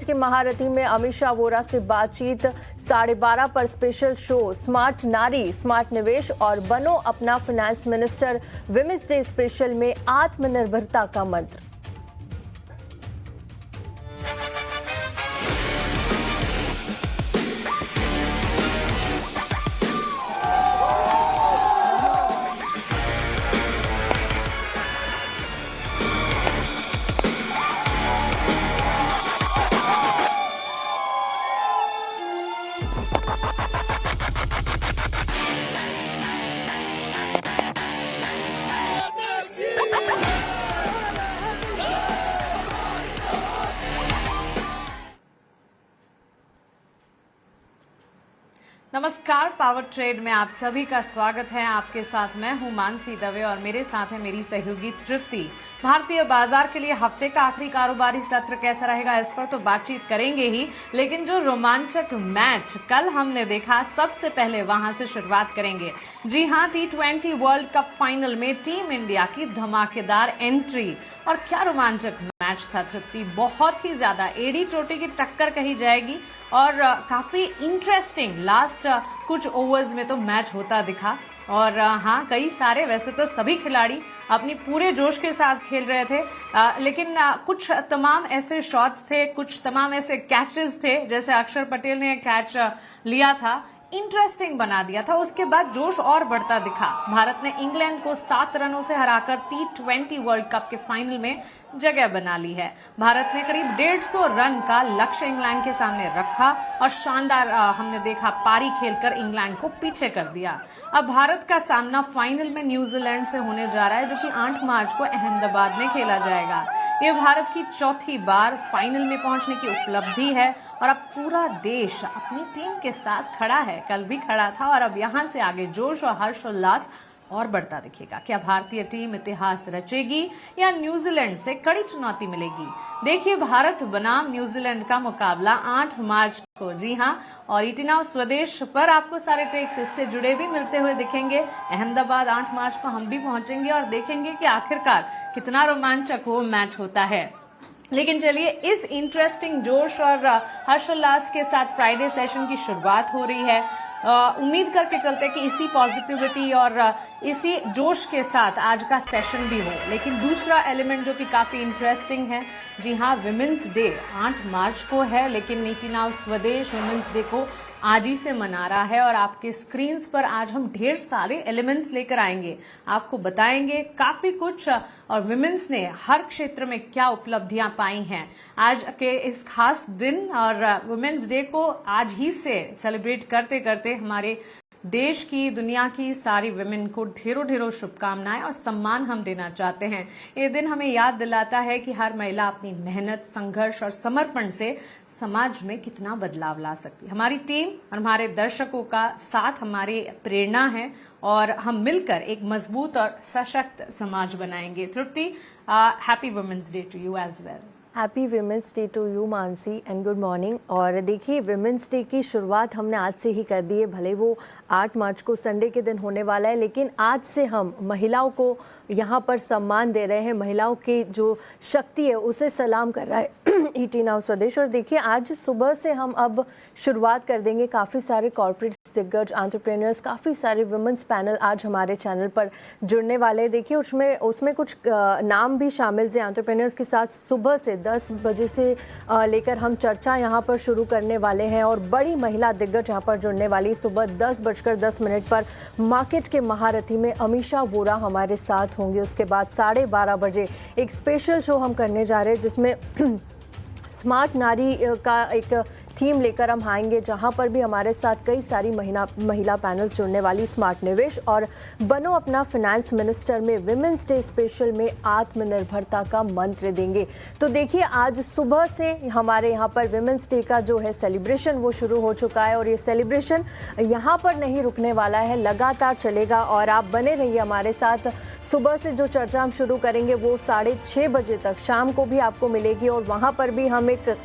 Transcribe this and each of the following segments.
के महारथी में अमीषा वोरा से बातचीत, 12:30 पर स्पेशल शो स्मार्ट नारी स्मार्ट निवेश और बनो अपना finance minister. Women's day special में आत्मनिर्भरता का मंत्र। नमस्कार, पावर ट्रेड में आप सभी का स्वागत है। आपके साथ मैं हूं मानसी दवे और मेरे साथ है मेरी सहयोगी तृप्ति। भारतीय बाजार के लिए हफ्ते का आखिरी कारोबारी सत्र कैसा रहेगा इस पर तो बातचीत करेंगे ही, लेकिन जो रोमांचक मैच कल हमने देखा सबसे पहले वहां से शुरुआत करेंगे। जी हां, T20 वर्ल्ड कप फाइनल में टीम इंडिया की धमाकेदार एंट्री। और क्या रोमांचक मैच था तृप्ति, बहुत ही ज्यादा एड़ी चोटी की टक्कर कही जाएगी और काफी इंटरेस्टिंग लास्ट कुछ ओवर्स में तो मैच होता दिखा। और हाँ, कई सारे, वैसे तो सभी खिलाड़ी अपनी पूरे जोश के साथ खेल रहे थे, लेकिन कुछ तमाम ऐसे शॉट्स थे, कुछ तमाम ऐसे कैचेस थे, जैसे अक्षर पटेल ने कैच लिया था, इंटरेस्टिंग बना दिया था। उसके बाद जोश और बढ़ता दिखा। भारत ने इंग्लैंड को 7 रनों से हराकर T20 वर्ल्ड कप के फाइनल में जगह बना ली है। भारत ने करीब 150 रन का लक्ष्य इंग्लैंड के सामने रखा और शानदार हमने देखा पारी खेलकर इंग्लैंड को पीछे कर दिया। अब भारत का सामना फाइनल में न्यूजीलैंड से होने जा रहा है, जो कि 8 मार्च को अहमदाबाद में खेला जाएगा। ये भारत की चौथी बार फाइनल में पहुंचने की उपलब्धि है और अब पूरा देश अपनी टीम के साथ खड़ा है। कल भी खड़ा था और अब यहां से आगे जोश और हर्षोल्लास और बढ़ता दिखेगा। क्या भारतीय टीम इतिहास रचेगी या न्यूजीलैंड से कड़ी चुनौती मिलेगी? देखिए, भारत बनाम न्यूजीलैंड का मुकाबला 8 मार्च को। जी हां, और ईटी नाउ स्वदेश पर आपको सारे टेक्स इससे जुड़े भी मिलते हुए दिखेंगे। अहमदाबाद 8 मार्च को हम भी पहुंचेंगे और देखेंगे कि आखिरकार कितना रोमांचक वो मैच होता है। लेकिन चलिए, इस इंटरेस्टिंग जोश और हर्षोल्लास के साथ फ्राइडे सेशन की शुरुआत हो रही है। उम्मीद करके चलते कि इसी पॉजिटिविटी और इसी जोश के साथ आज का सेशन भी हो। लेकिन दूसरा एलिमेंट जो कि काफी इंटरेस्टिंग है, जी हाँ, विमेंस डे 8 मार्च को है, लेकिन नीति नाव स्वदेश विमेंस डे को आज ही से मना रहा है। और आपके स्क्रीन्स पर आज हम ढेर सारे एलिमेंट्स लेकर आएंगे, आपको बताएंगे काफी कुछ और विमेंस ने हर क्षेत्र में क्या उपलब्धियां पाई हैं आज के इस खास दिन। और वुमेन्स डे को आज ही से सेलिब्रेट करते करते हमारे देश की, दुनिया की सारी विमेन को ढेरों ढेरों शुभकामनाएं और सम्मान हम देना चाहते हैं। ये दिन हमें याद दिलाता है कि हर महिला अपनी मेहनत, संघर्ष और समर्पण से समाज में कितना बदलाव ला सकती है। हमारी टीम और हमारे दर्शकों का साथ हमारी प्रेरणा है और हम मिलकर एक मजबूत और सशक्त समाज बनाएंगे। Tripti, happy women's day to you as well. Happy women's day to you Mansi and good morning. और देखिए, विमेंस डे की शुरुआत हमने आज से ही कर दी है। भले वो 8 मार्च को संडे के दिन होने वाला है, लेकिन आज से हम महिलाओं को यहाँ पर सम्मान दे रहे हैं। महिलाओं की जो शक्ति है उसे सलाम कर रहा है ईटी नाउ स्वदेश। और देखिए, आज सुबह से हम अब शुरुआत कर देंगे। काफ़ी सारे कॉर्पोरेट दिग्गज, एंटरप्रेन्योर्स, काफ़ी सारे वुमेन्स पैनल आज हमारे चैनल पर जुड़ने वाले हैं। देखिए, उसमें कुछ नाम भी शामिल हैं एंटरप्रेन्योर्स के साथ। सुबह से 10 बजे से लेकर हम चर्चा यहाँ पर शुरू करने वाले हैं और बड़ी महिला दिग्गज यहाँ पर जुड़ने वाली। सुबह 10:10 पर मार्केट के महारथी में अमीषा वोरा हमारे साथ होंगे। उसके बाद 12:30 बजे एक स्पेशल शो हम करने जा रहे हैं, जिसमें स्मार्ट नारी का एक थीम लेकर हम आएंगे, जहां पर भी हमारे साथ कई सारी महिला पैनल्स जुड़ने वाली। स्मार्ट निवेश और बनो अपना फाइनेंस मिनिस्टर में विमेंस डे स्पेशल में आत्मनिर्भरता का मंत्र देंगे। तो देखिए, आज सुबह से हमारे यहाँ पर विमेंस डे का जो है सेलिब्रेशन वो शुरू हो चुका है और ये सेलिब्रेशन यहाँ पर नहीं रुकने वाला है, लगातार चलेगा। और आप बने रहिए हमारे साथ। सुबह से जो चर्चा हम शुरू करेंगे वो 6:30 बजे तक शाम को भी आपको मिलेगी और वहाँ पर भी हम एक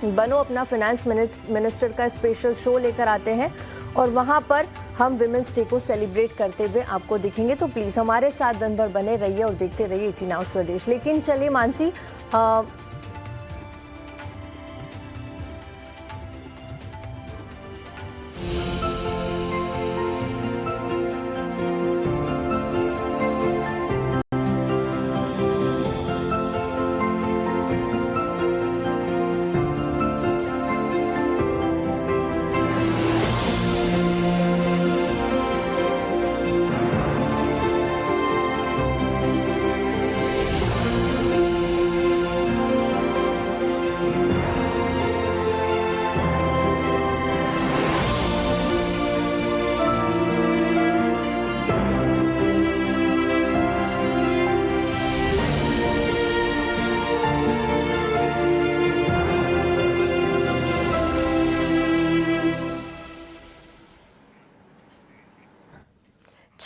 बनो अपना फाइनेंस मिनिस्टर का स्पेशल शो लेकर आते हैं और वहाँ पर हम विमेंस डे को सेलिब्रेट करते हुए आपको दिखेंगे। तो प्लीज़ हमारे साथ दिन भर बने रहिए और देखते रहिए ईटी नाउ स्वदेश। लेकिन चलिए मानसी,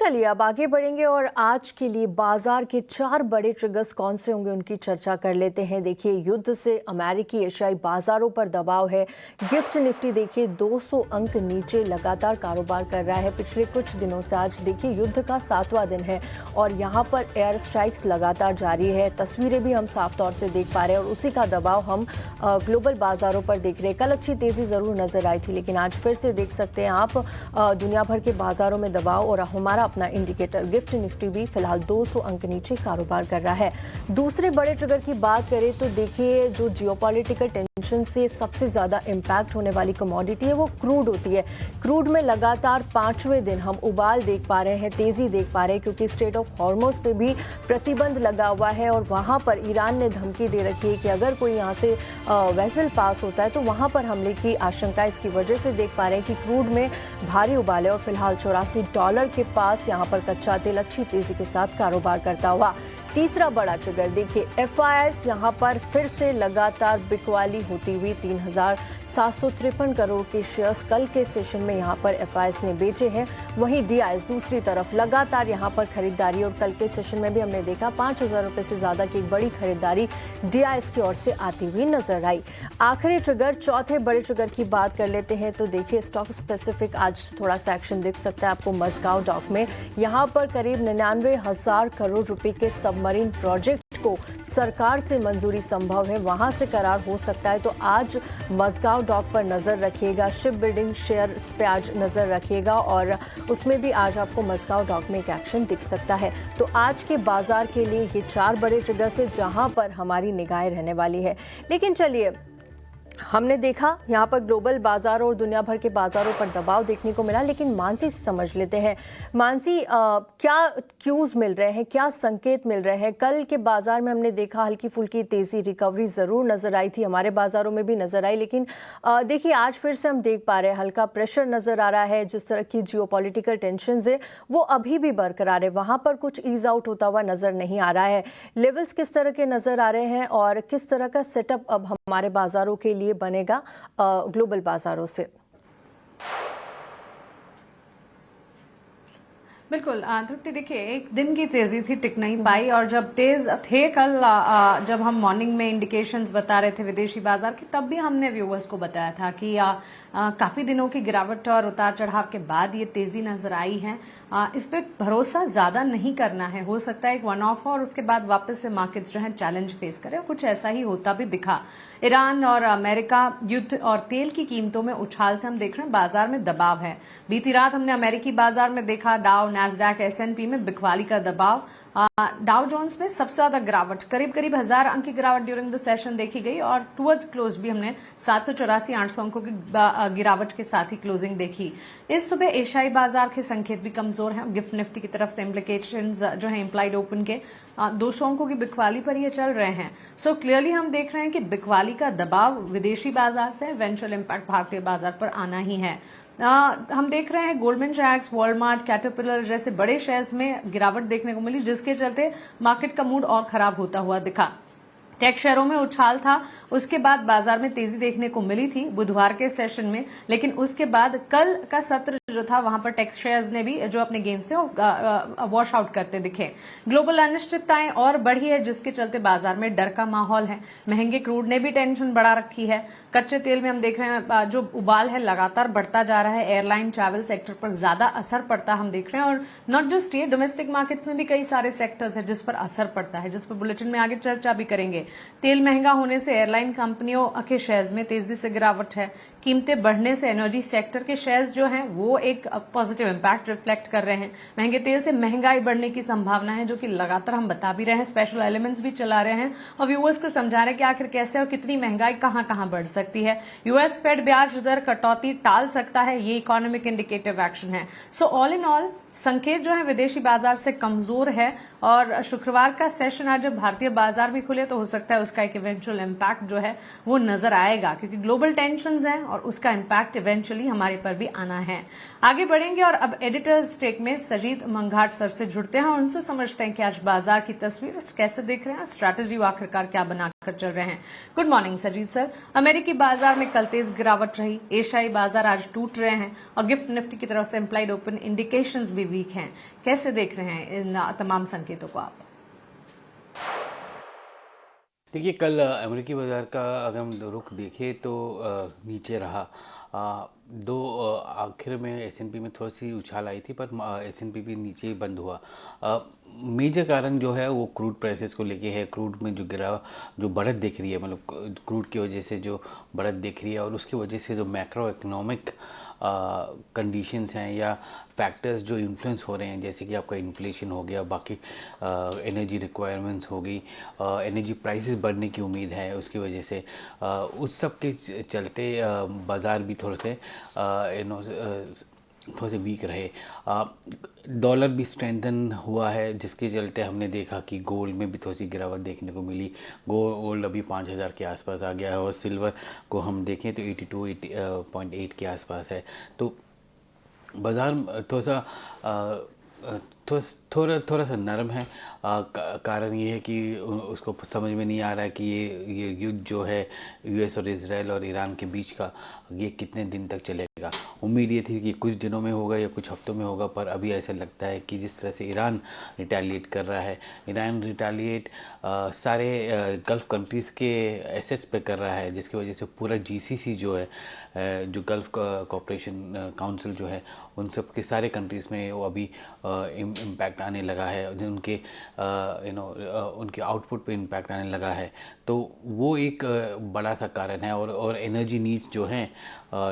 चलिए अब आगे बढ़ेंगे और आज के लिए बाजार के 4 बड़े ट्रिगर्स कौन से होंगे उनकी चर्चा कर लेते हैं। देखिए, युद्ध से अमेरिकी एशियाई बाजारों पर दबाव है। गिफ्ट निफ्टी देखिए 200 अंक नीचे लगातार कारोबार कर रहा है पिछले कुछ दिनों से। आज देखिए युद्ध का 7वां दिन है और यहाँ पर एयर स्ट्राइक्स लगातार जारी है। तस्वीरें भी हम साफ तौर से देख पा रहे हैं और उसी का दबाव हम ग्लोबल बाजारों पर देख रहे हैं। कल अच्छी तेजी जरूर नजर आई थी, लेकिन आज फिर से देख सकते हैं आप दुनिया भर के बाजारों में दबाव और हमारा अपना इंडिकेटर गिफ्ट निफ्टी भी फिलहाल 200 अंक नीचे कारोबार कर रहा है। दूसरे बड़े ट्रिगर की बात करें तो देखिए जो जियोपॉलिटिकल टेंशन से सबसे ज्यादा इंपैक्ट होने वाली कमोडिटी है वो क्रूड होती है। क्रूड में लगातार 5वें दिन हम उबाल देख पा रहे हैं, तेजी देख पा रहे हैं, क्योंकि स्ट्रेट ऑफ हॉर्मोज पे भी प्रतिबंध लगा हुआ है और वहां पर ईरान ने धमकी दे रखी है कि अगर कोई यहां से वेसल पास होता है तो वहां पर हमले की आशंका इसकी वजह से देख पा रहे हैं कि क्रूड में भारी उबाल है और फिलहाल $84 के पास यहां पर कच्चा तेल अच्छी तेजी के साथ कारोबार करता हुआ। तीसरा बड़ा ट्रिगर देखिए एफआईएस यहां पर फिर से लगातार बिकवाली होती हुई 3,753 करोड़ के शेयर्स कल के सेशन में यहां पर एफआईएस ने बेचे हैं। वहीं डीआईएस दूसरी तरफ लगातार यहां पर खरीदारी और कल के सेशन में भी हमने देखा 5,000 रुपए से ज्यादा की एक बड़ी खरीदारी डीआईएस की ओर से आती हुई नजर आई। आखिरी ट्रिगर चौथे बड़े ट्रिगर की बात कर लेते हैं तो देखिए स्टॉक स्पेसिफिक आज थोड़ा सा एक्शन दिख सकता है आपको मजगांव डॉक में। यहां पर करीब 99,000 करोड़ रुपए के सबमरीन प्रोजेक्ट को सरकार से मंजूरी संभव है, वहां से करार हो सकता है। तो आज मजगांव डॉक पर नजर रखिएगा, शिप बिल्डिंग शेयर्स पे आज नजर रखिएगा और उसमें भी आज आपको मजगांव डॉक में एक एक्शन दिख सकता है। तो आज के बाजार के लिए ये 4 बड़े ट्रिगर्स है जहां पर हमारी निगाहें रहने वाली है। लेकिन चलिए हमने देखा यहाँ पर ग्लोबल बाजार और दुनिया भर के बाजारों पर दबाव देखने को मिला, लेकिन मानसी से समझ लेते हैं। मानसी, क्या क्यूज मिल रहे हैं, क्या संकेत मिल रहे हैं? कल के बाजार में हमने देखा हल्की फुल्की तेजी रिकवरी जरूर नजर आई थी, हमारे बाजारों में भी नजर आई, लेकिन देखिए आज फिर से हम देख पा रहे हैं हल्का प्रेशर नजर आ रहा है। जिस तरह की जियोपॉलिटिकल टेंशन है वो अभी भी बरकरार है, वहां पर कुछ ईज आउट होता हुआ नजर नहीं आ रहा है। लेवल्स किस तरह के नजर आ रहे हैं और किस तरह का सेटअप अब हमारे बाजारों के लिए बनेगा ग्लोबल बाजारों से? बिल्कुल तृप्ति, देखिए एक दिन की तेजी थी, टिक नहीं पाई और जब तेज थे कल जब हम मॉर्निंग में इंडिकेशंस बता रहे थे विदेशी बाजार की, तब भी हमने व्यूअर्स को बताया था कि काफी दिनों की गिरावट और उतार चढ़ाव के बाद ये तेजी नजर आई है। इस पे भरोसा ज्यादा नहीं करना है, हो सकता है एक वन ऑफ हो और उसके बाद वापस से मार्केट्स जो है चैलेंज फेस करें, और कुछ ऐसा ही होता भी दिखा। ईरान और अमेरिका युद्ध और तेल की कीमतों में उछाल से हम देख रहे हैं बाजार में दबाव है। बीती रात हमने अमेरिकी बाजार में देखा डाउ, नैस्डैक, S&P में बिकवाली का दबाव। डाउ जोन्स में सबसे ज्यादा गिरावट, करीब 1,000 अंक की गिरावट ड्यूरिंग द सेशन देखी गई और टुवर्ड्स क्लोज भी हमने 784-800 अंकों की गिरावट के साथ ही क्लोजिंग देखी। इस सुबह एशियाई बाजार के संकेत भी कमजोर हैं। गिफ्ट निफ्टी की तरफ से इम्प्लीकेशंस जो है इम्प्लाइड ओपन के 200 अंकों की बिकवाली पर ये चल रहे हैं। सो क्लियरली हम देख रहे हैं कि बिकवाली का दबाव विदेशी बाजार से इवेंचुअल इम्पैक्ट भारतीय बाजार पर आना ही है। हम देख रहे हैं गोल्डमैन सैक्स, वॉलमार्ट, कैटरपिलर जैसे बड़े शेयर्स में गिरावट देखने को मिली, जिसके चलते मार्केट का मूड और खराब होता हुआ दिखा। टेक शेयरों में उछाल था, उसके बाद बाजार में तेजी देखने को मिली थी बुधवार के सेशन में, लेकिन उसके बाद कल का सत्र जो था वहां पर टेक शेयर्स ने भी जो अपने गेन्स थे वो वॉश आउट करते दिखे। ग्लोबल अनिश्चितताएं और बढ़ी है, जिसके चलते बाजार में डर का माहौल है। महंगे क्रूड ने भी टेंशन बढ़ा रखी है। कच्चे तेल में हम देख रहे हैं जो उबाल है लगातार बढ़ता जा रहा है। एयरलाइन, ट्रैवल सेक्टर पर ज्यादा असर पड़ता हम देख रहे हैं और नॉट जस्ट ये, डोमेस्टिक मार्केट्स में भी कई सारे सेक्टर्स है जिस पर असर पड़ता है, जिस पर बुलेटिन में आगे चर्चा भी करेंगे। तेल महंगा होने से एयरलाइन कंपनियों के शेयर्स में तेजी से गिरावट है। कीमतें बढ़ने से एनर्जी सेक्टर के शेयर्स जो हैं वो एक पॉजिटिव इंपैक्ट रिफ्लेक्ट कर रहे हैं। महंगे तेल से महंगाई बढ़ने की संभावना है, जो कि लगातार हम बता भी रहे हैं, स्पेशल एलिमेंट्स भी चला रहे हैं और व्यूअर्स को समझा रहे हैं कि आखिर कैसे और कितनी महंगाई कहां कहां बढ़ सकती है। यूएस फेड ब्याज दर कटौती टाल सकता है, ये इकोनॉमिक इंडिकेटिव एक्शन है। सो ऑल इन ऑल संकेत जो है विदेशी बाजार से कमजोर है और शुक्रवार का सेशन आज जब भारतीय बाजार भी खुले तो हो सकता है उसका एक इवेंचुअल इम्पैक्ट जो है वो नजर आएगा, क्योंकि ग्लोबल टेंशंस हैं और उसका इम्पैक्ट इवेंचुअली हमारे पर भी आना है। आगे बढ़ेंगे और अब एडिटर्स टेक में सजीत मंघाट सर से जुड़ते हैं, उनसे समझते हैं कि आज बाजार की तस्वीर कैसे देख रहे हैं, स्ट्रैटेजी आखिरकार क्या बना कर चल रहे हैं। Good morning Sajit sir. अमेरिकी बाजार में कल तेज गिरावट रही, एशियाई बाजार आज टूट रहे हैं और गिफ्ट निफ्टी की तरफ से इम्प्लाइड ओपन इंडिकेशंस भी वीक हैं। कैसे देख रहे हैं इन तमाम संकेतों को आप? देखिए, कल अमेरिकी बाज़ार का अगर हम रुख देखें तो नीचे रहा। आखिर में एस.एन.पी में थोड़ी सी उछाल आई थी, पर एस.एन.पी भी नीचे ही बंद हुआ। मेजर कारण जो है वो क्रूड प्राइसेस को लेके है। क्रूड में जो बढ़त दिख रही है, मतलब क्रूड की वजह से जो बढ़त दिख रही है और उसकी वजह से जो मैक्रो इकोनॉमिक कंडीशंस हैं या फैक्टर्स जो इन्फ्लुएंस हो रहे हैं, जैसे कि आपका इन्फ्लेशन हो गया, बाकी एनर्जी रिक्वायरमेंट्स हो गई, एनर्जी प्राइसेस बढ़ने की उम्मीद है उसकी वजह से, उस सब के चलते बाज़ार भी थोड़े से वीक रहे। डॉलर भी स्ट्रेंथन हुआ है, जिसके चलते हमने देखा कि गोल्ड में भी थोड़ी सी गिरावट देखने को मिली। गोल्ड अभी 5,000 के आसपास आ गया है और सिल्वर को हम देखें तो 82.8 के आसपास है। तो बाज़ार थोड़ा सा नरम है। कारण ये है कि उसको समझ में नहीं आ रहा है कि ये युद्ध जो है यूएस और इजराइल और ईरान के बीच का, ये कितने दिन तक चलेगा। उम्मीद ये थी कि कुछ दिनों में होगा या कुछ हफ्तों में होगा, पर अभी ऐसा लगता है कि जिस तरह से ईरान रिटेलिएट कर रहा है, ईरान रिटेलिएट सारे गल्फ़ कंट्रीज़ के एसेट्स पे कर रहा है, जिसकी वजह से पूरा जीसीसी जो है, जो गल्फ़ कॉपरेशन काउंसिल जो है, उन सब के सारे कंट्रीज़ में वो अभी इम्पैक्ट आने लगा है। उनके उनके आउटपुट पे इम्पैक्ट आने लगा है। तो वो एक बड़ा सा कारण है। और एनर्जी नीड्स जो हैं,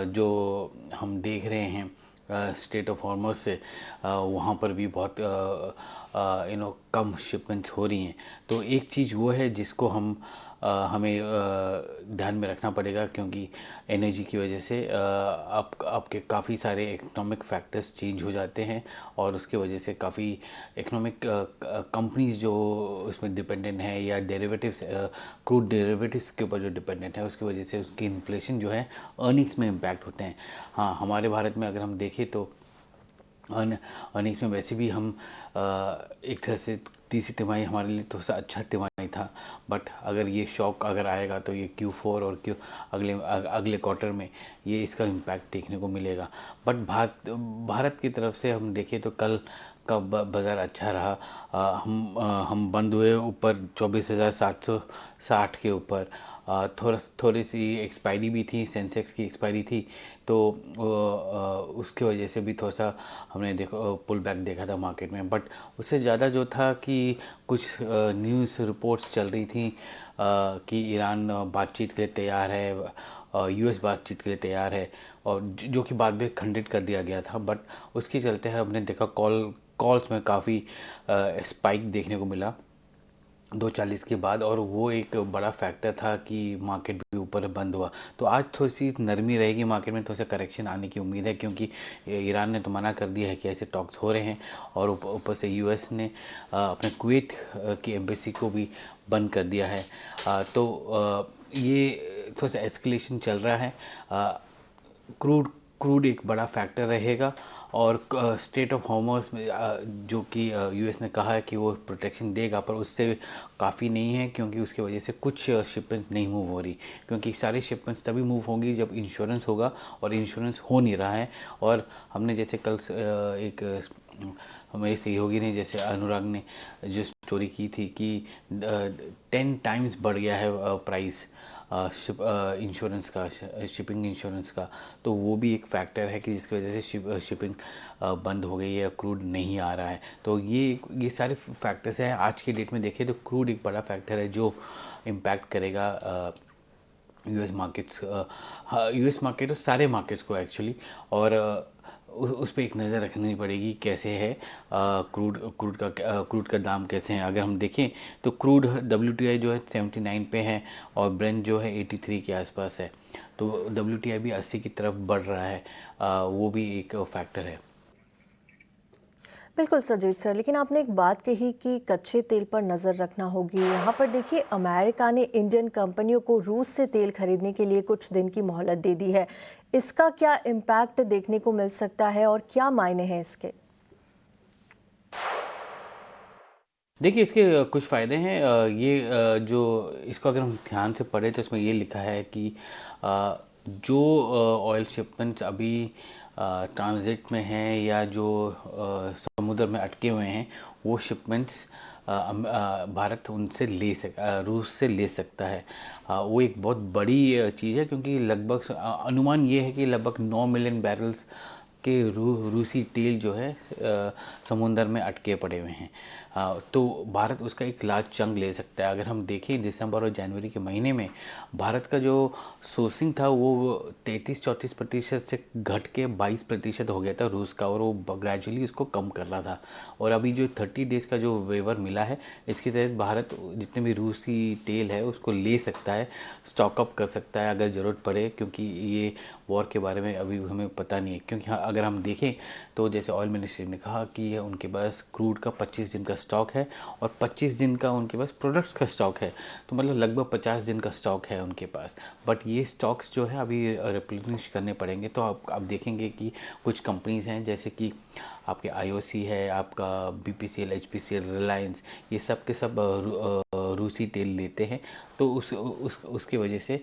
जो हम देख रहे हैं स्टेट ऑफ हॉर्मस से, वहाँ पर भी बहुत कम शिपमेंट्स हो रही हैं। तो एक चीज़ वो है जिसको हमें ध्यान में रखना पड़ेगा, क्योंकि एनर्जी की वजह से आपके काफ़ी सारे इकोनॉमिक फैक्टर्स चेंज हो जाते हैं और उसके वजह से काफ़ी इकोनॉमिक कंपनीज जो उसमें डिपेंडेंट है या डेरिवेटिव्स, क्रूड डेरिवेटिव्स के ऊपर जो डिपेंडेंट है, उसकी वजह से उसकी इन्फ्लेशन जो है अर्निंग्स में इम्पैक्ट होते हैं। हाँ, हमारे भारत में अगर हम देखें तो अर्निंग्स में वैसे भी हम एक तरह से तीसरी तिमाही हमारे लिए थोड़ा सा अच्छा तिमाही था, बट अगर ये शॉक अगर आएगा तो ये Q4 और अगले क्वार्टर में ये इसका इम्पैक्ट देखने को मिलेगा। बट भारत की तरफ से हम देखें तो कल का बाज़ार अच्छा रहा। हम बंद हुए ऊपर 24,760 के ऊपर। थोड़ी सी एक्सपायरी भी थी, सेंसेक्स की एक्सपायरी थी, तो उसकी वजह से भी थोड़ा सा हमने पुल बैक देखा था मार्केट में। बट उससे ज़्यादा जो था कि कुछ न्यूज़ रिपोर्ट्स चल रही थी कि ईरान बातचीत के लिए तैयार है, यूएस बातचीत के लिए तैयार है, और जो कि बाद में खंडित कर दिया गया था। बट उसके चलते हमने देखा कॉल्स में काफ़ी स्पाइक देखने को मिला 2:40 के बाद, और वो एक बड़ा फैक्टर था कि मार्केट भी ऊपर बंद हुआ। तो आज थोड़ी सी नरमी रहेगी मार्केट में, थोड़ा सा करेक्शन आने की उम्मीद है, क्योंकि ईरान ने तो मना कर दिया है कि ऐसे टॉक्स हो रहे हैं, और ऊपर से यूएस ने अपने कुवैत की एम्बेसी को भी बंद कर दिया है। तो ये थोड़ा सा एस्केलेशन चल रहा है। क्रूड एक बड़ा फैक्टर रहेगा, और स्टेट ऑफ हॉर्मस में जो कि यूएस ने कहा है कि वो प्रोटेक्शन देगा, पर उससे काफ़ी नहीं है, क्योंकि उसकी वजह से कुछ शिपमेंट्स नहीं मूव हो रही, क्योंकि सारी शिपमेंट्स तभी मूव होंगी जब इंश्योरेंस होगा, और इंश्योरेंस हो नहीं रहा है। और हमने जैसे कल एक हमारे सहयोगी ने, जैसे अनुराग ने जो स्टोरी की थी कि 10 टाइम्स बढ़ गया है प्राइस इंश्योरेंस का, शिपिंग इंश्योरेंस का। तो वो भी एक फैक्टर है कि जिसकी वजह से शिपिंग बंद हो गई है, क्रूड नहीं आ रहा है। तो ये सारे फैक्टर्स हैं। आज की डेट में देखें तो क्रूड एक बड़ा फैक्टर है जो इम्पैक्ट करेगा यूएस मार्केट और सारे मार्केट्स को एक्चुअली। और उस पर एक नज़र रखनी पड़ेगी कैसे है क्रूड का दाम कैसे है। अगर हम देखें तो क्रूड WTI जो है 79 पे है, और ब्रेंट जो है 83 के आसपास है। तो WTI भी 80 की तरफ बढ़ रहा है, वो भी एक फैक्टर है। बिल्कुल सजीत सर, लेकिन आपने एक बात कही कि कच्चे तेल पर नज़र रखना होगी। यहाँ पर देखिए, अमेरिका ने इंडियन कंपनियों को रूस से तेल खरीदने के लिए कुछ दिन की मोहलत दे दी है। इसका क्या इम्पैक्ट देखने को मिल सकता है और क्या मायने हैं इसके? देखिए इसके कुछ फ़ायदे हैं। ये जो इसको अगर हम ध्यान से पढ़ें तो इसमें ये लिखा है कि जो ऑयल शिपमेंट्स अभी ट्रांजिट में हैं या जो समुद्र में अटके हुए हैं, वो शिपमेंट्स भारत उनसे रूस से ले सकता है। वो एक बहुत बड़ी चीज़ है, क्योंकि लगभग अनुमान ये है कि लगभग 9 मिलियन बैरल्स के रूसी तेल जो है समुंदर में अटके पड़े हुए हैं। तो भारत उसका एक लार्ज चंक ले सकता है। अगर हम देखें दिसंबर और जनवरी के महीने में भारत का जो सोर्सिंग था वो 33-34% से घट के 22% हो गया था रूस का, और वो ग्रेजुअली उसको कम कर रहा था। और अभी जो 30 डेज़ का जो वेवर मिला है, इसके तहत भारत जितने भी रूसी तेल है उसको ले सकता है, स्टॉकअप कर सकता है अगर ज़रूरत पड़े, क्योंकि ये वॉर के बारे में अभी हमें पता नहीं है। क्योंकि अगर हम देखें तो जैसे ऑयल मिनिस्ट्री ने कहा कि उनके पास क्रूड का 25 दिन का स्टॉक है और 25 दिन का उनके पास प्रोडक्ट्स का स्टॉक है, तो मतलब लगभग 50 दिन का स्टॉक है उनके पास। बट ये स्टॉक्स जो है अभी रिप्लेनिश करने पड़ेंगे। तो आप देखेंगे कि कुछ कंपनीज़ हैं जैसे कि आपके आईओसी है, आपका बीपीसीएल, एचपीसीएल, रिलायंस, ये सब के सब रूसी तेल लेते हैं। तो उसके वजह से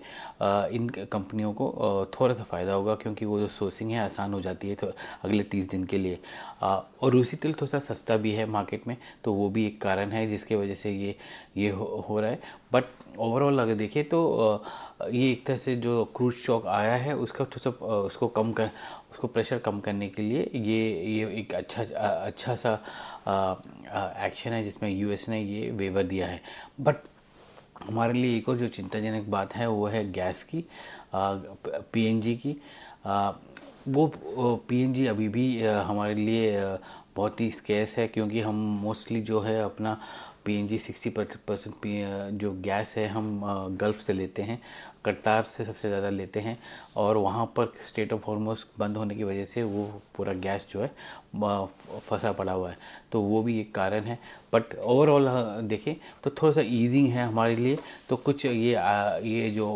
इन कंपनियों को थोड़ा सा फ़ायदा होगा, क्योंकि वो जो सोर्सिंग है आसान हो जाती है तो अगले 30 दिन के लिए। और रूसी तेल थोड़ा सा सस्ता भी है मार्केट में, तो वो भी एक कारण है जिसके वजह से ये हो रहा है। बट ओवरऑल अगर देखें तो ये एक तरह से जो क्रूड शॉक आया है उसका थोड़ा सा उसको प्रेशर कम करने के लिए ये एक अच्छा सा एक्शन है जिसमें यूएस ने ये वेवर दिया है। बट हमारे लिए एक और जो चिंताजनक बात है वो है गैस की, पीएनजी की। वो पीएनजी अभी भी हमारे लिए बहुत ही स्केर्स है, क्योंकि हम मोस्टली जो है अपना पीएनजी 60% जो गैस है हम गल्फ़ से लेते हैं, कतार से सबसे ज़्यादा लेते हैं, और वहाँ पर स्ट्रेट ऑफ हॉर्मुज़ बंद होने की वजह से वो पूरा गैस जो है फंसा पड़ा हुआ है, तो वो भी एक कारण है। बट ओवरऑल देखें तो थोड़ा सा ईजिंग है हमारे लिए। तो कुछ ये जो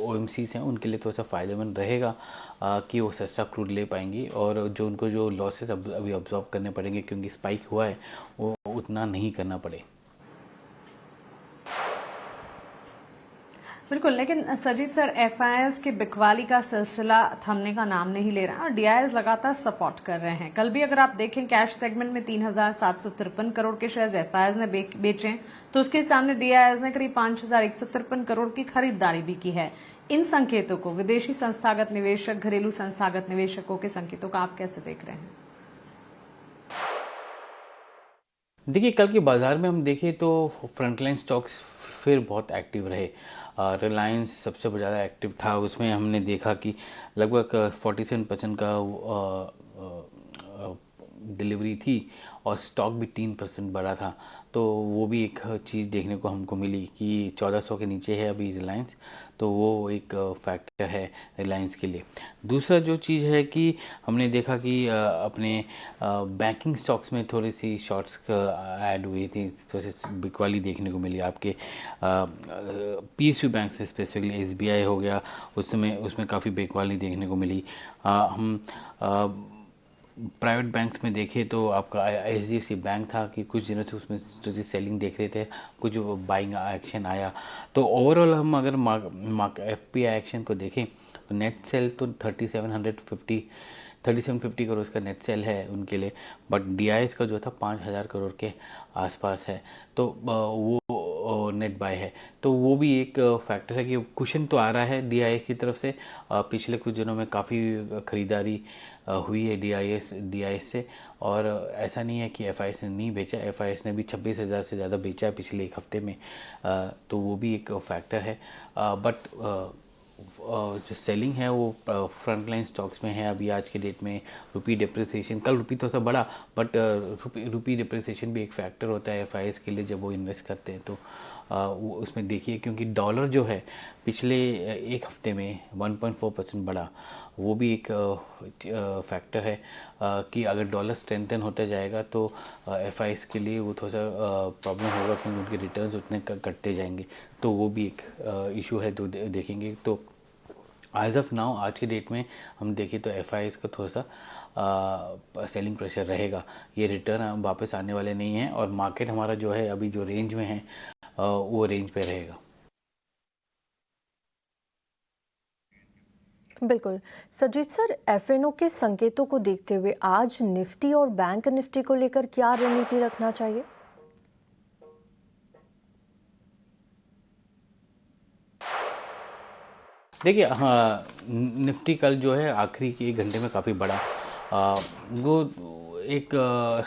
ओएमसीज हैं उनके लिए थोड़ा सा फ़ायदेमंद रहेगा कि वो सस्ता क्रूड ले पाएंगी, और जो उनको जो लॉसेस अभी ऑब्जॉर्व करने पड़ेंगे क्योंकि स्पाइक हुआ है, वो उतना नहीं करना पड़े। बिल्कुल, लेकिन सजीत सर, एफआईएस की बिकवाली का सिलसिला थमने का नाम नहीं ले रहा और डीआईएस लगातार सपोर्ट कर रहे हैं। कल भी अगर आप देखें कैश सेगमेंट में 3,753 करोड़ के शेयर्स एफआईएस ने बेचे, तो उसके सामने डीआईएस ने करीब 5,153 करोड़ की खरीदारी भी की है। इन संकेतों को विदेशी संस्थागत निवेशक, घरेलू संस्थागत निवेशकों के संकेतों का आप कैसे देख रहे हैं? देखिए कल के बाज़ार में हम देखें तो फ्रंटलाइन स्टॉक्स फिर बहुत एक्टिव रहे। रिलायंस सबसे ज़्यादा एक्टिव था, उसमें हमने देखा कि लगभग 47% का डिलीवरी थी और स्टॉक भी 3% बढ़ा था। तो वो भी एक चीज़ देखने को हमको मिली कि 1400 के नीचे है अभी रिलायंस, तो वो एक फैक्टर है रिलायंस के लिए। दूसरा जो चीज़ है कि हमने देखा कि अपने बैंकिंग स्टॉक्स में थोड़ी सी शॉर्ट्स ऐड हुई थी, थोड़ी सी बिकवाली देखने को मिली। आपके पीएसयू बैंक से स्पेसिफिकली एसबीआई हो गया, उसमें काफ़ी बिकवाली देखने को मिली। हम प्राइवेट बैंक्स में देखें तो आपका एचडीएफसी बैंक था कि कुछ दिनों से उसमें जो सेलिंग देख रहे थे, कुछ बाइंग एक्शन आया। तो ओवरऑल हम अगर एफपीआई एक्शन को देखें तो नेट सेल तो 3750 करोड़ का नेट सेल है उनके लिए, बट डीआईएस का जो था 5,000 करोड़ के आसपास है, तो वो नेट बाय है। तो वो भी एक फैक्टर है कि कुशन तो आ रहा है डीआईएस की तरफ से। पिछले कुछ दिनों में काफ़ी खरीदारी हुई है डीआईएस से, और ऐसा नहीं है कि एफआईएस ने नहीं बेचा, एफआईएस ने भी 26,000 से ज़्यादा बेचा है पिछले एक हफ्ते में। तो वो भी एक फैक्टर है। बट जो सेलिंग है वो फ्रंटलाइन स्टॉक्स में है अभी आज के डेट में। रुपी डिप्रिसिएशन, कल रुपी थोड़ा सा बढ़ा, बट रुपी डिप्रिसिएशन भी एक फैक्टर होता है एफआईएस के लिए जब वो इन्वेस्ट करते हैं। तो वो उसमें देखिए, क्योंकि डॉलर जो है पिछले एक हफ्ते में 1.4% बढ़ा, वो भी एक फैक्टर है कि अगर डॉलर स्ट्रेंथन होता जाएगा तो एफआईएस के लिए वो थोड़ा सा प्रॉब्लम होगा, क्योंकि उनके रिटर्न्स उतने कटते जाएंगे। तो वो भी एक इशू है, तो देखेंगे। तो एज ऑफ नाउ आज के डेट में हम देखें तो एफ का थोड़ा सा सेलिंग प्रेशर रहेगा। ये रिटर्न वापस आने वाले नहीं हैं और मार्केट हमारा जो है अभी जो रेंज में है वो रेंज पे रहेगा। बिल्कुल। सजीत सर, एफएनओ के संकेतों को देखते हुए आज निफ्टी और बैंक निफ्टी को लेकर क्या रणनीति रखना चाहिए? देखिए, हाँ, निफ्टी कल जो है आखिरी के 1 घंटे में काफ़ी बड़ा वो एक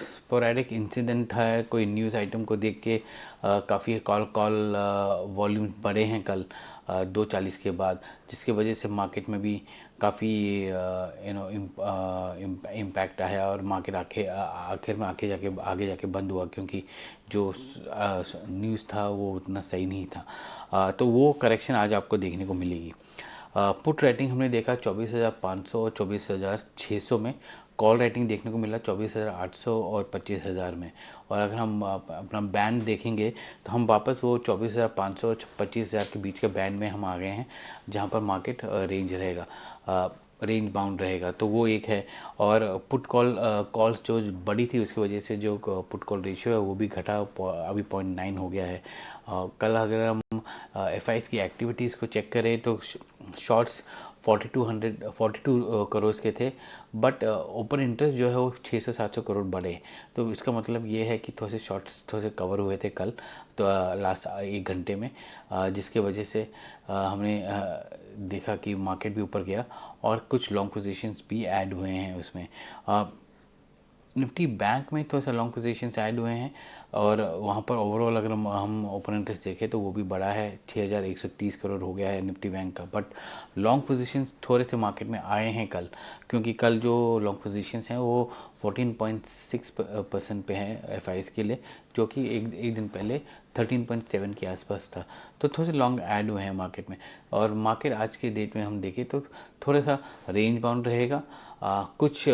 स्पोरेडिक इंसिडेंट है। कोई न्यूज़ आइटम को देख के काफ़ी कॉल वॉल्यूम बढ़े हैं कल 2:40 के बाद, जिसकी वजह से मार्केट में भी काफ़ी इम्पैक्ट आया और मार्केट आखिर में आगे जाके बंद हुआ, क्योंकि जो न्यूज़ था वो उतना सही नहीं था। तो वो करेक्शन आज आपको देखने को मिलेगी। पुट रेटिंग हमने देखा 24,500 और 24,600 में। कॉल रेटिंग देखने को मिला 24,800 और 25,000 में। और अगर हम अपना बैंड देखेंगे तो हम वापस वो 24,500 और 25,000 के बीच के बैंड में हम आ गए हैं, जहां पर मार्केट रेंज बाउंड रहेगा। तो वो एक है। और पुट कॉल्स जो बड़ी थी उसकी वजह से जो पुट कॉल रेशियो है वो भी घटा, अभी 0.9 हो गया है। कल अगर हम एफ की एक्टिविटीज़ को चेक करें तो शॉर्ट्स 42 करोड़ के थे, बट ओपन इंटरेस्ट जो है वो 600-700 करोड़ बढ़े। तो इसका मतलब ये है कि थोड़े से शॉर्ट्स थोड़े से कवर हुए थे कल तो लास्ट 1 घंटे में, जिसके वजह से हमने देखा कि मार्केट भी ऊपर गया और कुछ लॉन्ग पोजीशंस भी ऐड हुए हैं उसमें। निफ्टी बैंक में थोड़ा सा लॉन्ग पोजीशंस ऐड हुए हैं और वहाँ पर ओवरऑल अगर हम ओपन इंटरेस्ट देखें तो वो भी बड़ा है, 6,130 करोड़ हो गया है निफ्टी बैंक का। बट लॉन्ग पोजीशंस थोड़े से मार्केट में आए हैं कल, क्योंकि कल जो लॉन्ग पोजीशंस हैं वो 14.6% पे हैं एफ के लिए, जो कि एक दिन पहले 13.7 के आसपास था। तो थोड़े से लॉन्ग ऐड हुए हैं मार्केट में। और मार्केट आज के डेट में हम देखें तो थोड़ा सा रेंज बाउंड रहेगा। कुछ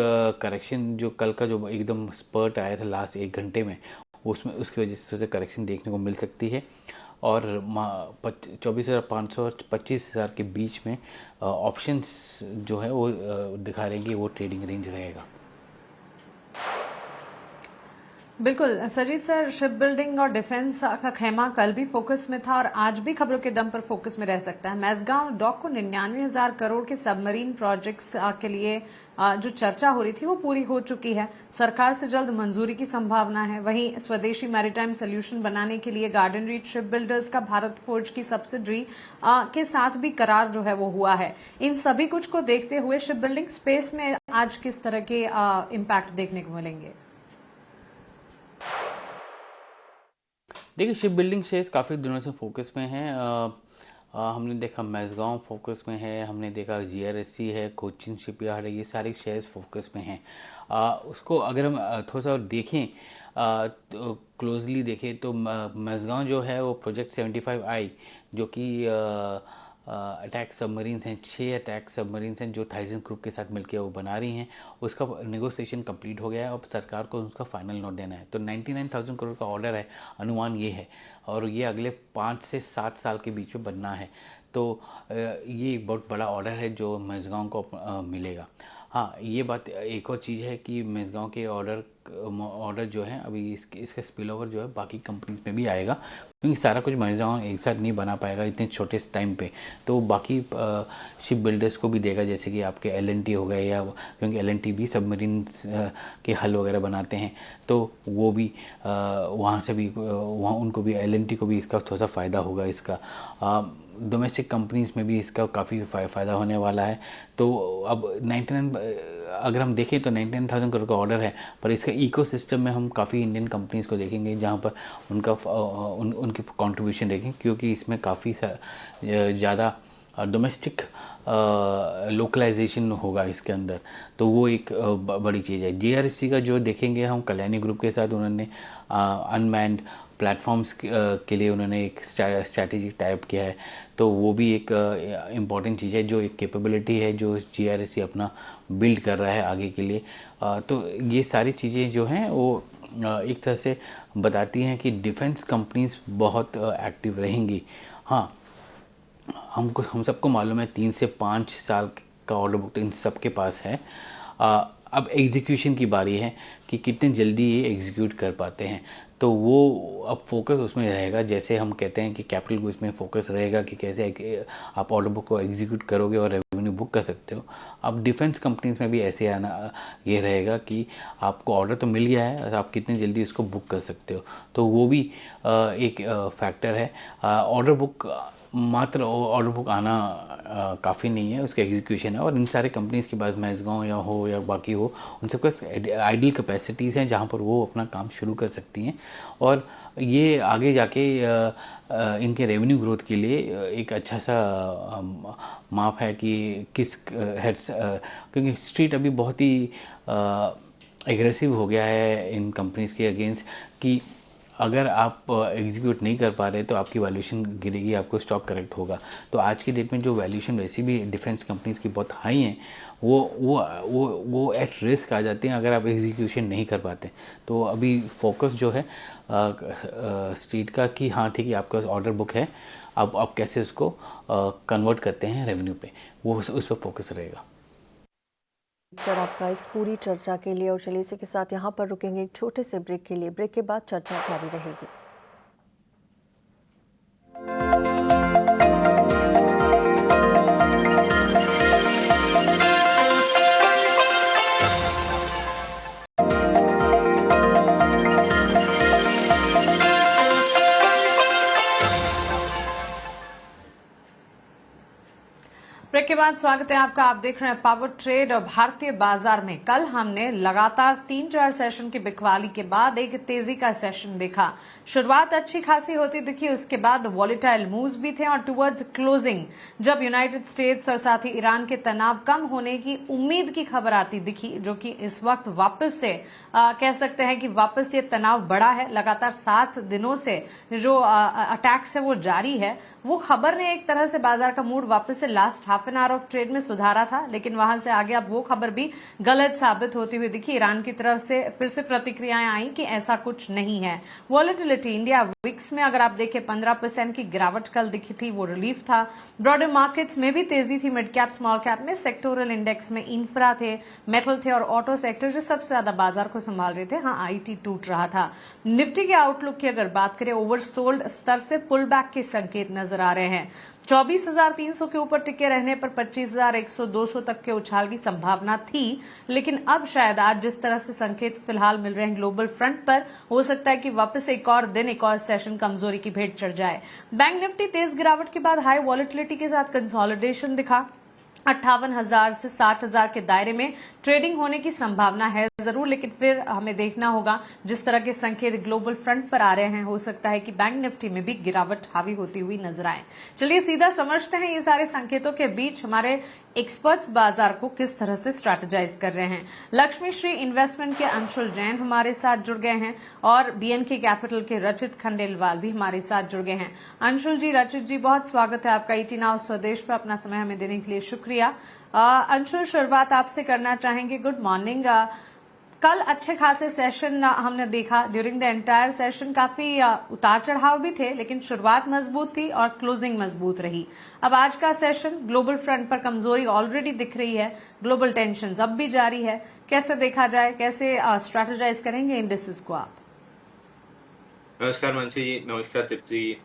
करेक्शन जो कल का जो एकदम स्पर्ट आया था लास्ट 1 घंटे में, उसमें उसकी वजह से थोड़ा सा करेक्शन देखने को मिल सकती है। और 24,500 और 25,000 के बीच में ऑप्शंस जो है वो दिखा रहे हैं कि वो ट्रेडिंग रेंज रहेगा। बिल्कुल सजीत सर, शिप बिल्डिंग और डिफेंस का खेमा कल भी फोकस में था और आज भी खबरों के दम पर फोकस में रह सकता है। मैसगांव डॉक को 99,000 करोड़ के सबमरीन प्रोजेक्ट्स के लिए जो चर्चा हो रही थी वो पूरी हो चुकी है। सरकार से जल्द मंजूरी की संभावना है। वहीं स्वदेशी मैरीटाइम सोल्यूशन बनाने के लिए गार्डन रीच शिप बिल्डर्स का भारत फोर्ज की सब्सिडरी के साथ भी करार जो है वो हुआ है। इन सभी कुछ को देखते हुए शिप बिल्डिंग स्पेस में आज किस तरह के इम्पैक्ट देखने को मिलेंगे? देखिए, शिप बिल्डिंग शेयर्स काफ़ी दिनों से फोकस में हैं। हमने देखा मैसगांव फोकस में है, हमने देखा GRSC है, कोचिन शिपयार्ड है, ये सारे शेयर्स फोकस में हैं। उसको अगर हम थोड़ा सा और देखें तो क्लोजली देखें तो मैसगांव जो है वो प्रोजेक्ट 75I जो कि अटैक सबमरीन्स हैं, 6 अटैक सबमरीन्स हैं जो थाइसन ग्रुप के साथ मिलकर वो बना रही हैं। उसका नेगोशिएशन कंप्लीट हो गया है, अब सरकार को उसका फाइनल नोट देना है। तो 99,000 करोड़ का ऑर्डर है, अनुमान ये है, और ये अगले 5 से 7 साल के बीच में बनना है। तो ये एक बहुत बड़ा ऑर्डर है जो मैसगांव को मिलेगा। हाँ, ये बात एक और चीज़ है कि मैसगांव के ऑर्डर जो है अभी इसका स्पिल ओवर जो है बाकी कंपनीज में भी आएगा, क्योंकि सारा कुछ मैसगांव एक साथ नहीं बना पाएगा इतने छोटे टाइम पे। तो बाकी शिप बिल्डर्स को भी देगा, जैसे कि आपके L&T हो गए, या क्योंकि L&T भी सबमरीन के हल वगैरह बनाते हैं, तो वो भी वहाँ से भी वहाँ उनको भी L&T को भी इसका थोड़ा सा फ़ायदा होगा। इसका डोमेस्टिक कंपनीज में भी इसका काफ़ी फ़ायदा होने वाला है। तो अब 99 अगर हम देखें तो 99,000 करोड़ का ऑर्डर है, पर इसका इकोसिस्टम में हम काफ़ी इंडियन कंपनीज को देखेंगे जहाँ पर उनकी कंट्रीब्यूशन देखेंगे, क्योंकि इसमें काफ़ी ज़्यादा डोमेस्टिक लोकलाइजेशन होगा इसके अंदर। तो वो एक बड़ी चीज़ है। GRSC का जो देखेंगे हम, कल्याणी ग्रुप के साथ उन्होंने अनमैन्ड प्लेटफॉर्म्स के लिए उन्होंने एक स्ट्रैटेजिक टाइप किया है। तो वो भी एक इम्पॉर्टेंट चीज़ है, जो एक कैपेबिलिटी है जो GRSC अपना बिल्ड कर रहा है आगे के लिए। तो ये सारी चीज़ें जो हैं वो एक तरह से बताती हैं कि डिफेंस कंपनीज बहुत एक्टिव रहेंगी। हाँ, हम सबको मालूम है 3 से 5 साल का ऑर्डर बुक इन सबके पास है। अब एग्जीक्यूशन की बारी है कि कितने जल्दी ये एग्जीक्यूट कर पाते हैं। तो वो अब फोकस उसमें रहेगा, जैसे हम कहते हैं कि कैपिटल गुड्स में फोकस रहेगा कि कैसे आप ऑर्डर बुक को एग्जीक्यूट करोगे और रेवेन्यू बुक कर सकते हो। अब डिफेंस कंपनीज में भी ऐसे आना ये रहेगा कि आपको ऑर्डर तो मिल गया है, आप कितने जल्दी उसको बुक कर सकते हो। तो वो भी एक फैक्टर है। ऑर्डर बुक मात्र ऑर्डर बुक आना काफ़ी नहीं है, उसका एग्जीक्यूशन है। और इन सारे कंपनीज़ के पास मैज़गांव या हो या बाकी हो, उन सबके पास आइडल कैपेसिटीज़ हैं जहाँ पर वो अपना काम शुरू कर सकती हैं। और ये आगे जाके इनके रेवेन्यू ग्रोथ के लिए एक अच्छा सा माप है कि किस हेड्स, क्योंकि स्ट्रीट अभी बहुत ही एग्रेसिव हो गया है इन कंपनीज़ के अगेंस्ट कि अगर आप एग्जीक्यूट नहीं कर पा रहे तो आपकी वैल्यूएशन गिरेगी, आपको स्टॉक करेक्ट होगा। तो आज की डेट में जो वैल्यूएशन वैसे भी डिफेंस कंपनीज़ की बहुत हाई हैं, वो एट रिस्क आ जाती हैं अगर आप एग्जीक्यूशन नहीं कर पाते। तो अभी फोकस जो है स्ट्रीट का कि हाँ ठीक है, आपका ऑर्डर बुक है, अब आप कैसे उसको कन्वर्ट करते हैं रेवेन्यू पे, वो उस पर फोकस रहेगा। सर आपका इस पूरी चर्चा के लिए, और चलिए इसी के साथ यहाँ पर रुकेंगे एक छोटे से ब्रेक के लिए। ब्रेक के बाद चर्चा जारी रहेगी। ब्रेक के बाद स्वागत है आपका। आप देख रहे हैं पावर ट्रेड। और भारतीय बाजार में कल हमने लगातार 3-4 सेशन की बिकवाली के बाद एक तेजी का सेशन देखा। शुरुआत अच्छी खासी होती दिखी, उसके बाद वॉलेटाइल मूव्स भी थे और टुवर्ड्स क्लोजिंग जब यूनाइटेड स्टेट्स और साथ ही ईरान के तनाव कम होने की उम्मीद की खबर आती दिखी, जो कि इस वक्त वापस से कह सकते हैं कि वापस ये तनाव बढ़ा है। लगातार 7 दिनों से जो अटैक्स है वो जारी है। वो खबर ने एक तरह से बाजार का मूड वापस से last half an hour of trade में सुधारा था, लेकिन वहां से आगे अब वो खबर भी गलत साबित होती हुई दिखी। ईरान की तरफ से फिर से प्रतिक्रियाएं आई कि ऐसा कुछ नहीं है। वॉलेटिलिटी इंडिया विक्स में अगर आप देखें 15% की गिरावट कल दिखी थी, वो रिलीफ था। ब्रॉडर मार्केट्स में भी तेजी थी। मिड कैप स्मॉल कैप में सेक्टोरल इंडेक्स में इंफ्रा थे, मेटल थे और ऑटो सेक्टर जो सबसे ज्यादा बाजार को संभाल रहे थे। हाँ, आईटी टूट रहा था। निफ्टी के आउटलुक की अगर बात करें, ओवरसोल्ड स्तर से पुल बैक के संकेत नजर आ रहे हैं। 24,300 के ऊपर टिके रहने पर 25,100 200 तक के उछाल की संभावना थी, लेकिन अब शायद आज जिस तरह से संकेत फिलहाल मिल रहे हैं ग्लोबल फ्रंट पर, हो सकता है कि वापस एक और दिन, एक और सेशन कमजोरी की भेंट चढ़ जाए। बैंक निफ्टी तेज गिरावट के बाद हाई वॉलेटिलिटी के साथ कंसोलिडेशन दिखा। 58,000 से 60,000 के दायरे में ट्रेडिंग होने की संभावना है जरूर, लेकिन फिर हमें देखना होगा जिस तरह के संकेत ग्लोबल फ्रंट पर आ रहे हैं, हो सकता है कि बैंक निफ्टी में भी गिरावट हावी होती हुई नजर आए। चलिए सीधा समझते हैं ये सारे संकेतों के बीच हमारे एक्सपर्ट्स बाजार को किस तरह से स्ट्रैटेजाइज कर रहे हैं। लक्ष्मी श्री इन्वेस्टमेंट के अंशुल जैन हमारे साथ जुड़ गए हैं और बीएनके कैपिटल के रचित खंडेलवाल भी हमारे साथ जुड़ गए हैं। अंशुल जी, रचित जी, बहुत स्वागत है आपका ईटी नाउ स्वदेश पर अपना समय हमें देने के लिए शुक्रिया। अंशुल, शुरुआत आपसे करना चाहेंगे। Good morning. कल अच्छे खासे सेशन हमने देखा। ड्यूरिंग द एंटायर सेशन काफी उतार चढ़ाव भी थे, लेकिन शुरुआत मजबूत थी और क्लोजिंग मजबूत रही। अब आज का सेशन ग्लोबल फ्रंट पर कमजोरी ऑलरेडी दिख रही है, ग्लोबल टेंशन अब भी जारी है। कैसे देखा जाए, कैसे स्ट्रैटेजाइज करेंगे इंडेक्सेस को आप? नमस्कार मानसी जी, नमस्कार तृप्ति जी।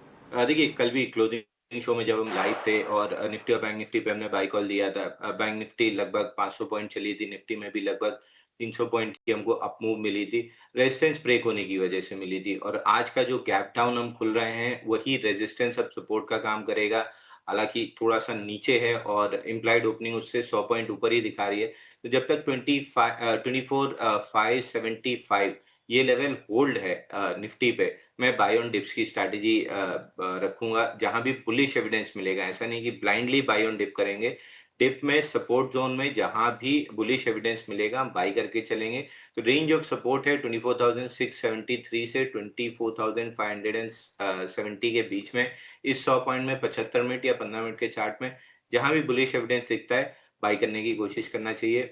देखिए, कल भी क्लोजिंग शो में जब हम लाइव थे और निफ्टी और बैंक निफ्टी पे हमने बाय कॉल दिया था। बैंक निफ्टी लगभग 500 पॉइंट चली थी, निफ्टी में भी लगभग 300 पॉइंट की हमको अप मूव मिली थी। रेजिस्टेंस ब्रेक होने की वजह से मिली थी और आज का जो गैप डाउन हम खुल रहे हैं वही रेजिस्टेंस अब सपोर्ट का काम करेगा। हालांकि थोड़ा सा नीचे है और इम्प्लाइड ओपनिंग उससे 100 पॉइंट ऊपर ही दिखा रही है। तो जब तक 24,575 ये लेवल होल्ड है निफ्टी पे, मैं बाय ऑन डिप्स की स्ट्रैटेजी रखूंगा। जहां भी बुलिश एविडेंस मिलेगा, ऐसा नहीं कि ब्लाइंडली बाय ऑन डिप करेंगे। डिप में सपोर्ट जोन में जहां भी बुलिश एविडेंस मिलेगा हम बाई करके चलेंगे। तो रेंज ऑफ सपोर्ट है 24,673 से 24,570 के बीच में। इस 100 पॉइंट में 75 मिनट या 15 मिनट के चार्ट में जहां भी बुलिश एविडेंस दिखता है बाई करने की कोशिश करना चाहिए।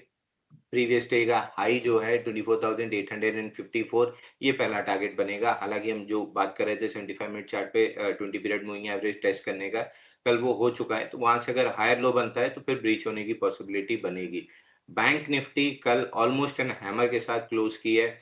प्रीवियस डे का हाई जो है 24,854, ये पहला टारगेट बनेगा। हालांकि हम जो बात कर रहे थे 75 मिनट चार्ट पे 20 पीरियड मूविंग एवरेज टेस्ट करने का, कल वो हो चुका है, तो वहां से अगर हायर लो बनता है तो फिर ब्रीच होने की पॉसिबिलिटी बनेगी। बैंक निफ्टी कल ऑलमोस्ट एन हैमर के साथ क्लोज की है।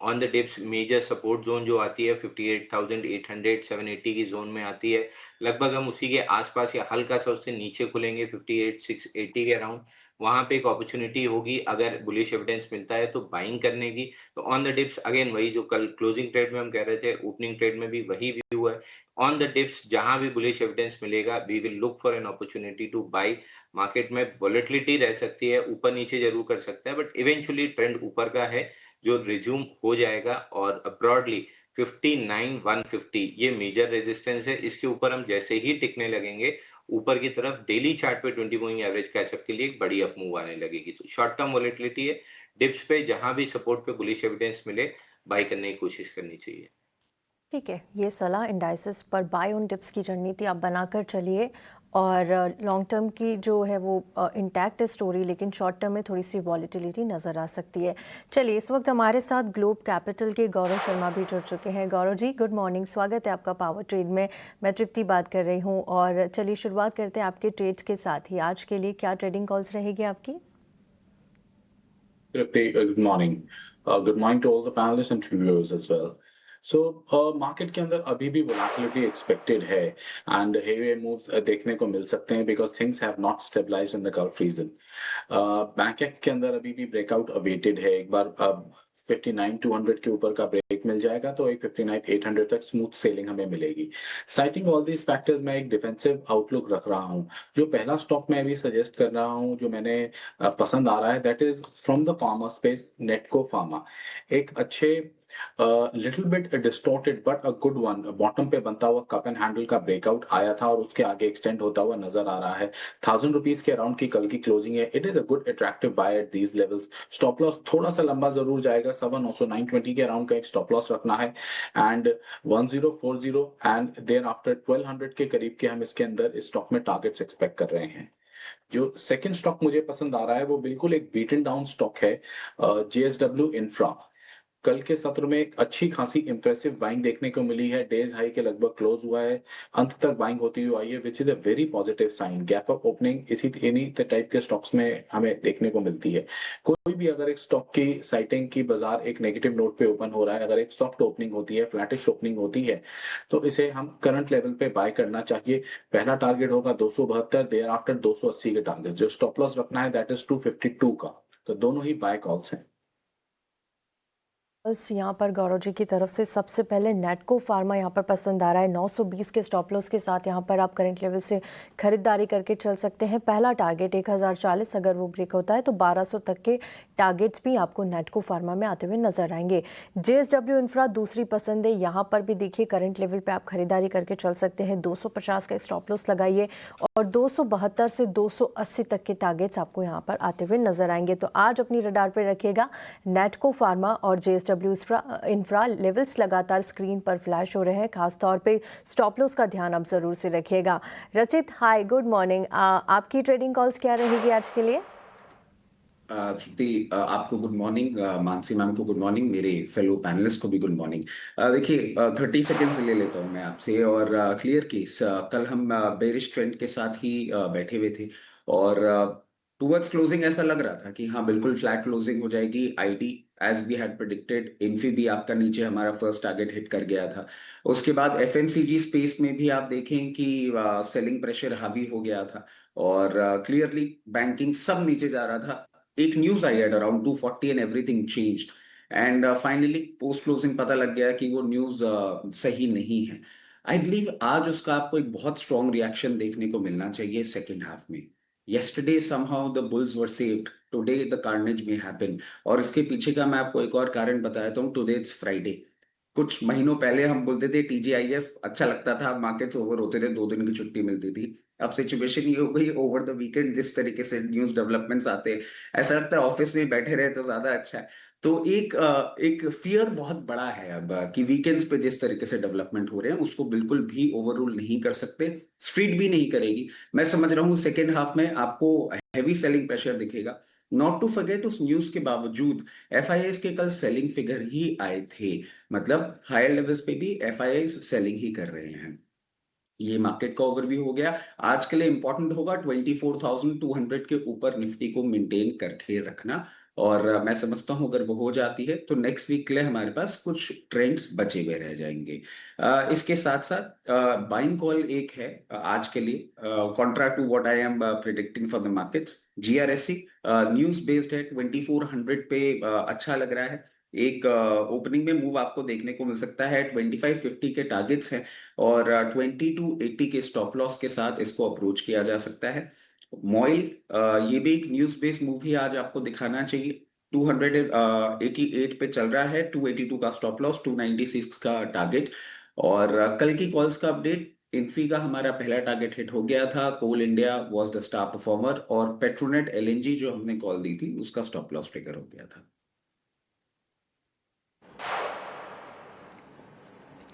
On the dips major support zone जो आती है 58,800 780 की जोन में आती है, लगभग हम उसी के आसपास या हल्का सा उससे नीचे खुलेंगे 58,680 के अराउंड। वहां पे एक अपॉर्चुनिटी होगी अगर बुलिश एविडेंस मिलता है तो बाइंग करने की। तो ऑन द डिप्स अगेन वही जो कल क्लोजिंग ट्रेड में हम कह रहे थे, ओपनिंग ट्रेड में भी वही व्यू है। ऑन द डिप्स जहां भी बुलिश एविडेंस मिलेगा we will look for an opportunity to buy. Market में वॉलेटिलिटी रह सकती है, ऊपर नीचे जरूर कर सकता है, बट इवेंचुअली ट्रेंड ऊपर का है जो रिज्यूम हो जाएगा। और ब्रॉडली 59,150 ये मेजर रेजिस्टेंस है, इसके ऊपर हम जैसे ही टिकने लगेंगे ऊपर की तरफ डेली चार्ट पे 20 मूविंग एवरेज कैचअप के लिए एक बड़ी अप मूव आने लगेगी। तो शॉर्ट टर्म वॉलेटिलिटी है, डिप्स पे जहां भी सपोर्ट पे बुलिश एविडेंस मिले बाई करने की कोशिश करनी चाहिए। ठीक है, ये सलाह इंडाइसिस पर बाय ऑन डिप्स की रणनीति आप बनाकर चलिए और लॉन्ग टर्म की जो है वो इंटैक्ट है स्टोरी, लेकिन शॉर्ट टर्म में थोड़ी सी वॉलेटिलिटी नज़र आ सकती है। चलिए, इस वक्त हमारे साथ ग्लोब कैपिटल के गौरव शर्मा भी जुड़ चुके हैं। गौरव जी, गुड मॉर्निंग, स्वागत है आपका पावर ट्रेड में। मैं तृप्ति बात कर रही हूँ और चलिए शुरुआत करते हैं आपके ट्रेड्स के साथ ही। आज के लिए क्या ट्रेडिंग कॉल्स रहेगी आपकी? Tripti, good morning. Good morning to all the panelists and viewers as well. So, market के अंदर अभी भी वोलेटिलिटी एक्सपेक्टेड है एंड हेवी मूव्स देखने को मिल सकते हैं because things have not stabilised in the Gulf region. Bankex के अंदर अभी भी ब्रेकआउट अवेटेड है। एक बार 59,200 के ऊपर का ब्रेक मिल जाएगा तो एक 59,800 तक स्मूथ सेलिंग हमें मिलेगी। साइटिंग ऑल दीज फैक्टर्स मैं एक डिफेंसिव आउटलुक रख रहा हूँ। जो पहला स्टॉक मैं अभी सजेस्ट कर रहा हूँ जो मैंने पसंद आ रहा है that is from the pharma space, नेटको pharma. एक अच्छे little bit distorted but a good one bottom पे बनता हुआ कप एंड हैंडल का ब्रेकआउट आया था और उसके आगे एक्सटेंड होता हुआ नजर आ रहा है। 1,000 रुपीज के अराउंड की कल की क्लोजिंग है। It is a good attractive by at these levels. Stop loss थोड़ा सा लंबा जरूर जाएगा, 920 के अराउंड का एक स्टॉप लॉस रखना है एंड 1040 एंड देयर आफ्टर 1200 के करीब के हम इसके अंदर इस स्टॉक में टारगेट्स एक्सपेक्ट कर रहे हैं। जो सेकंड स्टॉक मुझे पसंद आ रहा है वो बिल्कुल एक बीटन डाउन स्टॉक है, जेएसडब्ल्यू इंफ्रा। कल के सत्र में एक अच्छी खासी इंप्रेसिव बाइंग देखने को मिली है। डेज हाई के लगभग क्लोज हुआ है, अंत तक बाइंग होती हुई आई है which is a very positive sign. Gap up opening इसी इन्हीं टाइप के स्टॉक्स में हमें देखने को मिलती है। कोई भी अगर एक स्टॉक की साइटिंग की बाजार एक नेगेटिव नोट पे ओपन हो रहा है, अगर एक सॉफ्ट ओपनिंग होती है, फ्लैटिश ओपनिंग होती है, तो इसे हम करंट लेवल पे बाय करना चाहिए। पहला टारगेट होगा 272, देयर आफ्टर 280 के टारगेट। जो स्टॉप लॉस रखना है दैट इज 252 का। तो दोनों ही बाय कॉल्स हैं। बस यहाँ पर गौरव जी की तरफ से सबसे पहले नेटको फार्मा यहाँ पर पसंद आ रहा है। 920 के स्टॉप लॉस के साथ यहाँ पर आप करंट लेवल से खरीदारी करके चल सकते हैं। पहला टारगेट 1040, अगर वो ब्रेक होता है तो 1200 तक के टारगेट्स भी आपको नेटको फार्मा में आते हुए नजर आएंगे। जेएसडब्ल्यू इंफ्रा दूसरी पसंद है। यहाँ पर भी देखिए करंट लेवल पे आप खरीदारी करके चल सकते हैं। 250 का स्टॉप लॉस लगाइए और 272 से 280 तक के टारगेट्स आपको यहाँ पर आते हुए नजर आएंगे। तो आज अपनी रडार पर रखिएगा नेटको फार्मा और जेएसडब्ल्यू इंफ्रा। लेवल्स लगातार स्क्रीन पर फ्लैश हो रहे हैं, खासतौर पे स्टॉप लॉस का ध्यान आप जरूर से रखिएगा। रचित, हाय, गुड मॉर्निंग। आपकी ट्रेडिंग कॉल्स क्या रहेगी आज के लिए? तृप्ति, आपको गुड मॉर्निंग, मानसी मैम को गुड मॉर्निंग, मेरे फेलो पैनलिस्ट को भी गुड मॉर्निंग। देखिए 30 सेकेंड्स ले लेता हूँ मैं आपसे और क्लियर केस। कल हम बेरिश ट्रेंड के साथ ही बैठे हुए थे और टुवर्ड्स क्लोजिंग ऐसा लग रहा था कि हाँ बिल्कुल फ्लैट क्लोजिंग हो जाएगी। IT as we had predicted, Infy भी आपका नीचे हमारा फर्स्ट टारगेट हिट कर गया था। उसके बाद एफएमसीजी स्पेस में भी आप देखें कि सेलिंग प्रेशर हावी हो गया था और क्लियरली बैंकिंग सब नीचे जा रहा था। एक news I at around 240 and everything changed and finally post closing पता लग गया कि वो न्यूज सही नहीं है। आई बिलीव आज उसका आपको एक बहुत स्ट्रॉन्ग रिएक्शन देखने को मिलना चाहिए सेकेंड हाफ में। Yesterday somehow the bulls were saved. Today the carnage may happen. और इसके पीछे का मैं आपको एक और कारण बताता हूँ। Today it's Friday. कुछ महीनों पहले हम बोलते थे TGIF अच्छा लगता था, मार्केट्स ओवर होते थे, 2 दिन की छुट्टी मिलती थी। अब सिचुएशन ये हो गई ओवर द वीकेंड जिस तरीके से न्यूज डेवलपमेंट्स आते हैं, ऐसा लगता है ऑफिस में बैठे रहे तो ज्यादा अच्छा है। तो एक फियर बहुत बड़ा है अब कि वीकेंड्स पे जिस तरीके से डेवलपमेंट हो रहे हैं उसको बिल्कुल भी ओवररूल नहीं कर सकते, स्ट्रीट भी नहीं करेगी। मैं समझ रहा हूँ सेकेंड हाफ में आपको हैवी सेलिंग प्रेशर दिखेगा। नॉट टू फॉरगेट उस न्यूज के बावजूद एफआईआईज के कल सेलिंग फिगर ही आए थे, मतलब हायर लेवल्स पे भी एफआईआईज सेलिंग ही कर रहे हैं। ये मार्केट का ओवरव्यू हो गया। आज के लिए इंपॉर्टेंट होगा 24,200 के ऊपर निफ्टी को मेंटेन करके रखना, और मैं समझता हूं अगर वो हो जाती है तो नेक्स्ट वीक के लिए हमारे पास कुछ ट्रेंड्स बचे हुए रह जाएंगे। इसके साथ साथ बाइंग कॉल एक है आज के लिए, contra to what I am predicting for the markets. GRSC news based है, 2400 पे अच्छा लग रहा है। एक ओपनिंग में मूव आपको देखने को मिल सकता है, 2550 के टारगेट्स हैं, और 20 to 80 के स्टॉप लॉस के साथ इसको अप्रोच किया जा सकता है। मॉइल, ये भी एक न्यूज बेस्ड मूव ही आज आपको दिखाना चाहिए। 288 पे चल रहा है, 282 का स्टॉप लॉस, 296 का टारगेट। और कल की कॉल्स का अपडेट, इन्फी का हमारा पहला टारगेट हिट हो गया था, Coal India was the star performer, और पेट्रोनेट एलएनजी जो हमने कॉल दी थी उसका स्टॉप लॉस ट्रिगर हो गया था।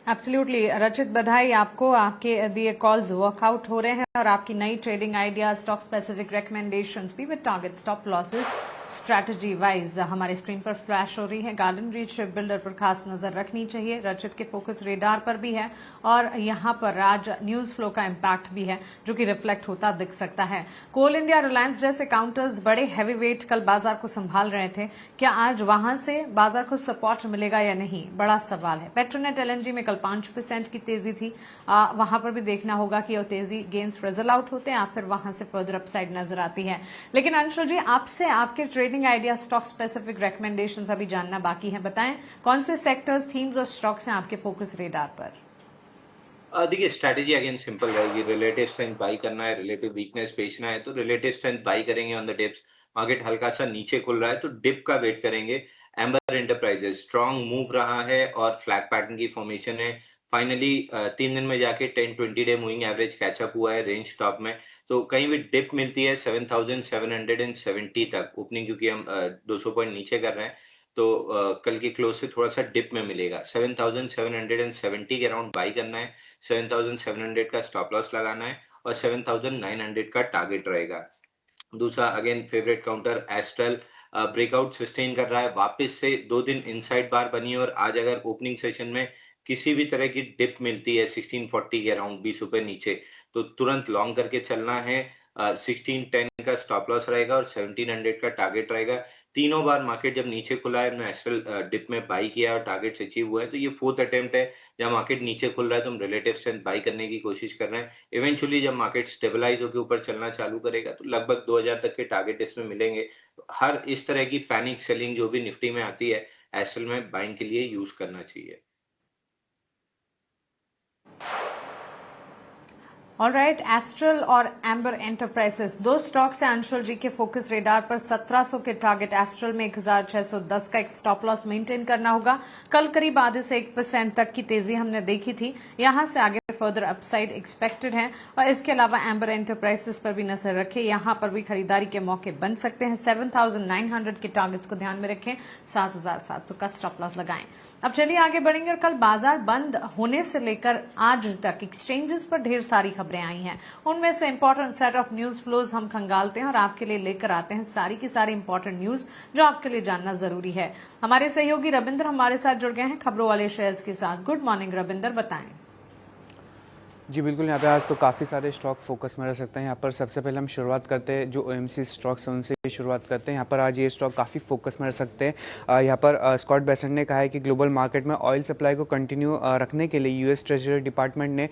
एब्सोल्युटली रचित, बधाई आपको, आपके दिए कॉल्स वर्कआउट हो रहे हैं और आपकी नई trading idea, stock specific recommendations भी with target stop losses strategy wise हमारे स्क्रीन पर फ्लैश हो रही है। गार्डन रीच शिप बिल्डर पर खास नजर रखनी चाहिए। रचित के फोकस रेडार पर भी है और यहाँ पर आज न्यूज फ्लो का इम्पैक्ट भी है जो कि रिफ्लेक्ट होता दिख सकता है। कोल इंडिया, रिलायंस जैसे काउंटर्स बड़े हैवी वेट कल बाजार को संभाल रहे थे, क्या आज वहां से बाजार को सपोर्ट मिलेगा या नहीं, बड़ा सवाल है। पेट्रोनेट एलएनजी में कल 5% की तेजी थी, वहां पर भी देखना होगा कि वो तेजी गेंस फिजल आउट होते हैं या फिर वहां से फर्दर अपसाइड नजर आती है। लेकिन अंशुल जी, आपसे आपके trading idea, stock specific recommendations अभी जानना बाकी है। बताएं कौन से सेक्टर्स, थीम्स और स्टॉक्स हैं आपके फोकस रेडार पर? देखिए, स्ट्रैटेजी अगेन सिंपल रहेगी। रिलेटिव स्ट्रेंथ बाई करना है, रिलेटिव वीकनेस बेचना है, तो रिलेटिव स्ट्रेंथ बाई करेंगे ऑन द डिप्स। मार्केट हल्का सा नीचे खुल रहा है तो डिप का वेट करेंगे। एम्बर एंटरप्राइजेस स्ट्रॉन्ग मूव रहा है और फ्लैग पैटर्न की फॉर्मेशन है। फाइनली 3 दिन में जाके 10-20 डे मूविंग एवरेज कैचअप हुआ है रेंज टॉप में। तो कहीं भी डिप मिलती है 7,770 तक ओपनिंग, क्योंकि हम 200 पॉइंट नीचे कर रहे हैं, तो कल के क्लोज से थोड़ा सा डिप में मिलेगा। 7,770 के अराउंड बाई करना है, 7,700 का स्टॉप लॉस लगाना है और 7,900 का टारगेट रहेगा। दूसरा again favourite counter astral, breakout sustain कर रहा है, वापस से 2 दिन इनसाइड बार बनी, और आज अगर ओपनिंग सेशन में किसी भी तरह की डिप मिलती है 1640 के अराउंड, 20 रुपए नीचे, तो तुरंत लॉन्ग करके चलना है। 1610 का स्टॉप लॉस रहेगा और 1700 का टारगेट रहेगा। तीनों बार मार्केट जब नीचे खुला है, हमने एस्ट्रल डिप में बाई किया और टारगेट्स अचीव हुए हैं, तो ये 4th अटेम्प्ट है। जब मार्केट नीचे खुल रहा है तो हम रिलेटिव स्ट्रेंथ बाई करने की कोशिश कर रहे हैं। इवेंचुअली जब मार्केट स्टेबलाइज होकर ऊपर चलना चालू करेगा तो लगभग 2000 तक के टारगेट इसमें मिलेंगे। तो हर इस तरह की पैनिक सेलिंग जो भी निफ्टी में आती है, एस्ट्रल में बाइंग के लिए यूज करना चाहिए। ऑलराइट, एस्ट्रल और एम्बर एंटरप्राइजेस दो स्टॉक्स हैं अंशुल जी के फोकस रेडार पर। 1700 के टारगेट एस्ट्रल में, 1610 का एक स्टॉप लॉस मेंटेन करना होगा। कल करीब आधे से 1% तक की तेजी हमने देखी थी, यहां से आगे फर्दर अपसाइड एक्सपेक्टेड है। और इसके अलावा एम्बर एंटरप्राइजेस पर भी नजर रखें, यहां पर भी खरीदारी के मौके बन सकते हैं। 7,900 के टारगेट्स को ध्यान में रखें, 7,700 का स्टॉप लॉस लगाएं। अब चलिए आगे बढ़ेंगे और कल बाजार बंद होने से लेकर आज तक एक्सचेंजेस पर ढेर सारी खबरें आई हैं, उनमें से important set of news flows हम खंगालते हैं और आपके लिए लेकर आते हैं सारी की सारी इंपॉर्टेंट न्यूज जो आपके लिए जानना जरूरी है। हमारे सहयोगी रविंद्र हमारे साथ जुड़ गए हैं खबरों वाले शेयर्स के साथ। गुड मॉर्निंग रविंद्र, बताएं। जी बिल्कुल, यहाँ पे आज तो काफ़ी सारे स्टॉक फोकस में रह सकते हैं। यहाँ पर सबसे पहले हम शुरुआत करते हैं जो OMC स्टॉक्स हैं उनसे शुरुआत करते हैं। यहाँ पर आज ये स्टॉक काफ़ी फोकस में रह सकते हैं। यहाँ पर स्कॉट बेसेंट ने कहा है कि ग्लोबल मार्केट में ऑयल सप्लाई को कंटिन्यू रखने के लिए US ट्रेजरी डिपार्टमेंट ने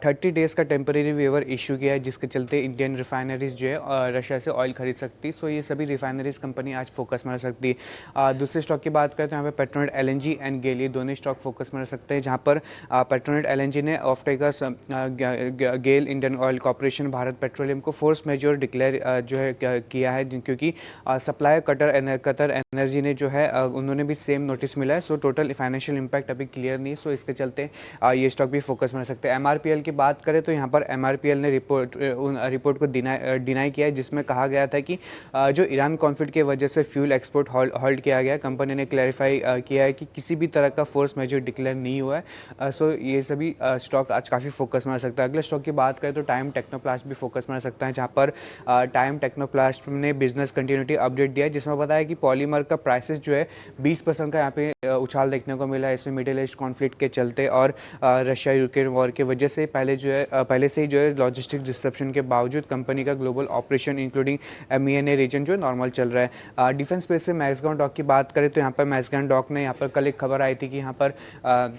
30 डेज़ का टेम्परेरी वेवर इशू किया है, जिसके चलते इंडियन रिफाइनरीज जो है रशिया से ऑयल खरीद सकती। सो ये सभी रिफाइनरीज कंपनी आज फोकस में रह सकती है। दूसरे स्टॉक की बात करें तो यहाँ पर पेट्रोनेट LNG एंड गेल, ये दोनों स्टॉक फोकस में रह सकते हैं। जहाँ पर पेट्रोनेट LNG ने offtakers GAIL, Indian Oil Corporation, Bharat Petroleum को फोर्स मेजर डिक्लेयर जो है किया है, क्योंकि सप्लाई कतर एनर्जी ने जो है उन्होंने भी सेम नोटिस मिला है। सो टोटल फाइनेंशियल इंपैक्ट अभी क्लियर नहीं, सो इसके चलते ये स्टॉक भी फोकस में रह सकते हैं। MRPL की बात करें तो यहाँ पर MRPL ने रिपोर्ट को डिनाई किया है, जिसमें कहा गया था कि जो ईरान कॉन्फ्लिक्ट की वजह से फ्यूल एक्सपोर्ट होल्ड किया गया। कंपनी ने क्लैरिफाई किया है कि किसी भी तरह का फोर्स मेजर डिक्लेयर नहीं हुआ है। सो ये सभी स्टॉक आज काफ़ी फोकस में में रह सकता है। अगले स्टॉक की बात करें तो टाइम टेक्नोप्लास्ट भी फोकस में रह सकता है, जहाँ पर टाइम टेक्नोप्लास्ट ने बिजनेस कंटिन्यूटी अपडेट दिया है, जिसमें बताया कि पॉलीमर का प्राइसेस जो है 20% का यहाँ पे उछाल देखने को मिला है। इसमें मिडिल ईस्ट कॉन्फ्लिक्ट के चलते और रशिया यूक्रेन वॉर की वजह से पहले से ही जो है लॉजिस्टिक डिस्ट्रप्शन के बावजूद कंपनी का global operation including MENA region जो है नॉर्मल चल रहा है। डिफेंस स्पेस से मैक्सगॉन डॉक की बात करें तो यहाँ पर मैक्सगॉन डॉक ने यहाँ पर कल एक खबर आई थी कि यहाँ पर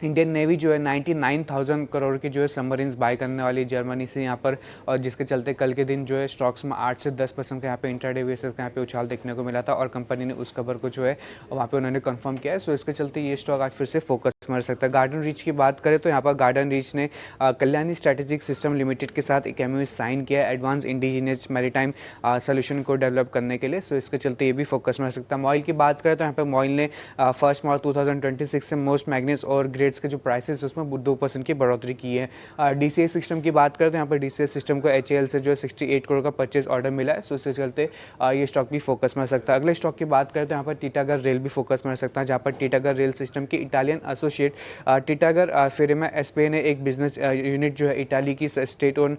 इंडियन नेवी जो है 99,000 करोड़ की जो है सबमरीन्स बाय करने वाली जर्मनी से यहाँ पर, और जिसके चलते कल के दिन जो है स्टॉक्स में 8 से 10% का यहाँ पे इंट्राडे बेसिस का यहाँ पे उछाल देखने को मिला था और कंपनी ने उस खबर को जो है वहाँ पे उन्होंने कंफर्म किया है। सो इसके चलते ये स्टॉक आज फिर से फोकस में रह सकता है। गार्डन रीच की बात करें तो यहाँ पर गार्डन रीच ने कल्याणी स्ट्रेटेजिक सिस्टम लिमिटेड के साथ एक MOU साइन किया है एडवांस इंडिजिनियस मैरीटाइम सोल्यूशन को डेवलप करने के लिए। सो इसके चलते ये भी फोकस में रह सकता है। मॉइल की बात करें तो यहाँ पर मॉइल ने 1 मार्च 2026 से मोस्ट मैग्नेट्स और ग्रेड्स के जो प्राइसेस उसमें 2% की बढ़ोतरी की है। DCA सिस्टम की बात करें तो यहाँ पर DCA सिस्टम को HAL से जो है 68 करोड़ का परचेज ऑर्डर मिला है। सो इसके चलते ये स्टॉक भी फोकस में रह सकता है। अगले स्टॉक की बात करें तो यहाँ पर टीटागर रेल भी फोकस में रह सकता है, जहाँ पर टीटागर रेल सिस्टम की इटालियन एसोसिएट टीटागर फिरेमा एसपे ने एक बिजनेस यूनिट जो है इटाली की स्टेट ओन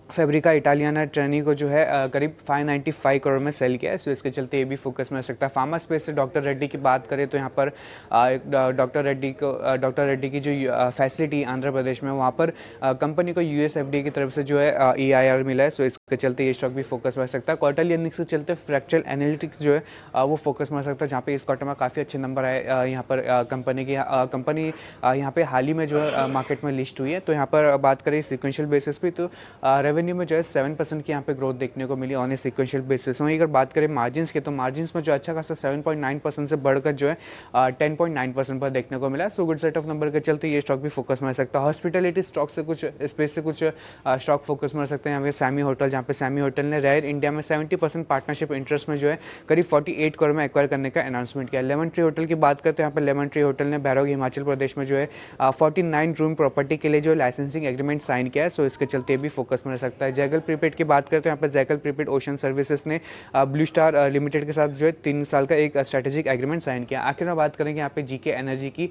फैब्रिका इटालियाना ट्रेनी को जो है करीब 595 करोड़ में सेल किया है। सो इसके चलते ये भी फोकस में रह सकता है। फार्मा स्पेस से डॉक्टर रेड्डी की बात करें तो यहाँ पर डॉक्टर रेड्डी की जो फैसिलिटी आंध्र प्रदेश में, वहाँ पर कंपनी को US FDA की तरफ से जो है EIR मिला है। सो इसके चलते ये स्टॉक भी फोकस में रह सकता है। क्वार्टरली अर्निंग्स के चलते फ्रैक्चरल एनालिटिक्स जो है वो फोकस में रह सकता है, जहाँ पे इस क्वार्टर में काफ़ी अच्छे नंबर आए। यहाँ पर कंपनी यहाँ पे हाल ही में जो है मार्केट में लिस्ट हुई है। तो यहाँ पर बात करें सिक्वेंशियल बेसिस पे तो रेवेन्यू में जो है 7% की यहाँ पे ग्रोथ देखने को मिली ऑन ए सिक्वेंशियल बेसिस। वहीं अगर बात करें मार्जिन्स के तो मार्जिन्स में जो अच्छा खासा 7.9% से बढ़कर जो है 10.9% पर देखने को मिला। So good set of number के चलते ये स्टॉक भी फोकस में रह सकता है। हॉस्पिटलिटी स्टॉक से कुछ स्पेस से कुछ स्टॉक फोकस में रह सकते हैं। यहाँ पे सैमी होटल, जहाँ पे सैमी होटल ने रेयर इंडिया में 70% पार्टनरशिप इंटरेस्ट में जो है करीब 48 करोड़ में एक्वायर करने का अनाउंसमेंट किया। लेमन ट्री होटल की बात करते हैं, यहाँ पर लेमन ट्री होटल ने बैरोग हिमाचल प्रदेश में जो है 49 रूम प्रॉपर्टी के लिए जो लाइसेंसिंग एग्रीमेंट साइन किया है। सो इसके चलते भी फोकस में रह सकता है। जैगल प्रीपेड की बात करते हैं, यहाँ पर जैगल प्रीपेड ओशन सर्विसेज ने ब्लू स्टार लिमिटेड के साथ जो है 3 साल का एक स्ट्रेटेजिक एग्रीमेंट साइन किया। आखिर में बात करेंगे यहाँ पे GK एनर्जी की,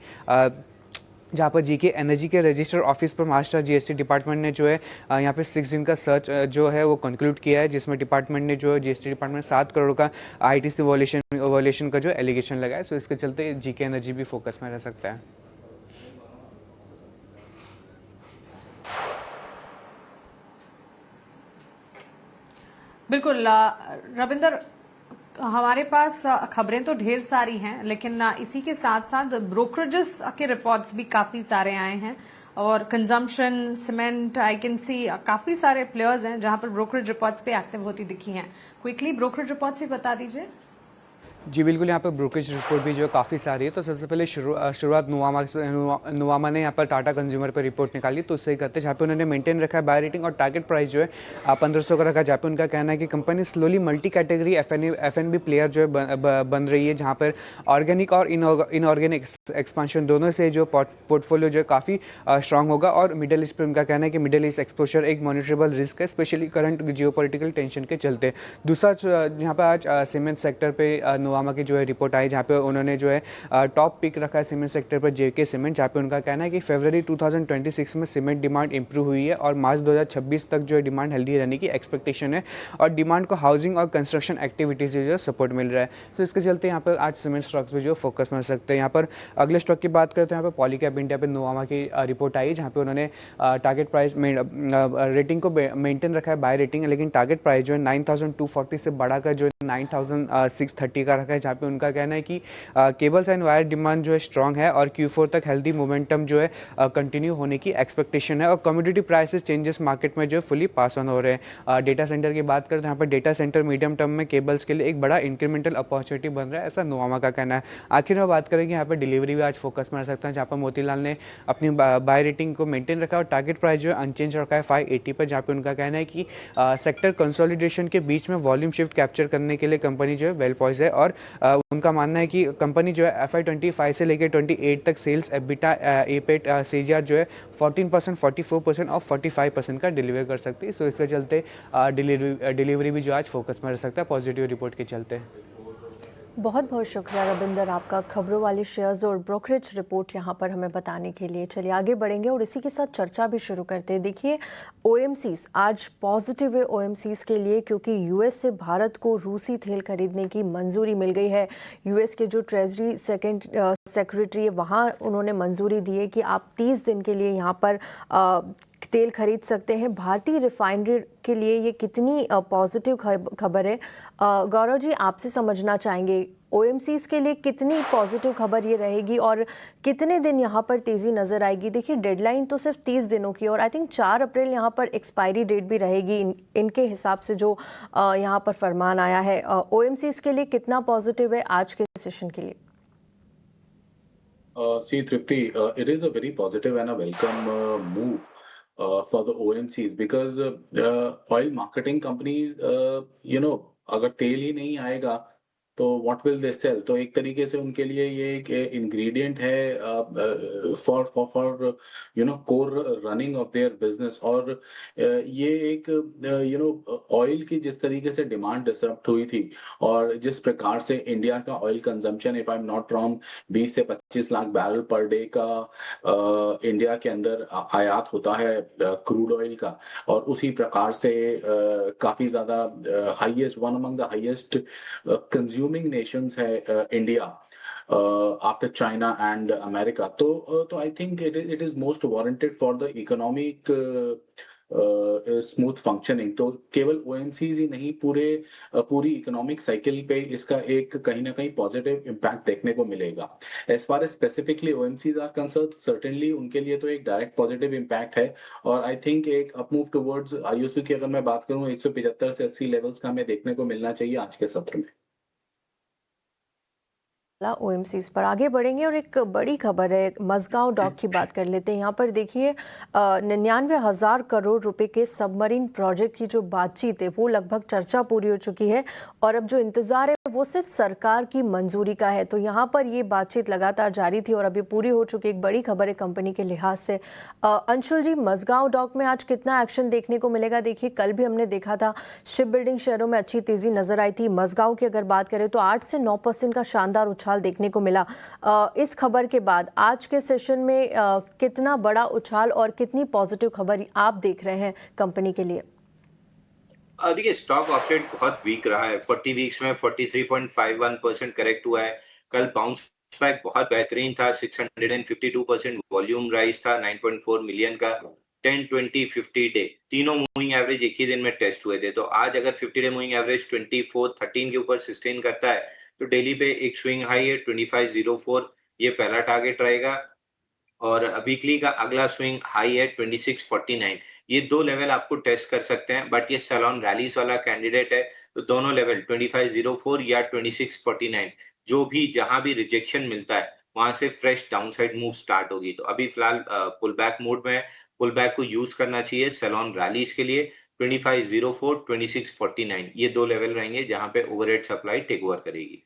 जहाँ पर GK एनर्जी के रजिस्टर ऑफिस पर मास्टर GST डिपार्टमेंट ने जो है यहाँ पे 6 दिन का सर्च जो है वो कंक्लूड किया है, जिसमें डिपार्टमेंट ने जो है GST डिपार्टमेंट 7 करोड़ का ITC वॉल्यूशन का जो एलिगेशन लगाया। सो इसके चलते GK एनर्जी भी फोकस में रह सकता है। बिल्कुल रविंदर, हमारे पास खबरें तो ढेर सारी हैं, लेकिन इसी के साथ साथ ब्रोकरेजेस के रिपोर्ट्स भी काफी सारे आए हैं और consumption, cement, I can see काफी सारे प्लेयर्स हैं जहां पर ब्रोकरेज रिपोर्ट्स पे एक्टिव होती दिखी हैं। क्विकली ब्रोकरेज रिपोर्ट्स ही बता दीजिए। जी बिल्कुल, यहाँ पर ब्रोकरेज रिपोर्ट भी जो है काफ़ी सारी है। तो सबसे पहले शुरुआत नुवामा ने यहाँ पर टाटा कंज्यूमर पर रिपोर्ट निकाली, तो उससे करते जहाँ पे उन्होंने मेंटेन रखा है बाय रेटिंग और टारगेट प्राइस जो है 1500 का रखा, जहाँ पे उनका कहना है कि company slowly multi category FNB player जो है बन रही है, जहाँ पर ऑर्गेनिक और इनऑर्गेनिक एक्सपांशन दोनों से जो पोर्टफोलियो जो है काफ़ी स्ट्रांग होगा। और मिडिल ईस्ट पर उनका कहना है कि मिडिल ईस्ट एक्सपोजर एक मॉनिटरेबल रिस्क है, स्पेशली करंट जियोपॉलिटिकल टेंशन के चलते। दूसरा यहाँ पर आज सीमेंट सेक्टर पे नुवामा की जो है रिपोर्ट आई, जहाँ पे उन्होंने जो है टॉप पिक रखा है सीमेंट सेक्टर पर JK सीमेंट, जहाँ पे उनका कहना है कि फरवरी 2026 में सीमेंट डिमांड इंप्रूव हुई है और मार्च 2026 तक जो है डिमांड हेल्दी रहने की एक्सपेक्टेशन है और डिमांड को हाउसिंग और कंस्ट्रक्शन एक्टिविटीज जो सपोर्ट मिल रहा है। तो इसके चलते यहाँ पर आज सीमेंट स्टॉक्स पे जो फोकस में रह सकते हैं। यहाँ पर अगले स्टॉक की बात करते हैं, यहाँ पर पॉलीकैब इंडिया पे नुवामा की रिपोर्ट आई, जहाँ पे उन्होंने टारगेट प्राइस रेटिंग को मेंटेन रखा है बाय रेटिंग, लेकिन टारगेट प्राइस जो है 9240 से बढ़ाकर जो है 9630 का रखा है, जहाँ पे उनका कहना है कि केबल्स एंड वायर डिमांड जो है स्ट्रांग है और Q4 तक हेल्दी मोमेंटम जो है कंटिन्यू होने की एक्सपेक्टेशन है और कमोडिटी प्राइसेस चेंजेस मार्केट में जो है फुली पास ऑन हो रहे हैं। डेटा सेंटर की बात करते हैं, यहाँ पर डेटा सेंटर मीडियम टर्म में केबल्स के लिए एक बड़ा इंक्रीमेंटल अपॉर्चुनिटी बन रहा है, ऐसा नुवामा का कहना है। आखिर में बात करेंगे यहाँ पर डिलीवरी भी आज फोकस में रह सकता है, जहाँ पर मोतीलाल ने अपनी बाय रेटिंग को मेंटेन रखा और टारगेट प्राइस जो है अनचेंज रखा है 580 पर, जहाँ पे उनका कहना है कि सेक्टर कंसोलिडेशन के बीच में वॉल्यूम शिफ्ट कैप्चर करने के लिए कंपनी जो है वेल पॉइज्ड है और उनका मानना है कि कंपनी जो है FY25 से लेकर 28 तक सेल्स, एबिटा, एपेट, CAGR जो है 14%, 44% और 45% का डिलीवर कर सकती है। सो इसके चलते डिलीवरी भी जो आज फोकस में रह सकता है पॉजिटिव रिपोर्ट के चलते। बहुत बहुत शुक्रिया रविंदर आपका खबरों वाली शेयर्स और ब्रोकरेज रिपोर्ट यहाँ पर हमें बताने के लिए। चलिए आगे बढ़ेंगे और इसी के साथ चर्चा भी शुरू करते हैं। देखिए ओएमसीज आज पॉजिटिव है ओएमसीज के लिए, क्योंकि यूएस से भारत को रूसी तेल खरीदने की मंजूरी मिल गई है। यूएस के जो ट्रेजरी सेक्रेटरी है वहाँ उन्होंने मंजूरी दी है कि आप 30 दिन के लिए यहाँ पर तेल खरीद सकते हैं। भारतीय रिफाइनरी के लिए ये कितनी पॉजिटिव खबर है? गौरव जी आपसे समझना चाहेंगे ओएमसीज के लिए कितनी पॉजिटिव खबर ये रहेगी और कितने दिन यहाँ पर तेज़ी नज़र आएगी? देखिए डेडलाइन तो सिर्फ 30 दिनों की और आई थिंक 4 अप्रैल यहाँ पर एक्सपायरी डेट भी रहेगी इनके हिसाब से जो यहाँ पर फरमान आया है। ओएमसीज के लिए कितना पॉजिटिव है आज के सेशन के लिए? See, Tripti, it is a very positive and a welcome move for the OMCs because oil marketing companies, अगर तेल ही नहीं आएगा तो व्हाट विल दे सेल? तो एक तरीके से उनके लिए ये एक इंग्रेडिएंट है for core running of their business. और ये एक ऑयल की जिस तरीके से डिमांड डिसरप्ट हुई थी और जिस प्रकार से इंडिया का oil consumption, if I am not wrong, 20 से 25 लाख बैरल पर डे का इंडिया के अंदर आयात होता है क्रूड ऑयल का, और उसी प्रकार से काफी ज्यादा highest, one among the highest consuming nations है India after China and America. तो I think it is most warranted for the economic smooth functioning. तो केवल ओएमसीज ही नहीं, पूरी इकोनॉमिक साइकिल पे इसका एक कहीं ना कहीं पॉजिटिव इम्पैक्ट देखने को मिलेगा। As far as specifically OMCs are concerned, certainly उनके लिए तो एक डायरेक्ट पॉजिटिव इम्पैक्ट है। और आई थिंक एक अप मूव टुवर्ड्स आईओसी की अगर मैं बात करूं 175 से 80 लेवल्स का हमें देखने को मिलना चाहिए आज के सत्र में। ओएमसीज पर आगे बढ़ेंगे और एक बड़ी खबर है, मझगांव डॉक की बात कर लेते हैं। यहाँ पर देखिए 99,000 करोड़ रुपए के सबमरीन प्रोजेक्ट की जो बातचीत है वो लगभग चर्चा पूरी हो चुकी है और अब जो इंतजार है वो सिर्फ सरकार की मंजूरी का है। तो यहाँ पर ये बातचीत लगातार जारी थी और अभी पूरी हो चुकी। एक बड़ी खबर है कंपनी के लिहाज से। अंशुल जी, मझगांव डॉक में आज कितना एक्शन देखने को मिलेगा? देखिए कल भी हमने देखा था शिप बिल्डिंग शेयरों में अच्छी तेजी नजर आई थी। मझगांव की अगर बात करें तो 8 से 9% का शानदार उछाल देखने को मिला। इस खबर के बाद आज के सेशन में कितना बड़ा उछाल और कितनी पॉजिटिव खबर आप देख रहे हैं कंपनी के लिए? देखिए स्टॉक ऑप्टेड बहुत वीक रहा है। 40 वीक्स में 43.51% करेक्ट हुआ है। कल बाउंस बैक बहुत बेहतरीन था। 652% वॉल्यूम राइज था 9.4 मिलियन का। 10, 20, 50 डे तीनों मूविंग एवरेज एक ही दिन में टेस्ट हुए थे। तो आज अगर 50 डे मूविंग एवरेज 2413 के ऊपर सस्टेन करता है तो डेली पे एक स्विंग हाई है 2504, ये पहला टारगेट रहेगा। और वीकली का अगला स्विंग हाई है 2649। ये दो लेवल आपको टेस्ट कर सकते हैं, बट ये सैलॉन रैलीज वाला कैंडिडेट है तो दोनों लेवल 2504 या 2649 जो भी जहां भी रिजेक्शन मिलता है वहां से फ्रेश डाउनसाइड मूव स्टार्ट होगी। तो अभी फिलहाल पुल बैक मोड में है, पुल बैक को यूज करना चाहिए सैलॉन रैलीज के लिए। 2504, 2649 ये दो लेवल रहेंगे जहां पे ओवरहेड सप्लाई टेक ओवर करेगी।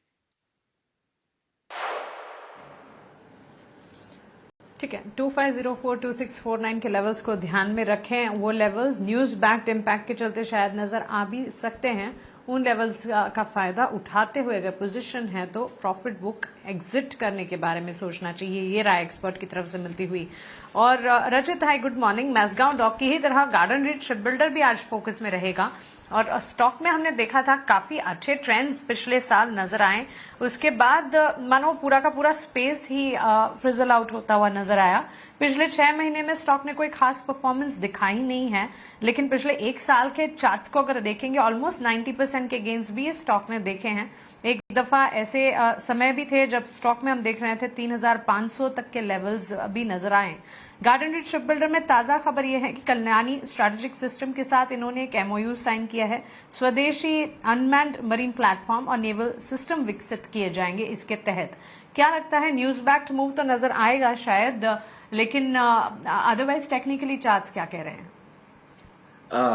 ठीक है, 2504, 2649 के लेवल्स को ध्यान में रखें। वो लेवल्स न्यूज बैक्ड इम्पैक्ट के चलते शायद नजर आ भी सकते हैं। उन लेवल्स का फायदा उठाते हुए अगर पोजीशन है तो प्रॉफिट बुक एग्जिट करने के बारे में सोचना चाहिए। ये राय एक्सपर्ट की तरफ से मिलती हुई। और Rachit, hi good morning. Mazagon dock की ही तरह गार्डन रीच शिपबिल्डर भी आज फोकस में रहेगा और स्टॉक में हमने देखा था काफी अच्छे ट्रेंड्स पिछले साल नजर आए। उसके बाद मानो पूरा का पूरा स्पेस ही फ्रिजल आउट होता हुआ नजर आया। पिछले 6 महीने में स्टॉक ने कोई खास परफॉर्मेंस दिखाई नहीं है, लेकिन पिछले एक साल के चार्ट्स को अगर देखेंगे ऑलमोस्ट 90% के गेन्स भी स्टॉक ने देखे हैं। एक दफा ऐसे समय भी थे जब स्टॉक में हम देख रहे थे 3500 तक के लेवल्स भी नजर आए। गार्डन रीच शिपबिल्डर में ताजा खबर यह है कि कल्याणी स्ट्रेटेजिक सिस्टम के साथ इन्होंने एक एमओयू साइन किया है। स्वदेशी अनमैन्ड मरीन प्लेटफॉर्म और नेवल सिस्टम विकसित किए जाएंगे इसके तहत। क्या लगता है, न्यूज बैक्ड मूव तो नजर आएगा शायद, लेकिन अदरवाइज टेक्निकली चार्ट्स क्या कह रहे हैं?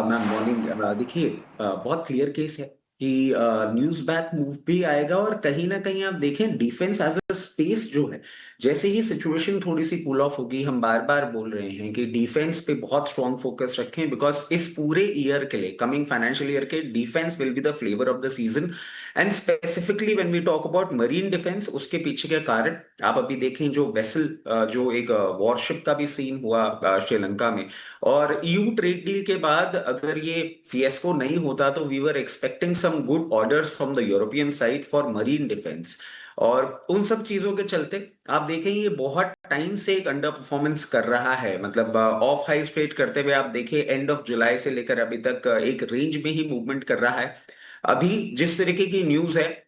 Ma'am morning. देखिए बहुत क्लियर केस है कि न्यूज बैक मूव भी आएगा, और कहीं ना कहीं आप देखें डिफेंस एज अ स्पेस जो है, जैसे ही सिचुएशन थोड़ी सी कूल ऑफ होगी, हम बार बार बोल रहे हैं कि डिफेंस पे बहुत स्ट्रॉन्ग फोकस रखें, बिकॉज इस पूरे ईयर के लिए, कमिंग फाइनेंशियल ईयर के, defence will be the flavour of the season. And specifically when we talk about marine defence, उसके पीछे के कारण आप अभी देखें, जो वेसल, जो एक वॉरशिप का भी सीन हुआ श्रीलंका में, और ईयू ट्रेड डील के बाद अगर ये फिएस्को नहीं होता तो we were expecting some good orders from the European side for marine defence. और उन सब चीजों के चलते आप देखें ये बहुत टाइम से एक अंडर परफॉर्मेंस कर रहा है, मतलब ऑफ हाई ट्रेड करते हुए आप देखें एंड ऑफ जुलाई से लेकर अभी तक एक रेंज में ही मूवमेंट कर रहा है। अभी जिस तरीके की न्यूज है,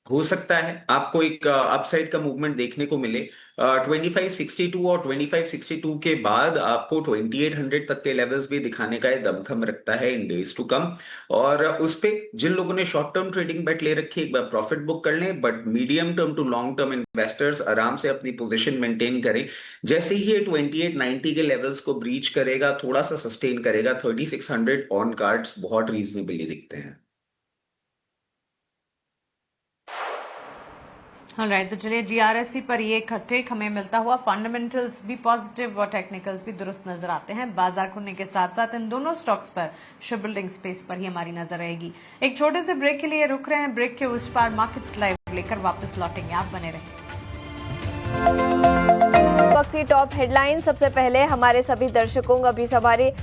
हो सकता है आपको एक अपसाइड का मूवमेंट देखने को मिले। 2562 और 2562 के बाद आपको 2800 तक के लेवल्स भी दिखाने का ये दमखम रखता है इन डेज टू कम। और उस पे जिन लोगों ने शॉर्ट टर्म ट्रेडिंग बेट ले रखी है, एक बार प्रॉफिट बुक कर लें, but medium term to long term investors आराम से अपनी पोजीशन मेंटेन करें। जैसे ही ये 2890 के लेवल्स को ब्रीच करेगा, थोड़ा सा सस्टेन करेगा, 3600 ऑन कार्ड्स बहुत रीजनेबली दिखते हैं। ऑलराइट, तो चलिए जीआरएससी पर ये एक टेक हमें मिलता हुआ, फंडामेंटल्स भी पॉजिटिव और टेक्निकल्स भी दुरुस्त नजर आते हैं। बाजार खुलने के साथ साथ इन दोनों स्टॉक्स पर, शिप बिल्डिंग स्पेस पर ही हमारी नजर रहेगी। एक छोटे से ब्रेक के लिए रुक रहे हैं, ब्रेक के उस पार मार्केट्स लाइव लेकर वापस लौटेंगे, आप बने रहें। वक्त की टॉप हेडलाइन। सबसे पहले हमारे सभी दर्शकों,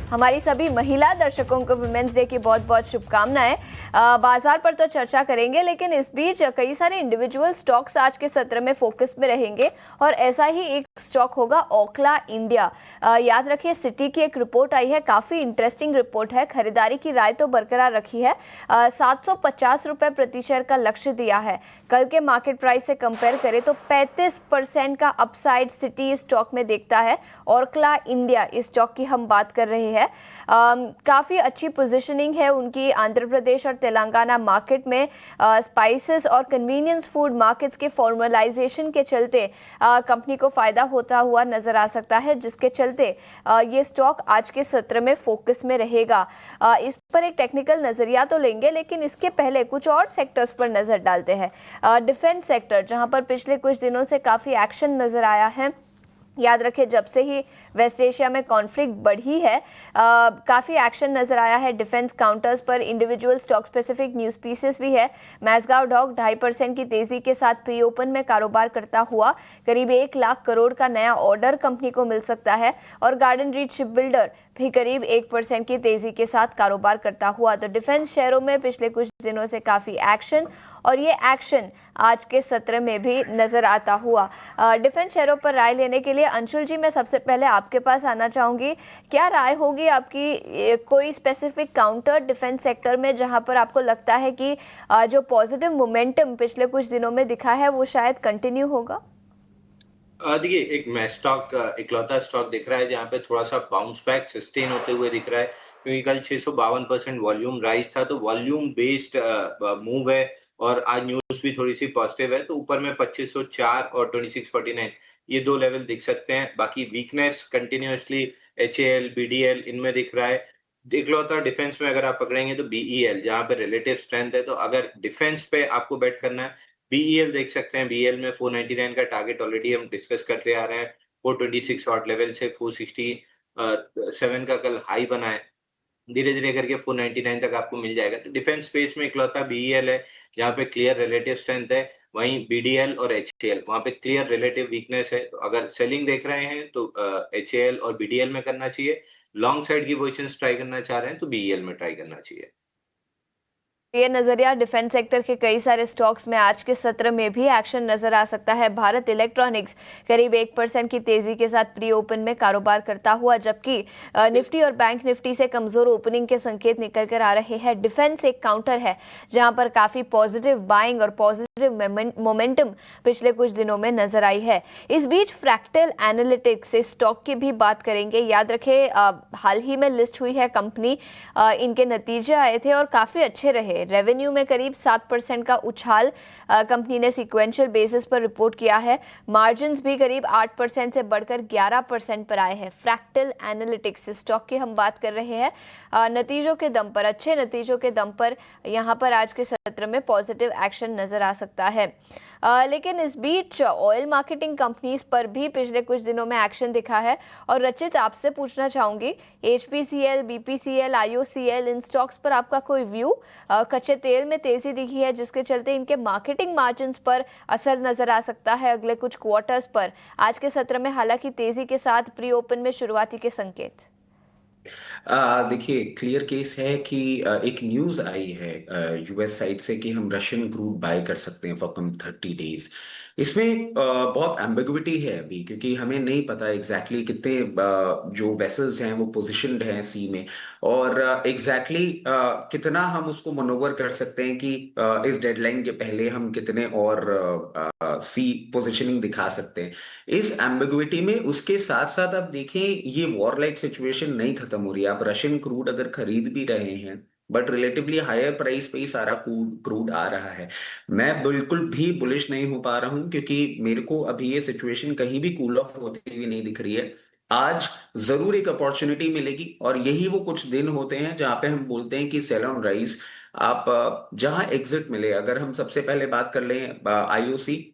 हमारी सभी महिला दर्शकों को वुमेन्स डे की बहुत बहुत शुभकामनाएं। बाजार पर तो चर्चा करेंगे, लेकिन इस बीच कई सारे इंडिविजुअल स्टॉक्स आज के सत्र में फोकस में रहेंगे, और ऐसा ही एक स्टॉक होगा ओखला इंडिया। याद रखिए, सिटी की एक रिपोर्ट आई है, काफी इंटरेस्टिंग रिपोर्ट है। खरीदारी की राय तो बरकरार रखी है, 750 रुपए प्रति शेयर का लक्ष्य दिया है। कल के मार्केट प्राइस से कंपेयर करें तो 35% का अपसाइड सिटी स्टॉक में देखता है। ओखला इंडिया इस स्टॉक की हम बात कर रहे हैं। काफ़ी अच्छी पोजीशनिंग है उनकी आंध्र प्रदेश और तेलंगाना मार्केट में। स्पाइसेस और कन्वीनियंस फूड मार्केट्स के फॉर्मलाइजेशन के चलते कंपनी को फ़ायदा होता हुआ नज़र आ सकता है, जिसके चलते ये स्टॉक आज के सत्र में फोकस में रहेगा। इस पर एक टेक्निकल नज़रिया तो लेंगे, लेकिन इसके पहले कुछ और सेक्टर्स पर नज़र डालते हैं। डिफेंस सेक्टर, जहां पर पिछले कुछ दिनों से काफ़ी एक्शन नज़र आया है। याद रखें, जब से ही वेस्ट एशिया में कॉन्फ्लिक्ट बढ़ी है, काफ़ी एक्शन नज़र आया है डिफेंस काउंटर्स पर। Individual stock specific news pieces भी है। मैसगांव डॉक 2.5% की तेज़ी के साथ प्री ओपन में कारोबार करता हुआ करीब 1 लाख करोड़ का नया ऑर्डर कंपनी को मिल सकता है। और गार्डन रीच शिप बिल्डर भी करीब 1% की तेज़ी के साथ कारोबार करता हुआ। तो डिफेंस शेयरों में पिछले कुछ दिनों से काफ़ी एक्शन, और ये एक्शन आज के सत्र में भी नज़र आता हुआ। डिफेंस शेयरों पर राय लेने के लिए अंशुल जी, मैं सबसे पहले आपके पास आना चाहूँगी। क्या राय होगी आपकी, कोई स्पेसिफिक काउंटर डिफेंस सेक्टर में जहां पर आपको लगता है कि जो पॉजिटिव मोमेंटम पिछले कुछ दिनों में दिखा है वो शायद कंटिन्यू होगा? देखिए, एक मैस्टॉक इकलौता स्टॉक दिख रहा है जहाँ पे थोड़ा सा बाउंस बैक सस्टेन होते हुए दिख रहा है, क्योंकि कल 652% वॉल्यूम राइज था, तो वॉल्यूम बेस्ड मूव है, और आज न्यूज भी थोड़ी सी पॉजिटिव है, तो ऊपर में 2504 और 2649 ये दो लेवल दिख सकते हैं। बाकी वीकनेस कंटिन्यूअसली HAL, BDL इनमें दिख रहा है। इकलौता डिफेंस में अगर आप पकड़ेंगे तो BEL, जहाँ पे रिलेटिव स्ट्रेंथ है, तो अगर डिफेंस पे आपको बेट करना है, BEL देख सकते हैं। BEL में 499 का टारगेट ऑलरेडी हम डिस्कस करते आ रहे हैं। 426 शॉर्ट लेवल से 467 का कल हाई बना है, धीरे धीरे करके 499 तक आपको मिल जाएगा। तो डिफेंस स्पेस में इकलौता BEL है जहाँ पे क्लियर रिलेटिव स्ट्रेंथ है। वहीं BDL और HAL वहाँ पे क्लियर रिलेटिव वीकनेस है। तो अगर सेलिंग देख रहे हैं तो HAL और BDL में करना चाहिए। लॉन्ग साइड की पोजीशंस ट्राई करना चाह रहे हैं तो BEL में ट्राई करना चाहिए। ये नजरिया डिफेंस सेक्टर के कई सारे स्टॉक्स में आज के सत्र में भी एक्शन नजर आ सकता है। भारत इलेक्ट्रॉनिक्स करीब 1% की तेजी के साथ प्री ओपन में कारोबार करता हुआ, जबकि निफ्टी और बैंक निफ्टी से कमजोर ओपनिंग के संकेत निकल कर आ रहे हैं। डिफेंस एक काउंटर है जहां पर काफी पॉजिटिव बाइंग और पॉजिटिव मोमेंटम पिछले कुछ दिनों में नजर आई है। इस बीच फ्रैक्टल एनालिटिक्स से स्टॉक की भी बात करेंगे। याद रखें, हाल ही में लिस्ट हुई है कंपनी, इनके नतीजे आए थे और काफी अच्छे रहे। रेवेन्यू में करीब 7% का उछाल कंपनी ने सीक्वेंशियल बेसिस पर रिपोर्ट किया है। मार्जिन्स भी करीब 8% से बढ़कर 11% पर आए हैं। फ्रैक्टल एनालिटिक्स स्टॉक की हम बात कर रहे हैं। नतीजों के दम पर, अच्छे नतीजों के दम पर यहाँ पर आज के सत्र में पॉजिटिव एक्शन नजर आ सकता है। लेकिन इस बीच ऑयल मार्केटिंग कंपनीज पर भी पिछले कुछ दिनों में एक्शन दिखा है। और रचित, आपसे पूछना चाहूंगी, HPCL, BPCL, IOCL, इन स्टॉक्स पर आपका कोई व्यू? कच्चे तेल में तेजी दिखी है जिसके चलते इनके मार्केटिंग मार्जिन्स पर असर नजर आ सकता है अगले कुछ क्वार्टर्स पर। आज के सत्र में हालांकि तेजी के साथ प्री ओपन में शुरुआती के संकेत। देखिए, क्लियर केस है कि एक न्यूज आई है US साइड से कि हम रशियन क्रूड बाय कर सकते हैं फॉर कम 30 डेज। इसमें बहुत एम्बिग्विटी है अभी, क्योंकि हमें नहीं पता एग्जैक्टली कितने जो वेसल्स हैं वो पोजिशनड हैं सी में, और एग्जैक्टली कितना हम उसको मनोवर कर सकते हैं कि इस डेडलाइन के पहले हम कितने और सी पोजिशनिंग दिखा सकते हैं। इस एम्बिग्विटी में उसके साथ साथ आप देखें, ये वॉर लाइक सिचुएशन नहीं खत्म हो रही है। आप रशियन क्रूड अगर खरीद भी रहे हैं, बट रिलेटिवली हायर प्राइस पे ही सारा क्रूड आ रहा है। मैं बिल्कुल भी बुलिश नहीं हो पा रहा हूं, क्योंकि मेरे को अभी ये सिचुएशन कहीं भी कूल ऑफ होती हुई नहीं दिख रही है। आज जरूर एक अपॉर्चुनिटी मिलेगी, और यही वो कुछ दिन होते हैं जहां पे हम बोलते हैं कि सेल ऑन राइज। आप जहां एग्जिट मिले, अगर हम सबसे पहले बात कर लें IOC,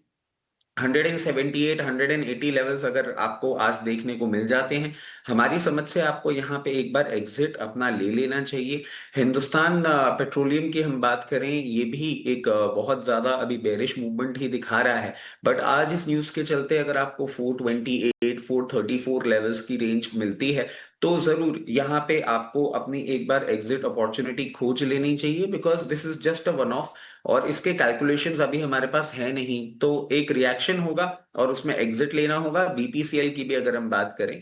178 180 लेवल्स अगर आपको आज देखने को मिल जाते हैं, हमारी समझ से आपको यहाँ पे एक बार एग्जिट अपना ले लेना चाहिए। हिंदुस्तान पेट्रोलियम की हम बात करें, ये भी एक बहुत ज्यादा अभी बेरिश मूवमेंट ही दिखा रहा है, बट आज इस न्यूज के चलते अगर आपको 428 434 लेवल्स की रेंज मिलती है, तो जरूर यहाँ पे आपको अपनी एक बार एग्जिट अपॉर्चुनिटी खोज लेनी चाहिए, because this is just a one of, और इसके कैलकुलेशंस अभी हमारे पास है नहीं। तो एक रिएक्शन होगा और उसमें एग्जिट लेना होगा। BPCL की भी अगर हम बात करें,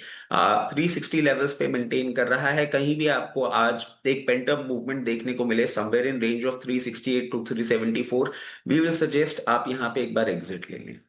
360 लेवल्स पे मेंटेन कर रहा है। कहीं भी आपको आज एक पेंटअप मूवमेंट देखने को मिले somewhere in range of 368 to 374, we will suggest आप यहाँ पे एक बार एग्जिट ले लें।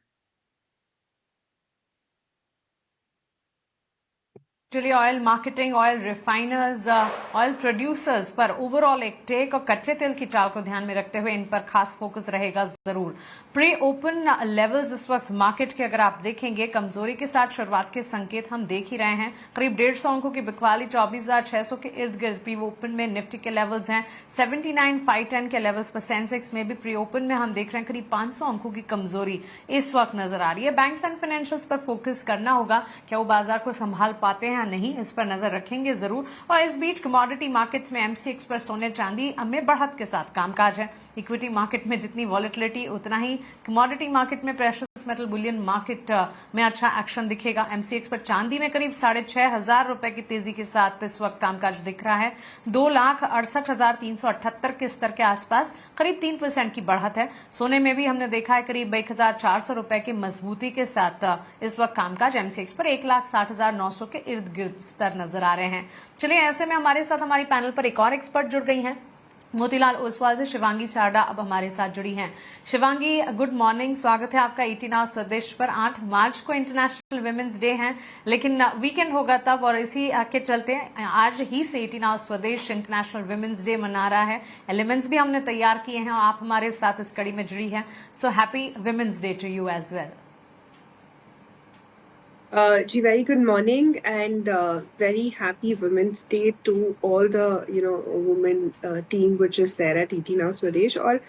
चलिए, oil marketing, oil refiners, oil producers पर ओवरऑल एक टेक और कच्चे तेल की चाल को ध्यान में रखते हुए इन पर खास फोकस रहेगा जरूर। प्री ओपन लेवल्स इस वक्त मार्केट के अगर आप देखेंगे, कमजोरी के साथ शुरुआत के संकेत हम देख ही रहे हैं। करीब 150 अंकों की बिकवाली 24,600 के इर्द गिर्द प्री ओपन में निफ्टी के लेवल्स हैं। 79,510 के लेवल्स पर सेंसेक्स में भी प्री ओपन में हम देख रहे हैं करीब 500 अंकों की कमजोरी इस वक्त नजर आ रही है। बैंक्स एंड फाइनेंशियल्स पर फोकस करना होगा, क्या वो बाजार को संभाल पाते हैं नहीं, इस पर नजर रखेंगे जरूर। और इस बीच कमोडिटी मार्केट्स में MCX पर सोने चांदी में बढ़त के साथ कामकाज है। इक्विटी मार्केट में जितनी वॉलेटिलिटी, उतना ही कमोडिटी मार्केट में प्रेशियस मेटल बुलियन मार्केट में अच्छा एक्शन दिखेगा। MCX पर चांदी में करीब 6,500 रुपए की तेजी के साथ इस वक्त कामकाज दिख रहा है। 2,68,378 के स्तर के आसपास करीब 3% की बढ़त है। सोने में भी हमने देखा है करीब 1,400 रुपए की मजबूती के साथ इस वक्त कामकाज MCX पर 1,60,900 के इर्द गिर्द स्तर नजर आ रहे हैं। चलिए, ऐसे में हमारे साथ हमारी पैनल पर एक और एक्सपर्ट जुड़ गई हैं। मोतीलाल ओसवाल से शिवांगी सारडा अब हमारे साथ जुड़ी हैं। शिवांगी, गुड मॉर्निंग, स्वागत है आपका 18 नाउ स्वदेश पर। 8 मार्च को इंटरनेशनल विमेंस डे है, लेकिन वीकेंड होगा तब, और इसी के चलते आज ही से 18 नाउ स्वदेश इंटरनेशनल विमेंस डे मना रहा है। एलिमेंट्स भी हमने तैयार किए हैं और आप हमारे साथ इस कड़ी में जुड़ी है। So happy women's day to you as well. Ji, very good morning and very happy Women's Day to all the women team which is there at ET Now Swadesh, और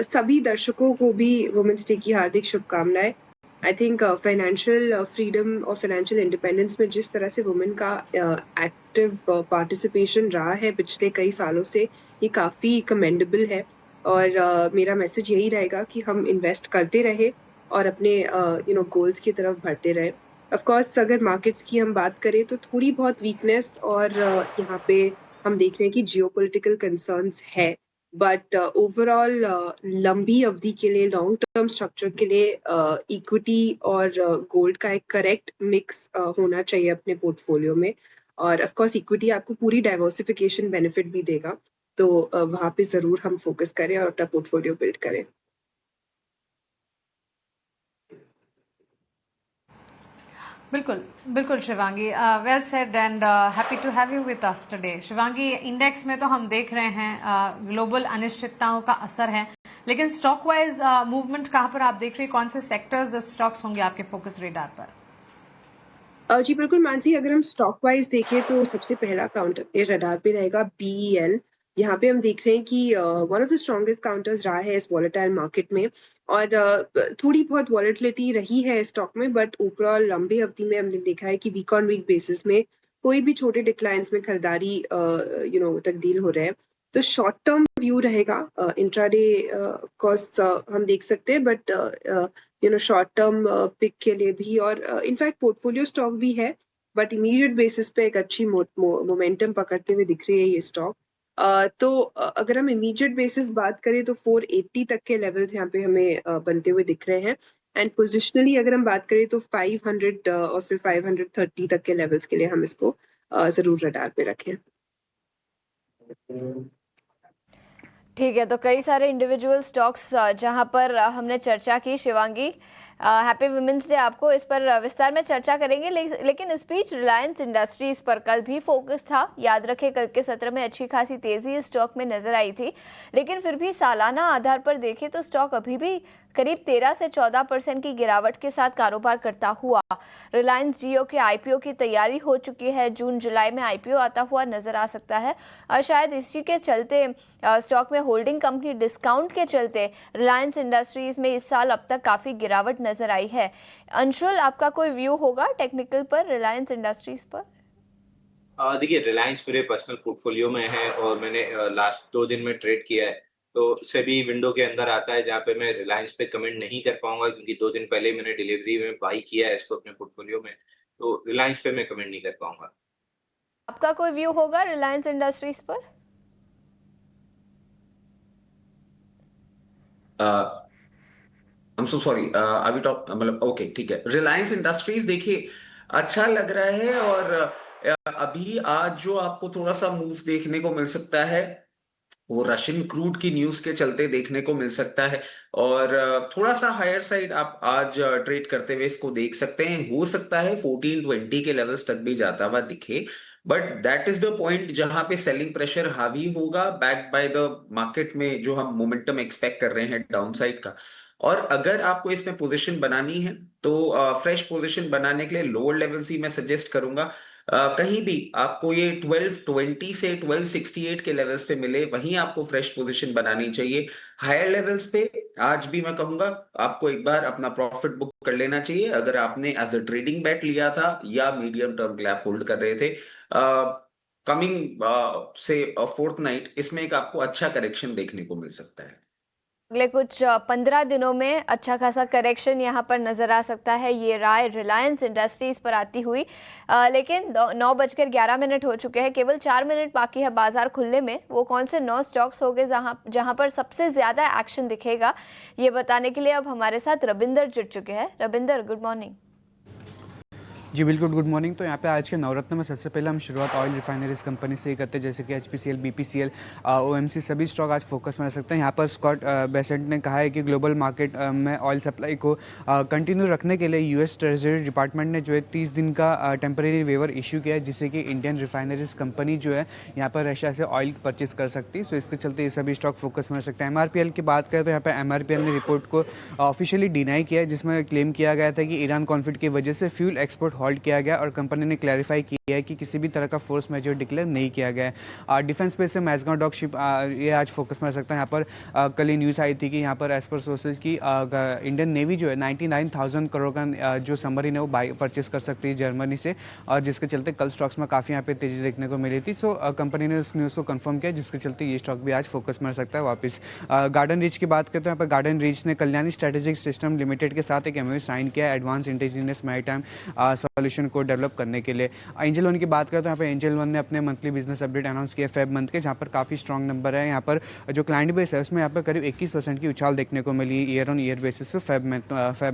सभी दर्शकों को भी Women's Day की हार्दिक शुभकामनाएं। I think financial freedom और financial independence में जिस तरह से वुमेन का एक्टिव पार्टिसिपेशन रहा है पिछले कई सालों से, ये काफ़ी कमेंडेबल है। और मेरा मैसेज यही रहेगा कि हम इन्वेस्ट करते रहे और अपने गोल्स की तरफ बढ़ते रहे। ऑफ कोर्स अगर मार्केट्स की हम बात करें तो थोड़ी बहुत वीकनेस और यहाँ पे हम देख रहे हैं कि जियोपॉलिटिकल कंसर्न्स है, बट ओवरऑल लंबी अवधि के लिए, लॉन्ग टर्म स्ट्रक्चर के लिए इक्विटी और गोल्ड का एक करेक्ट मिक्स होना चाहिए अपने पोर्टफोलियो में। और ऑफ कोर्स इक्विटी आपको पूरी डाइवर्सिफिकेशन बेनिफिट भी देगा, तो वहाँ पे ज़रूर हम फोकस करें और अपना पोर्टफोलियो बिल्ड करें। बिल्कुल बिल्कुल Shivangi, well said and happy to have you with us today. Shivangi, index में तो हम देख रहे हैं ग्लोबल अनिश्चितताओं का असर है, लेकिन स्टॉक वाइज मूवमेंट कहां पर आप देख रहे हैं? कौन से सेक्टर्स स्टॉक्स होंगे आपके फोकस रेडार पर? जी बिल्कुल मानसी, अगर हम स्टॉक वाइज देखें तो सबसे पहला काउंटर पे रडार पे रहेगा BEL। यहाँ पे हम देख रहे हैं कि one of the strongest counters रहा है इस वॉलेटाइल मार्केट में, और थोड़ी बहुत वॉलेटिलिटी रही है स्टॉक में, बट ओवरऑल लंबे अवधि में हमने देखा है कि वीक ऑन वीक बेसिस में कोई भी छोटे डिक्लाइंस में खरीदारी तब्दील हो रहे हैं। तो शॉर्ट टर्म व्यू रहेगा, इंट्राडे कॉस्ट हम देख सकते हैं, बट शॉर्ट टर्म पिक के लिए भी, और इनफैक्ट पोर्टफोलियो स्टॉक भी है, बट इमीडिएट बेसिस पे एक अच्छी मोमेंटम पकड़ते हुए दिख रही है ये स्टॉक। तो अगर हम इमीडिएट बेसिस बात करें तो 480 तक के लेवल्स यहाँ पे हमें बनते हुए दिख रहे हैं, एंड पोजिशनली अगर हम बात करें तो 500 और फिर 530 तक के लेवल्स के लिए हम इसको जरूर रडार पे रखें। ठीक है, तो कई सारे इंडिविजुअल स्टॉक्स जहां पर हमने चर्चा की। शिवांगी, हैप्पी वुमेन्स डे आपको, इस पर विस्तार में चर्चा करेंगे, लेकिन इस बीच रिलायंस इंडस्ट्रीज पर कल भी फोकस था। याद रखें, कल के सत्र में अच्छी खासी तेजी इस स्टॉक में नजर आई थी, लेकिन फिर भी सालाना आधार पर देखें तो स्टॉक अभी भी करीब 13 से 14% की गिरावट के साथ कारोबार करता हुआ। रिलायंस जियो के IPO की तैयारी हो चुकी है, जून जुलाई में IPO आता हुआ नजर आ सकता है, और शायद इसी के चलते स्टॉक में होल्डिंग कंपनी डिस्काउंट के चलते रिलायंस इंडस्ट्रीज में इस साल अब तक काफी गिरावट नजर आई है। अंशुल, आपका कोई व्यू होगा टेक्निकल पर रिलायंस इंडस्ट्रीज पर? देखिए, रिलायंस मेरे पर्सनल पोर्टफोलियो में है और मैंने लास्ट 2 दिन में ट्रेड किया है, तो सेबी विंडो के अंदर आता है जहाँ पे मैं रिलायंस पे कमेंट नहीं कर पाऊंगा, क्योंकि 2 दिन पहले मैंने डिलीवरी में बाई किया है इसको अपने पोर्टफोलियो में, तो रिलायंस पे मैं कमेंट नहीं कर पाऊंगा। आपका कोई व्यू होगा रिलायंस इंडस्ट्रीज पर? आई एम सो सॉरी, अभी टॉप मतलब ओके ठीक है। रिलायंस इंडस्ट्रीज देखिए अच्छा लग रहा है, और अभी आज जो आपको थोड़ा सा मूव देखने को मिल सकता है वो रशियन क्रूड की न्यूज के चलते देखने को मिल सकता है, और थोड़ा सा हायर साइड आप आज ट्रेड करते हुए इसको देख सकते हैं। हो सकता है 1420 के लेवल्स तक भी जाता हुआ दिखे, but that is the point जहां पे सेलिंग प्रेशर हावी होगा, बैक बाय द मार्केट में जो हम मोमेंटम एक्सपेक्ट कर रहे हैं डाउन साइड का। और अगर आपको इसमें पोजीशन बनानी है तो फ्रेश पोजीशन बनाने के लिए लोअर लेवल्स ही मैं सजेस्ट करूंगा। कहीं भी आपको ये 1220 से 1268 के लेवल्स पे मिले वहीं आपको फ्रेश पोजीशन बनानी चाहिए। हायर लेवल्स पे आज भी मैं कहूंगा आपको एक बार अपना प्रॉफिट बुक कर लेना चाहिए, अगर आपने एज अ ट्रेडिंग बैट लिया था या मीडियम टर्म गैप होल्ड कर रहे थे। कमिंग से फोर्थ नाइट इसमें एक आपको अच्छा करेक्शन देखने को मिल सकता है। अगले कुछ 15 दिनों में अच्छा खासा करेक्शन यहाँ पर नजर आ सकता है, ये राय रिलायंस इंडस्ट्रीज पर आती हुई। लेकिन 9:11 हो चुके हैं, केवल 4 मिनट बाकी है बाजार खुलने में। वो कौन से 9 स्टॉक्स होंगे जहाँ पर सबसे ज्यादा एक्शन दिखेगा, ये बताने के लिए अब हमारे साथ रविंदर जुड़ चुके हैं। Ravinder, good morning. जी बिल्कुल, गुड मॉर्निंग। तो यहाँ पे आज के नवरत्न में सबसे पहले हम शुरुआत ऑयल रिफाइनरीज कंपनी से ही करते हैं, जैसे कि HPCL, BPCL, OMC, सभी स्टॉक आज फोकस में रह सकते हैं। यहाँ पर स्कॉट बेसेंट ने कहा है कि ग्लोबल मार्केट में ऑयल सप्लाई को कंटिन्यू रखने के लिए US ट्रेजरी डिपार्टमेंट ने जो है 30 दिन का टेम्परेरी वेवर इशू किया है, जिससे कि इंडियन रिफाइनरीज कंपनी जो है यहाँ पर रशिया से ऑयल परचेज कर सकती है। सो इसके चलते ये सभी स्टॉक फोकस में रह सकते हैं। MRPL की बात करें तो यहाँ पर MRPL ने रिपोर्ट को ऑफिशियली डिनाई किया है, जिसमें क्लेम किया गया था कि ईरान कॉन्फ्लिक्ट की वजह से फ्यूल एक्सपोर्ट हॉल्ट किया गया, और कंपनी ने क्लैरिफाई किया है कि किसी भी तरह का फोर्स मेजर डिक्लेयर नहीं किया गया है। डिफेंस स्पेस से मैजगांव डॉक शिप ये आज फोकस में रह सकता है। यहाँ पर कल ही न्यूज़ आई थी कि यहाँ पर एज पर सोर्सेज की इंडियन नेवी जो है 99,000 करोड़ का जो सबमरीन है वो परचेस कर सकती है जर्मनी से, और जिसके चलते कल स्टॉक्स में काफ़ी यहाँ पे तेजी देखने को मिली थी। सो कंपनी ने उस न्यूज़ को कंफर्म किया, जिसके चलते ये स्टॉक भी आज फोकस में रह सकता है वापस। गार्डन रीच की बात करते हैं, यहाँ पर गार्डन रीच ने कल्याणी स्ट्रेटेजिक सिस्टम लिमिटेड के साथ एक MOU साइन किया है एडवांस इंडिजिनियस मैरीटाइम सॉल्यूशन को डेवलप करने के लिए। एंजल वन की बात करें तो यहाँ पे एंजल वन ने अपने मंथली बिजनेस अपडेट अनाउंस किया फेब मंथ के, जहाँ पर काफ़ी स्ट्रॉन्ग नंबर है। यहाँ पर जो क्लाइंट बेस है उसमें यहाँ पर करीब 21% की उछाल देखने को मिली ईयर ऑन ईयर बेसिस से फेब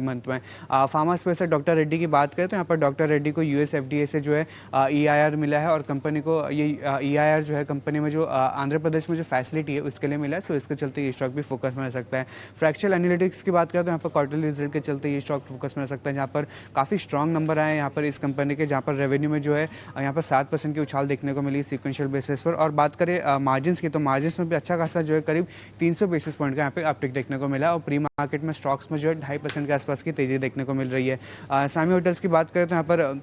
मंथ में। फार्मा स्पेस से डॉक्टर रेड्डी की बात करें तो यहाँ पर डॉक्टर रेड्डी को US FDA से जो है EIR मिला है, और कंपनी को ये EIR जो है कंपनी में जो आंध्र प्रदेश में जो फैसिलिटी है उसके लिए मिला है। सो इसके चलते ये स्टॉक भी फोकस में रह सकता है। फ्रैक्चुअल एनालिटिक्स की बात करें तो यहाँ पर क्वार्टरली रिजल्ट के चलते ये स्टॉक फोकस में रह सकता है, जहाँ पर काफ़ी स्ट्रॉन्ग नंबर आए। यहाँ पर इस कंपनी के, जहाँ पर रेवेन्यू में जो है यहाँ पर 7% की उछाल देखने को मिली सीक्वेंशियल बेसिस पर। और बात करें मार्जिन्स की, तो मार्जिन्स में भी अच्छा खासा जो है करीब 300 बेसिस पॉइंट का यहाँ पे अपटिक देखने को मिला। और प्री मार्केट में स्टॉक्स में जो है 2.5% के आसपास की तेज़ी देखने को मिल रही है। सामी होटल्स की बात करें तो यहाँ पर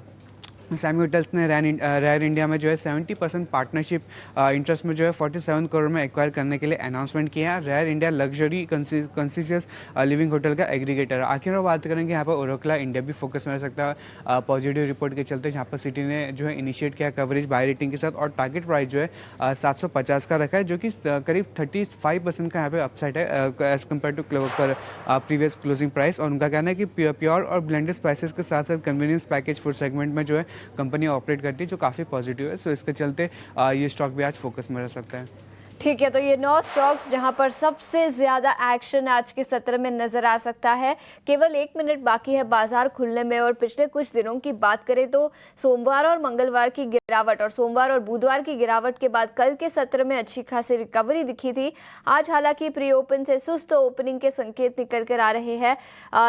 सामी होटल्स ने रैन इंडिया में जो है 70% पार्टनरशिप इंटरेस्ट में जो है 47 करोड़ में एक्वायर करने के लिए अनाउंसमेंट किया है। रैन India luxury conscious living hotel का एग्रीगेटर। आखिर में बात करेंगे यहाँ पर ओरेकला इंडिया भी फोकस में रह सकता है पॉजिटिव रिपोर्ट के चलते, जहाँ पर सिटी ने जो है इनिशिएट किया कवरेज बाय रेटिंग के साथ, और टारगेट प्राइस जो है 750 का रखा है, जो कि करीब 35% का यहाँ पे अपसाइड है as compared to previous closing price. और उनका कहना है कि प्योर और ब्लेंडेड स्पाइसेस के साथ साथ कन्वीनियंस पैकेज फूड सेगमेंट में जो है कंपनी ऑपरेट करती है, जो काफ़ी पॉजिटिव है। सो इसके चलते ये स्टॉक भी आज फोकस में रह सकता है। ठीक है, तो ये 9 स्टॉक्स जहां पर सबसे ज़्यादा एक्शन आज के सत्र में नज़र आ सकता है। केवल 1 मिनट बाकी है बाजार खुलने में, और पिछले कुछ दिनों की बात करें तो सोमवार और मंगलवार की गिरावट और सोमवार और बुधवार की गिरावट के बाद कल के सत्र में अच्छी खासी रिकवरी दिखी थी। आज हालांकि प्री ओपन से सुस्त ओपनिंग के संकेत निकल कर आ रहे हैं।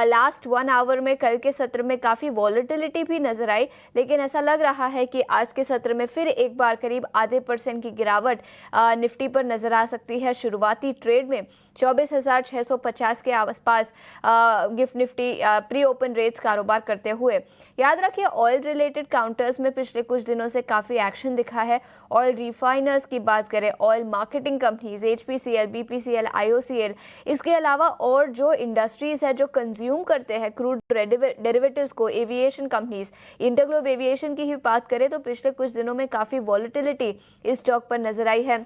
लास्ट 1 आवर में कल के सत्र में काफ़ी वॉलेटिलिटी भी नजर आई, लेकिन ऐसा लग रहा है कि आज के सत्र में फिर एक बार करीब आधे % की गिरावट निफ्टी पर नजर आ सकती है। शुरुआती ट्रेड में 24,650 के आसपास gift Nifty pre open rates कारोबार करते हुए। याद रखिए, ऑयल रिलेटेड काउंटर्स में पिछले कुछ दिनों से काफ़ी एक्शन दिखा है। ऑयल रिफाइनर्स की बात करें, oil marketing companies HPCL, BPCL, IOCL, इसके अलावा और जो इंडस्ट्रीज है जो कंज्यूम करते हैं क्रूड डेरिवेटिव्स को, एविएशन कंपनीज, इंटरग्लोब एविएशन की ही बात करें तो पिछले कुछ दिनों में काफ़ी वॉलेटिलिटी इस स्टॉक पर नजर आई है।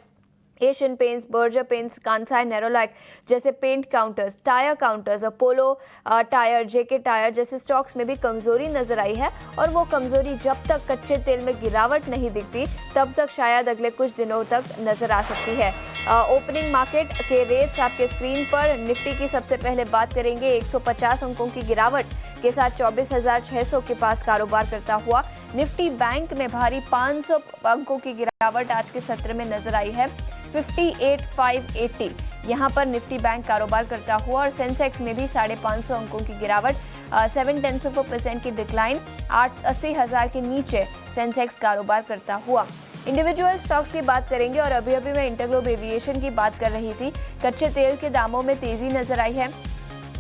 Asian Paints, Berger Paints, Kansai Nerolac जैसे paint counters, tyre counters, Apollo tyre, JK tyre जैसे स्टॉक्स में भी कमजोरी नजर आई है। और वो कमजोरी जब तक कच्चे तेल में गिरावट नहीं दिखती तब तक शायद अगले कुछ दिनों तक नजर आ सकती है। ओपनिंग मार्केट के रेट्स आपके स्क्रीन पर। निफ्टी की सबसे पहले बात करेंगे, 150 अंकों की गिरावट के साथ 24,600 के पास कारोबार करता हुआ। निफ्टी बैंक में भारी 500 अंकों की गिरावट आज के सत्र में नजर आई है, 58,580 यहाँ पर निफ्टी बैंक कारोबार करता हुआ। और सेंसेक्स में भी 550 अंकों की गिरावट, 0.7% की डिक्लाइन, 80,000 के नीचे सेंसेक्स कारोबार करता हुआ। इंडिविजुअल स्टॉक्स की बात करेंगे, और अभी मैं इंटरग्लोब एविएशन की बात कर रही थी। कच्चे तेल के दामों में तेजी नजर आई है।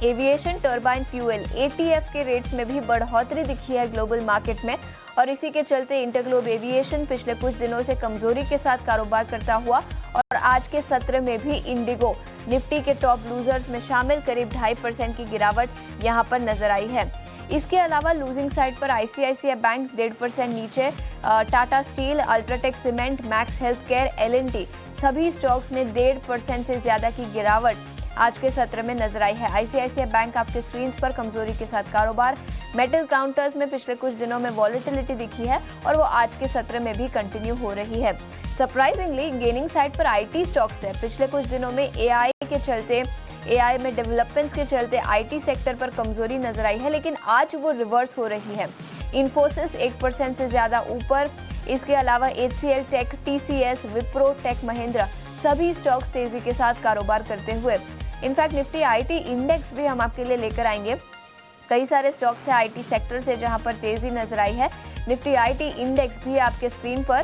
एविएशन टर्बाइन फ्यूल ATF के रेट्स में भी बढ़ोतरी दिखी है ग्लोबल मार्केट में, और इसी के चलते इंटरग्लोब एविएशन पिछले कुछ दिनों से कमजोरी के साथ कारोबार करता हुआ। और आज के सत्र में भी इंडिगो निफ्टी के टॉप लूजर्स में शामिल, करीब 2.5% की गिरावट यहां पर नजर आई है। इसके अलावा लूजिंग साइड पर ICICI बैंक 1.5% नीचे, Tata steel, UltraTech cement, max health care, L&T सभी स्टॉक्स में 1.5% से ज्यादा की गिरावट आज के सत्र में नजर आई है। ICICI बैंक आपके स्क्रीन पर कमजोरी के साथ कारोबार। मेटल काउंटर्स में पिछले कुछ दिनों में वॉलेटिलिटी दिखी है, और वो आज के सत्र में भी कंटिन्यू हो रही है। सरप्राइजिंगली गेनिंग साइड पर IT स्टॉक्स है। पिछले कुछ दिनों में AI में डेवलपमेंट्स के चलते IT सेक्टर पर कमजोरी नजर आई है, लेकिन आज वो रिवर्स हो रही है। इन्फोसिस 1% से ज्यादा ऊपर। इसके अलावा HCL take, TCS, Wipro, take Mahindra सभी स्टॉक्स तेजी के साथ कारोबार करते हुए। इनफैक्ट निफ्टी IT इंडेक्स भी हम आपके लिए लेकर आएंगे। कई सारे स्टॉक्स है IT सेक्टर से जहां पर तेजी नजर आई है। निफ्टी IT इंडेक्स भी आपके स्क्रीन पर,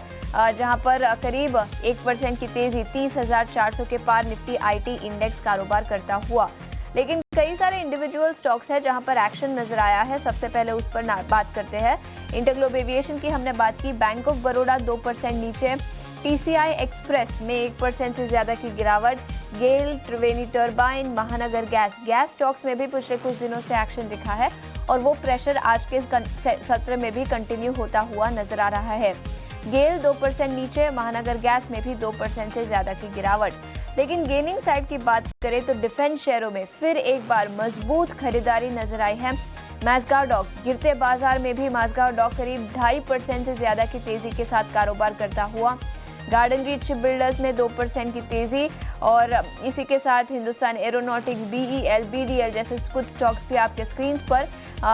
जहां पर करीब 1% की तेजी, 30,400 के पार निफ्टी IT इंडेक्स कारोबार करता हुआ। लेकिन कई सारे इंडिविजुअल स्टॉक्स हैं जहां पर एक्शन नजर आया है। सबसे पहले उस पर बात करते हैं। इंटरग्लोब एविएशन की हमने बात की, बैंक ऑफ बड़ौदा 2% नीचे। TCI एक्सप्रेस में 1% से ज्यादा की गिरावट। गेल, त्रिवेणी टर्बाइन, महानगर गैस स्टॉक्स में भी पिछले कुछ दिनों से एक्शन दिखा है, और वो प्रेशर आज के सत्र में भी कंटिन्यू होता हुआ नजर आ रहा है। गेल 2% नीचे, महानगर गैस में भी 2% से ज्यादा की गिरावट। लेकिन गेनिंग साइड की बात करें तो डिफेंस शेयरों में फिर एक बार मजबूत खरीदारी नजर आई है। मैज़गांव डॉक गिरते बाजार में भी मैज़गांव डॉक करीब 2.5% से ज्यादा की तेजी के साथ कारोबार करता हुआ। गार्डन रीच शिप बिल्डर्स में 2% की तेजी, और इसी के साथ हिंदुस्तान एरोनॉटिक्स, BEL, BDL जैसे कुछ स्टॉक्स भी आपके स्क्रीन पर।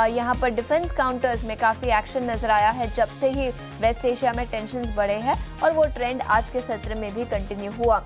यहाँ पर डिफेंस काउंटर्स में काफ़ी एक्शन नजर आया है जब से ही वेस्ट एशिया में टेंशन्स बढ़े हैं, और वो ट्रेंड आज के सत्र में भी कंटिन्यू हुआ।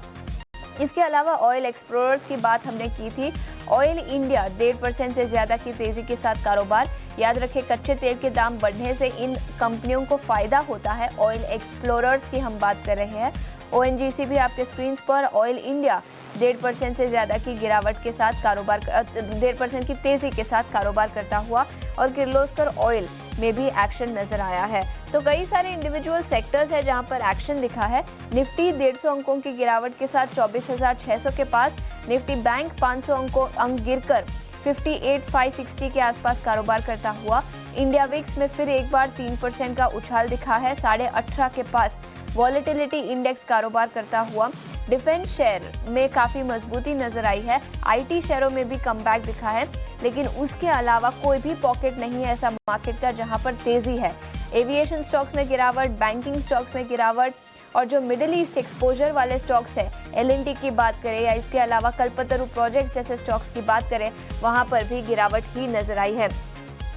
इसके अलावा ऑयल एक्सप्लोरर्स की बात हमने की थी। ऑयल इंडिया 1.5% से ज़्यादा की तेज़ी के साथ कारोबार। याद रखें, कच्चे तेल के दाम बढ़ने से इन कंपनियों को फ़ायदा होता है। ऑयल एक्सप्लोरर्स की हम बात कर रहे हैं। ONGC भी आपके स्क्रीन पर। ऑयल इंडिया 1.5% से ज़्यादा की गिरावट के साथ कारोबार 1.5% की तेज़ी के साथ कारोबार करता हुआ, और किर्लोस्कर ऑयल में भी एक्शन नजर आया है। तो कई सारे इंडिविजुअल सेक्टर्स है जहां पर एक्शन दिखा है। निफ्टी 150 अंकों की गिरावट के साथ 24,600 के पास। निफ्टी बैंक 500 अंक गिरकर 58,560 के आसपास कारोबार करता हुआ। इंडिया विक्स में फिर एक बार 3% का उछाल दिखा है, 18.5 के पास वॉलेटिलिटी इंडेक्स कारोबार करता हुआ। डिफेंस शेयर में काफी मजबूती नजर आई है। IT शेयरों में भी कमबैक दिखा है, लेकिन उसके अलावा कोई भी पॉकेट नहीं है ऐसा मार्केट का जहां पर तेजी है। एविएशन स्टॉक्स में गिरावट, बैंकिंग स्टॉक्स में गिरावट, और जो मिडिल ईस्ट एक्सपोजर वाले स्टॉक्स है, LNT की बात करें या इसके अलावा कल्पतरु प्रोजेक्ट्स जैसे स्टॉक्स की बात करें, वहां पर भी गिरावट ही नजर आई है।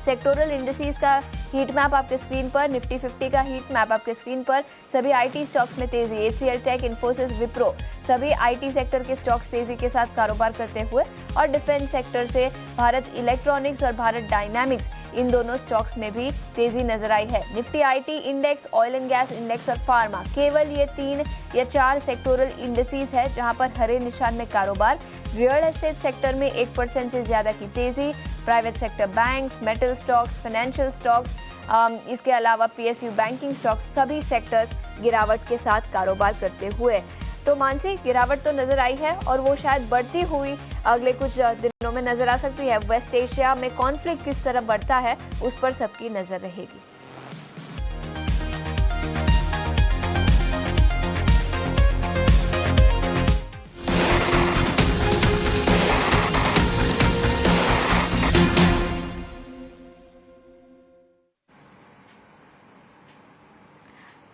सेक्टोरल इंडिसेस का हीट मैप आपके स्क्रीन पर, निफ्टी 50 का हीट मैप आपके स्क्रीन पर। सभी IT स्टॉक्स में तेजी, HCL टेक, इन्फोसिस, विप्रो, सभी IT सेक्टर के स्टॉक्स तेजी के साथ कारोबार करते हुए। और डिफेंस सेक्टर से भारत इलेक्ट्रॉनिक्स और भारत डायनामिक्स, इन दोनों स्टॉक्स में भी तेजी नजर आई है। Nifty IT index, oil and gas index और फार्मा, केवल ये 3 या 4 सेक्टोरल इंडिसेस है जहां पर हरे निशान में कारोबार। रियल एस्टेट सेक्टर में 1% से ज्यादा की तेजी। Private sector banks, metal stocks, financial stocks, इसके अलावा PSU बैंकिंग स्टॉक्स, सभी सेक्टर्स गिरावट के साथ कारोबार करते हुए। तो मानसिक गिरावट तो नजर आई है और वो शायद बढ़ती हुई अगले कुछ दिनों में नजर आ सकती है। वेस्ट एशिया में कॉन्फ्लिक्ट किस तरह बढ़ता है उस पर सबकी नजर रहेगी।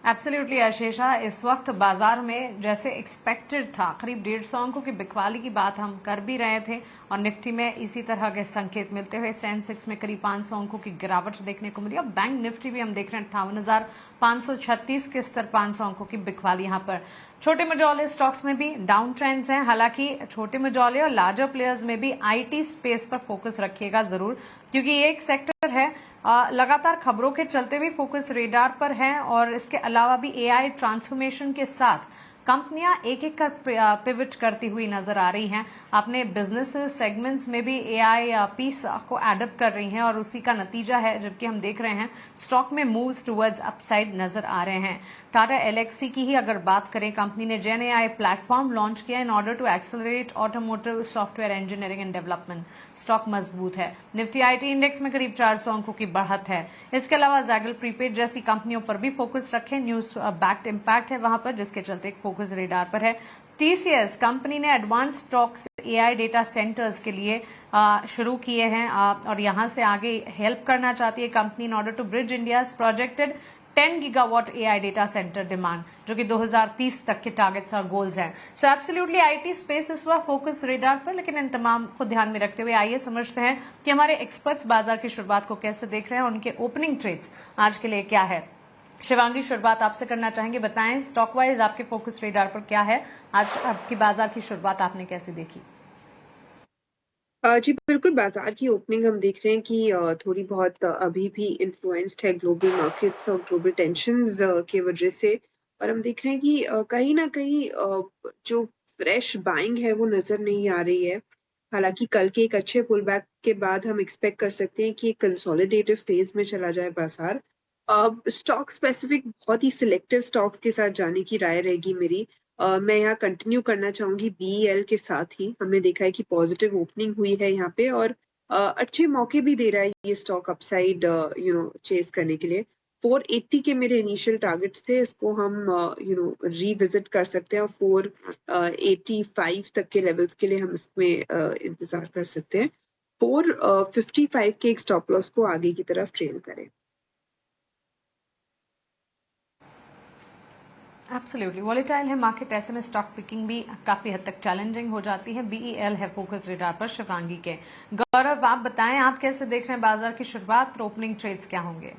एब्सोल्युटली आशीषा, इस वक्त बाजार में जैसे एक्सपेक्टेड था करीब 150 अंकों की बिकवाली की बात हम कर भी रहे थे, और निफ्टी में इसी तरह के संकेत मिलते हुए सेंसेक्स में करीब 500 अंकों की गिरावट देखने को मिली। अब बैंक निफ्टी भी हम देख रहे हैं 58,536 के स्तर, 500 अंकों की बिकवाली। यहाँ पर छोटे मझौले स्टॉक्स में भी डाउन ट्रेंड्स हैं। हालांकि छोटे मझौले और लार्जर प्लेयर्स में भी IT स्पेस पर फोकस रखिएगा जरूर, क्योंकि ये एक सेक्टर है लगातार खबरों के चलते भी फोकस रेडार पर है, और इसके अलावा भी AI ट्रांसफॉर्मेशन के साथ कंपनियां एक एक कर पिवट करती हुई नजर आ रही हैं। अपने बिजनेस सेगमेंट्स में भी AI पीस को एडप्ट कर रही हैं, और उसी का नतीजा है जबकि हम देख रहे हैं स्टॉक में मूव्स टुवर्ड्स अपसाइड नजर आ रहे हैं। टाटा एलेक्सी की ही अगर बात करें, कंपनी ने जेन AI प्लेटफॉर्म लॉन्च किया in order to accelerate automotive software engineering and development. Stock मजबूत है। निफ्टी IT इंडेक्स में करीब 400 अंकों की बढ़त है। इसके अलावा जैगल प्रीपेड जैसी कंपनियों पर भी फोकस रखें। न्यूज बैक्ड इम्पैक्ट है वहां पर, जिसके चलते एक फोकस रेडार पर है। TCS कंपनी ने advance stocks AI data centres के लिए शुरू किए हैं, और यहां से आगे हेल्प करना चाहती है company in order to bridge India projected 10 gigawatt AI data centre demand, जो कि 2030 तक के टारगेट्स और गोल्स हैं। सो एब्सोल्युटली IT स्पेस इस वक्त फोकस रेडार पर, लेकिन इन तमाम को ध्यान में रखते हुए आइए समझते हैं कि हमारे एक्सपर्ट्स बाजार की शुरुआत को कैसे देख रहे हैं और उनके ओपनिंग ट्रेड्स आज के लिए क्या है। शिवांगी, शुरुआत आपसे करना चाहेंगे, बताएं स्टॉक वाइज आपके फोकस रेडार पर क्या है, आज आपकी बाजार की शुरुआत आपने कैसे देखी? जी बिल्कुल, बाजार की ओपनिंग हम देख रहे हैं कि थोड़ी बहुत अभी भी इन्फ्लुएंस्ड है ग्लोबल मार्केट्स और ग्लोबल टेंशंस की वजह से, और हम देख रहे हैं कि कहीं ना कहीं जो फ्रेश बाइंग है वो नजर नहीं आ रही है। हालांकि कल के एक अच्छे पुल बैक के बाद हम एक्सपेक्ट कर सकते हैं कि एक कंसोलिडेटिव फेज में चला जाए बाजार। स्टॉक स्पेसिफिक बहुत ही सिलेक्टिव स्टॉक्स के साथ जाने की राय रहेगी मेरी। मैं यहाँ कंटिन्यू करना चाहूंगी BEL के साथ ही। हमने देखा है कि पॉजिटिव ओपनिंग हुई है यहाँ पे, और अच्छे मौके भी दे रहा है ये स्टॉक अपसाइड चेस करने के लिए। 480 के मेरे इनिशियल टारगेट्स थे, इसको हम रीविजिट कर सकते हैं, और 485 तक के लेवल्स के लिए हम इसमें इंतजार कर सकते हैं। 455 के एक स्टॉप लॉस को आगे की तरफ ट्रेल करें। एब्सोल्युटली वॉलेटाइल है मार्केट, ऐसे में स्टॉक पिकिंग भी काफी हद तक चैलेंजिंग हो जाती है। BEL है फोकस रेडार पर शिवांगी के। गौरव, आप बताएं आप कैसे देख रहे हैं बाजार की शुरुआत और ओपनिंग ट्रेड्स क्या होंगे?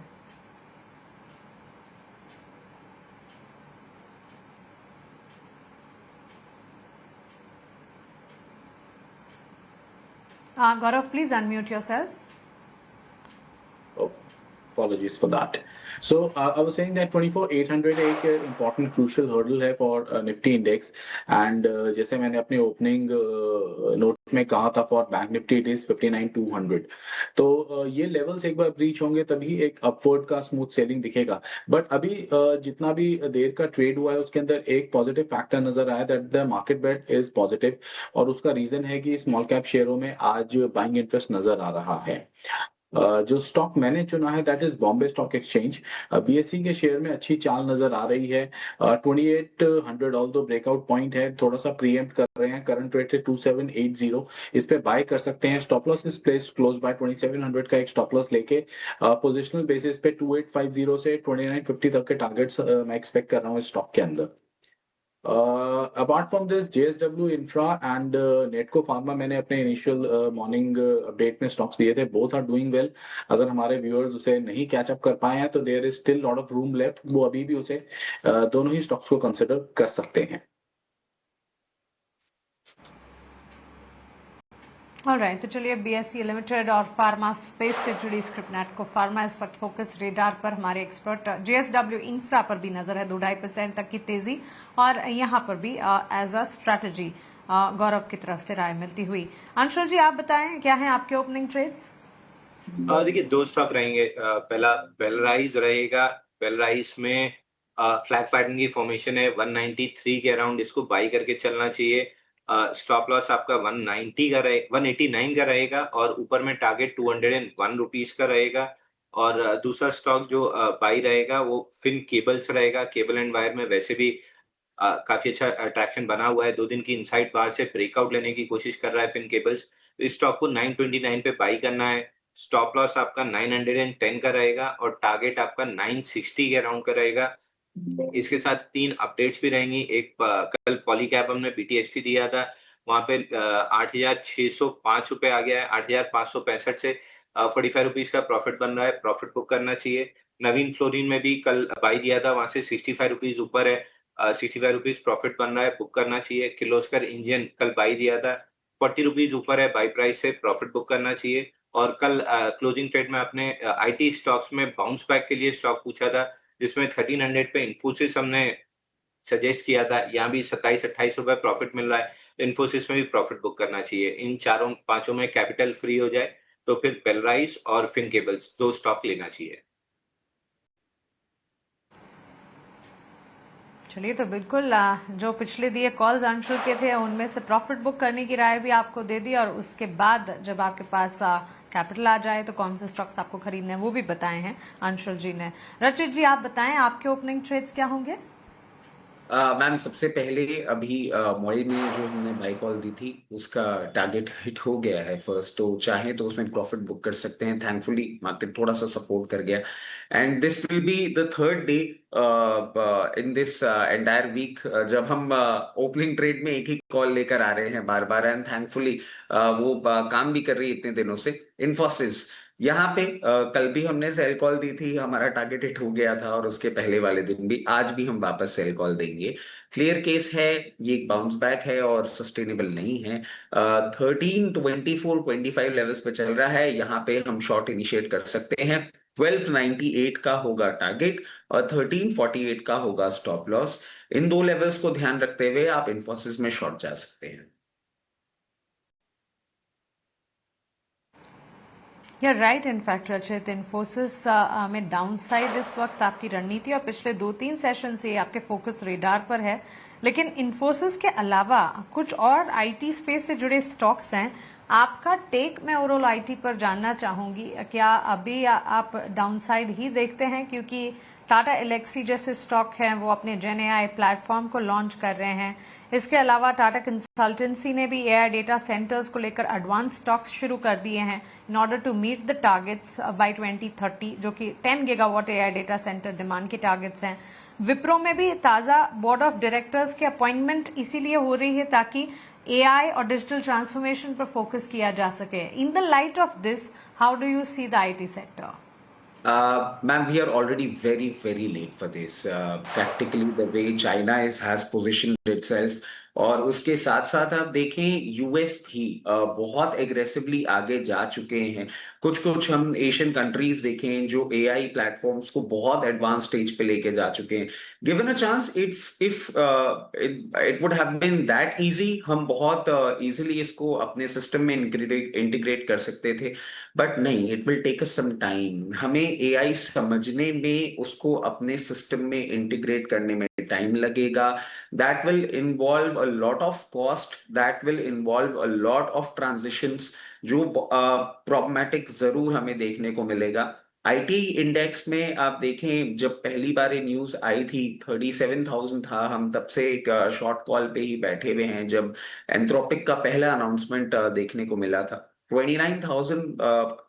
Gaurav, please unmute yourself. Oh, apologies for that. So I was saying that 24,800 एक important crucial hurdle है for Nifty index and जैसे मैंने अपने opening note में कहा था for Bank Nifty it is 59,200. तो ये levels एक बार breach होंगे तभी एक upward का smooth sailing दिखेगा. But अभी जितना भी देर का trade हुआ है उसके अंदर एक positive factor नजर आया that the market bet is positive और उसका reason है कि small cap शेयरों में आज buying interest नजर आ रहा है. जो स्टॉक मैंने चुना है that is Bombay stock exchange. BSE के शेयर में अच्छी चाल नजर आ रही है. 2800 ऑल दो ब्रेकआउट पॉइंट है, थोड़ा सा प्रीएम्प्ट कर रहे हैं. करंट रेट है 2780, इस पे बाय कर सकते हैं. Stop loss is place close by 2700 का एक स्टॉप लॉस लेके पोजिशनल बेसिस पे 2850 से 2950 तक के टारगेट्स मैं एक्सपेक्ट कर रहा हूँ स्टॉक के अंदर. Apart from this JSW Infra and Natco Pharma मैंने अपने इनिशियल मॉर्निंग अपडेट में स्टॉक्स दिए थे. Both are doing well. अगर हमारे व्यूअर्स उसे नहीं कैच अप कर पाए हैं तो there is still lot of room left. वो अभी भी उसे दोनों ही स्टॉक्स को कंसिडर कर सकते हैं. ऑलराइट, तो चलिए BSE लिमिटेड और फार्मा स्पेस से जुड़ी स्क्रिप्ट नेटको फार्मा इस वक्त फोकस रेडार पर. हमारे एक्सपर्ट JSW इंफ्रा पर भी नजर है, 2-2.5% तक की तेजी और यहाँ पर भी एज अ स्ट्रैटेजी गौरव की तरफ से राय मिलती हुई. अंशुल जी, आप बताएं क्या है आपके ओपनिंग ट्रेड्स? देखिए, दो स्टॉक रहेंगे. पहला बेलराइज रहेगा. बेलराइज में फ्लैग पैटर्न की फॉर्मेशन है 193 के अराउंड, इसको बाई करके चलना चाहिए. स्टॉप लॉस आपका 189 का रहेगा और ऊपर में टारगेट 201 रुपीज का रहेगा. और दूसरा स्टॉक जो बाई रहेगा वो फिन केबल्स रहेगा. केबल एंड वायर में वैसे भी काफी अच्छा अट्रैक्शन बना हुआ है. 2 दिन की इनसाइड बार से ब्रेकआउट लेने की कोशिश कर रहा है फिन केबल्स. इस स्टॉक को 929 पे बाई करना है. स्टॉप लॉस आपका 910 का रहेगा और टारगेट आपका 960 के अराउंड का रहेगा. इसके साथ 3 अपडेट्स भी रहेंगी. एक कल पॉलीकैब हमने BTST दिया था, वहां पे 8,605 रुपए आ गया है. 8,565 से 45 रुपीज का प्रॉफिट बन रहा है. प्रॉफिट बुक करना चाहिए. नवीन फ्लोरिन में भी कल बाई दिया था, वहां से 65 रुपीज ऊपर है. 65 रुपीज प्रॉफिट बन रहा है, बुक करना चाहिए. किर्लोस्कर इंजन कल बाई दिया था, 40 रुपीज ऊपर है बाई प्राइस से, प्रॉफिट बुक करना चाहिए. और कल क्लोजिंग ट्रेड में आपने IT स्टॉक्स में बाउंस बैक के लिए स्टॉक पूछा था, जिसमें 1300 पे इन्फोसिस हमने सजेस्ट किया था. यहाँ भी 27-28 रुपए प्रॉफिट मिल रहा है. इन्फोसिस में भी प्रॉफिट बुक करना चाहिए. इन 4-5 में कैपिटल फ्री हो जाए तो फिर बेलराइज और फिन केबल्स 2 स्टॉक लेना चाहिए. चलिए, तो बिल्कुल जो पिछले दिए कॉल्स अंशुल के थे उनमें से प्रॉफिट बुक करने की राय भी आपको दे दी और उसके बाद जब आपके पास कैपिटल आ जाए तो कौन से स्टॉक्स आपको खरीदने हैं वो भी बताए हैं अंशुल जी ने. रचित जी, आप बताएं आपके ओपनिंग ट्रेड्स क्या होंगे? मैम, सबसे पहले अभी मॉल में जो हमने बाई कॉल दी थी उसका टारगेट हिट हो गया है फर्स्ट, तो चाहे तो उसमें प्रॉफिट बुक कर सकते हैं. थैंकफुली मार्केट थोड़ा सा सपोर्ट कर गया and this will be the third day in this entire week जब हम ओपनिंग ट्रेड में एक ही कॉल लेकर आ रहे हैं बार बार. एंड थैंकफुली वो काम भी कर रही है इतने दिनों से. इन्फोसिस यहाँ पे कल भी हमने सेल कॉल दी थी, हमारा टारगेट हिट हो गया था और उसके पहले वाले दिन भी. आज भी हम वापस सेल कॉल देंगे. क्लियर केस है, ये एक बाउंस बैक है और सस्टेनेबल नहीं है. 1324-25 लेवल्स पे चल रहा है, यहाँ पे हम शॉर्ट इनिशिएट कर सकते हैं. 1298 का होगा टारगेट और 1348 का होगा स्टॉप लॉस. इन 2 लेवल्स को ध्यान रखते हुए आप इन्फोसिस में शॉर्ट जा सकते हैं. या राइट. इनफैक्ट रचित, इन्फोसिस में डाउन साइड इस वक्त आपकी रणनीति और पिछले 2-3 सेशन से आपके फोकस रेडार पर है. लेकिन इन्फोसिस के अलावा कुछ और IT स्पेस से जुड़े स्टॉक्स हैं. आपका टेक मैं ओवरऑल IT पर जानना चाहूंगी. क्या अभी आप डाउन साइड ही देखते हैं, क्योंकि टाटा एलेक्सी जैसे स्टॉक हैं वो अपने जेन AI प्लेटफॉर्म को लॉन्च कर रहे हैं. इसके अलावा टाटा कंसल्टेंसी ने भी AI डेटा सेंटर्स को लेकर एडवांस स्टॉक्स शुरू कर दिए हैं in order to meet the targets by 2030, जो कि 10 gigawatt AI data centre demand के टारगेट्स हैं. विप्रो में भी ताजा बोर्ड ऑफ डायरेक्टर्स की अपॉइंटमेंट इसीलिए हो रही है ताकि AI और डिजिटल ट्रांसफॉर्मेशन पर फोकस किया जा सके. In the light of this, how do you see the IT sector? Ma'am, we are already very, very late for this. Practically, the way China has positioned itself और उसके साथ साथ आप देखें यूएस भी बहुत एग्रेसिवली आगे जा चुके हैं। कुछ कुछ हम एशियन कंट्रीज देखें जो एआई प्लेटफॉर्म्स को बहुत एडवांस स्टेज पे लेके जा चुके हैं। Given a chance, if it would have been that easy, हम बहुत इजीली इसको अपने सिस्टम में इंटीग्रेट कर सकते थे, बट नहीं, it will take us some time. हमें एआई समझने में, उसको अपने सिस्टम में इंटीग्रेट करने में टाइम लगेगा। That will involve a lot of cost, that will involve a lot of transitions, जो प्रॉब्लमेटिक जरूर हमें देखने को मिलेगा। आईटी इंडेक्स में आप देखें, जब पहली बार ये न्यूज आई थी 37,000 था, हम तब से एक शॉर्ट कॉल पे ही बैठे हुए हैं जब एंथ्रोपिक का पहला अनाउंसमेंट देखने को मिला था। 29,000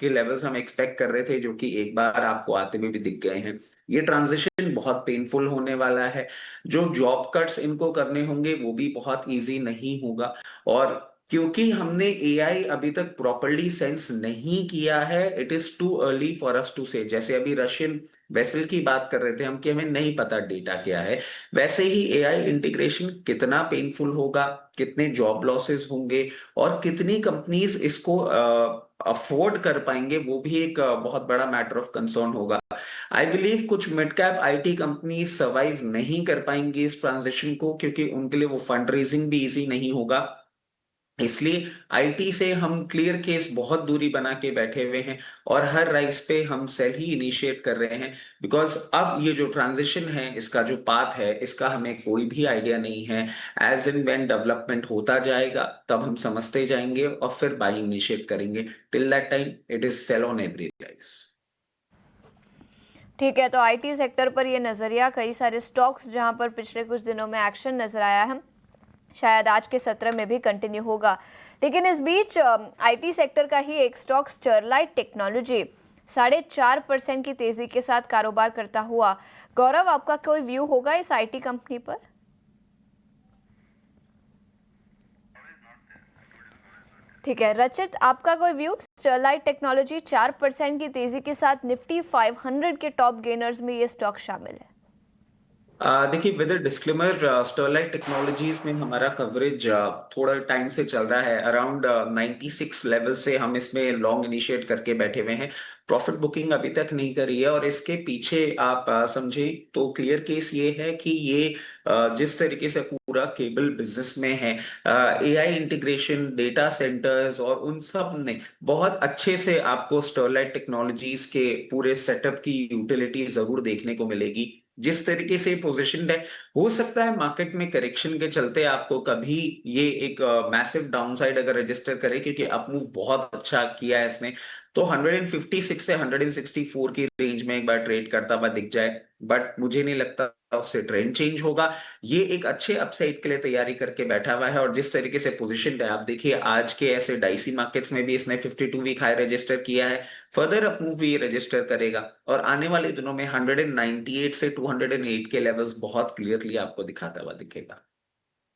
के लेवल्स हम एक्सपेक्ट कर रहे थे, जो कि एक बार आपको आते हुए भी दिख गए हैं। ये ट्रांजिशन बहुत पेनफुल होने वाला है। जो जॉब कट्स इनको करने होंगे वो भी बहुत इजी नहीं होगा। और क्योंकि हमने एआई अभी तक प्रॉपर्ली सेंस नहीं किया है, it is too early for us to say. जैसे अभी रशियन वेसल की बात कर रहे थे हम कि हमें नहीं पता डेटा क्या है, वैसे ही एआई इंटीग्रेशन कितना पेनफुल होगा, कितने जॉब लॉसेस होंगे और कितनी कंपनीज इसको अफोर्ड कर पाएंगे, वो भी एक बहुत बड़ा मैटर ऑफ कंसर्न होगा। आई बिलीव कुछ mid cap IT company survive नहीं कर पाएंगी इस ट्रांजिशन को, क्योंकि उनके लिए वो फंड रेजिंग भी इजी नहीं होगा। इसलिए आईटी से हम क्लियर केस बहुत दूरी बना के बैठे हुए हैं और हर राइस पे हम सेल ही इनिशिएट कर रहे हैं, बिकॉज अब ये जो ट्रांजिशन है, इसका जो पाथ है, इसका हमें कोई भी आइडिया नहीं है। एज इन व्हेन डेवलपमेंट होता जाएगा तब हम समझते जाएंगे और फिर बाइंग इनिशिएट करेंगे। Till that time it is sell on every rise. ठीक है, तो आईटी सेक्टर पर ये नज़रिया, कई सारे स्टॉक्स जहां पर पिछले कुछ दिनों में एक्शन नजर आया है, शायद आज के सत्र में भी कंटिन्यू होगा। लेकिन इस बीच आईटी सेक्टर का ही एक स्टॉक स्टरलाइट टेक्नोलॉजी 4.5% की तेजी के साथ कारोबार करता हुआ। गौरव, आपका कोई व्यू होगा इस आईटी कंपनी पर? ठीक है, रचित, आपका कोई व्यू? स्टरलाइट टेक्नोलॉजी 4% की तेजी के साथ निफ्टी 500 के टॉप गेनर्स में ये स्टॉक शामिल है। देखिए, विद डिस्क्लेमर, स्टरलाइट टेक्नोलॉजीज में हमारा कवरेज थोड़ा टाइम से चल रहा है। अराउंड 96 लेवल से हम इसमें लॉन्ग इनिशिएट करके बैठे हुए हैं। प्रॉफिट बुकिंग अभी तक नहीं करी है और इसके पीछे आप समझें तो क्लियर केस ये है कि ये जिस तरीके से पूरा केबल बिजनेस में है, एआई इंटीग्रेशन, डेटा सेंटर्स और उन सब ने बहुत अच्छे से आपको स्टरलाइट टेक्नोलॉजीज के पूरे सेटअप की यूटिलिटी जरूर देखने को मिलेगी। जिस तरीके से पोजीशनड है, हो सकता है मार्केट में करेक्शन के चलते आपको कभी ये एक मैसिव डाउनसाइड अगर रजिस्टर करे, क्योंकि अपमूव बहुत अच्छा किया है इसने, तो 156 से 164 की रेंज में एक बार ट्रेड करता हुआ दिख जाए, बट मुझे नहीं लगता उससे ट्रेंड चेंज होगा। ये एक अच्छे अपसाइड के लिए तैयारी करके बैठा हुआ है और जिस तरीके से पोजीशन है, आप देखिए आज के ऐसे डाइसी मार्केट्स में भी इसने 52 वीक हाई रजिस्टर किया है, फर्दर अपमूव भी रजिस्टर करेगा और आने वाले दिनों में 198 से 208 के लेवल्स बहुत क्लियरली आपको दिखाता हुआ दिखेगा।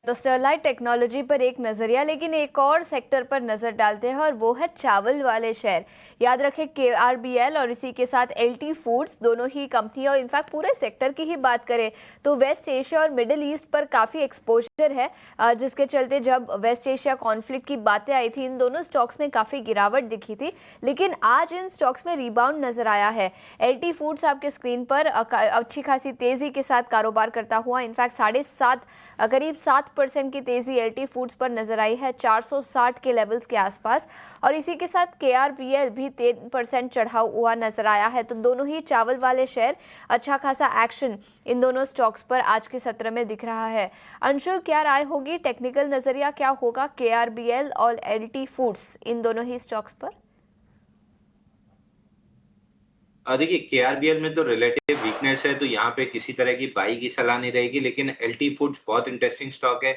तो स्टरलाइट टेक्नोलॉजी पर एक नज़रिया, लेकिन एक और सेक्टर पर नज़र डालते हैं और वो है चावल वाले शेयर। याद रखें, KRBL और इसी के साथ LT फूड्स, दोनों ही कंपनी और इनफैक्ट पूरे सेक्टर की ही बात करें तो वेस्ट एशिया और मिडिल ईस्ट पर काफ़ी एक्सपोजर है, जिसके चलते जब वेस्ट एशिया कॉन्फ्लिक्ट की बातें आई थी, इन दोनों स्टॉक्स में काफ़ी गिरावट दिखी थी, लेकिन आज इन स्टॉक्स में रिबाउंड नज़र आया है। LT फूड्स आपके स्क्रीन पर अच्छी खासी तेज़ी के साथ कारोबार करता हुआ, इनफैक्ट करीब 7% की तेजी LT फूड्स पर नजर आई है, 460 के लेवल्स के आसपास। और इसी के साथ KRBL भी 3% चढ़ा हुआ नजर आया है। तो दोनों ही चावल वाले शेयर, अच्छा खासा एक्शन इन दोनों स्टॉक्स पर आज के सत्र में दिख रहा है। अंशुल, क्या राय होगी, टेक्निकल नजरिया क्या होगा KRBL और LT फूड्स, इन दोनों ही स्टॉक्स पर? देखिए, केआरबीएल में तो रिलेटिव वीकनेस है, तो यहाँ पे किसी तरह की बाई की सलाह नहीं रहेगी, लेकिन एलटी फूड्स बहुत इंटरेस्टिंग स्टॉक है।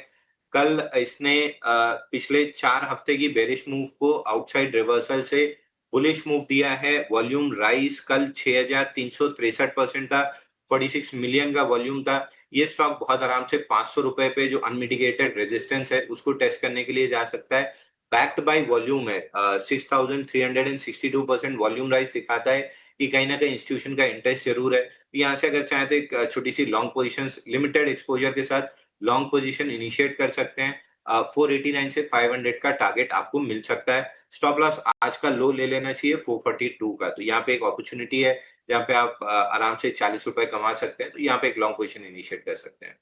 कल इसने पिछले 4 हफ्ते की बेरिश मूव को आउटसाइड रिवर्सल से बुलिश मूव दिया है। वॉल्यूम राइज कल 6,363% था, 46 मिलियन का वॉल्यूम था। ये स्टॉक बहुत आराम से 500 रुपए पे जो अनमिटिगेटेड रेजिस्टेंस है उसको टेस्ट करने के लिए जा सकता है। बैक्ड बाय वॉल्यूम है, 6,362% वॉल्यूम राइज दिखाता है कि कहीं ना कहीं इंस्टीट्यूशन का इंटरेस्ट जरूर है। यहाँ से अगर चाहे तो एक छोटी सी लॉन्ग पोजीशंस लिमिटेड एक्सपोजर के साथ लॉन्ग पोजीशन इनिशिएट कर सकते हैं। 489 से 500 का टारगेट आपको मिल सकता है। स्टॉप लॉस आज का लो ले लेना चाहिए 442 का। तो यहाँ पे एक अपॉर्चुनिटी है जहाँ पे आप आराम से 40 रुपए कमा सकते हैं। तो यहाँ पे एक लॉन्ग पोजीशन इनिशिएट कर सकते हैं।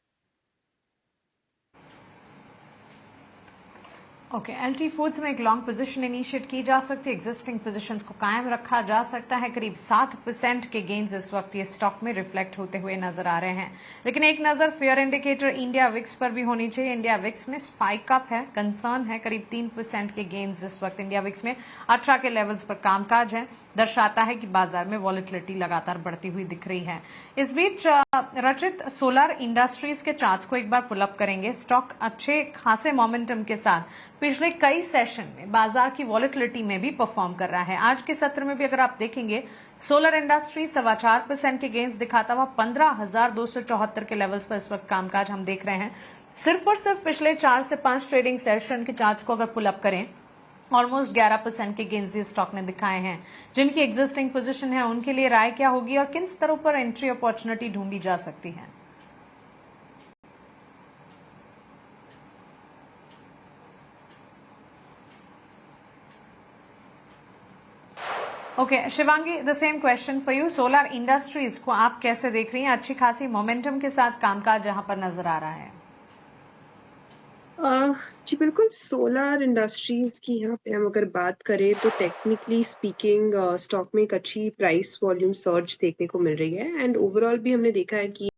ओके, एलटी फूड्स में एक लॉन्ग पोजीशन इनिशिएट की जा सकती है, एग्जिस्टिंग पोजीशंस को कायम रखा जा सकता है। करीब 7% के गेन्स इस वक्त ये स्टॉक में रिफ्लेक्ट होते हुए नजर आ रहे हैं। लेकिन एक नजर फेयर इंडिकेटर इंडिया विक्स पर भी होनी चाहिए। इंडिया विक्स में स्पाइक अप है, कंसर्न है। करीब 3% के गेन्स इस वक्त इंडिया विक्स में 18 के लेवल्स पर कामकाज है, दर्शाता है कि बाजार में वॉलेटिलिटी लगातार बढ़ती हुई दिख रही है। इस बीच रचित सोलर इंडस्ट्रीज के चार्ट्स को एक बार पुल अप करेंगे। स्टॉक अच्छे खासे मोमेंटम के साथ पिछले कई सेशन में बाजार की वॉलेटिलिटी में भी परफॉर्म कर रहा है। आज के सत्र में भी अगर आप देखेंगे, सोलर इंडस्ट्री 4.25% के गेन्स दिखाता हुआ 15,274 के लेवल्स पर इस वक्त कामकाज हम देख रहे हैं। सिर्फ और सिर्फ पिछले 4 से 5 ट्रेडिंग सेशन के चार्ट्स को अगर पुल अप करें, ऑलमोस्ट 11% के गेन्स ये स्टॉक ने दिखाए हैं। जिनकी एग्जिस्टिंग पोजीशन है उनके लिए राय क्या होगी और किन स्तरों पर एंट्री अपॉर्चुनिटी ढूंढी जा सकती है? Okay, Shivangi, the same question for you. Solar industries को आप कैसे देख रही हैं? अच्छी खासी मोमेंटम के साथ कामकाज जहां पर नजर आ रहा है। जी बिल्कुल, सोलर इंडस्ट्रीज की यहाँ पे हम अगर बात करें तो टेक्निकली स्पीकिंग स्टॉक में एक अच्छी प्राइस वॉल्यूम सर्ज देखने को मिल रही है। एंड ओवरऑल भी हमने देखा है कि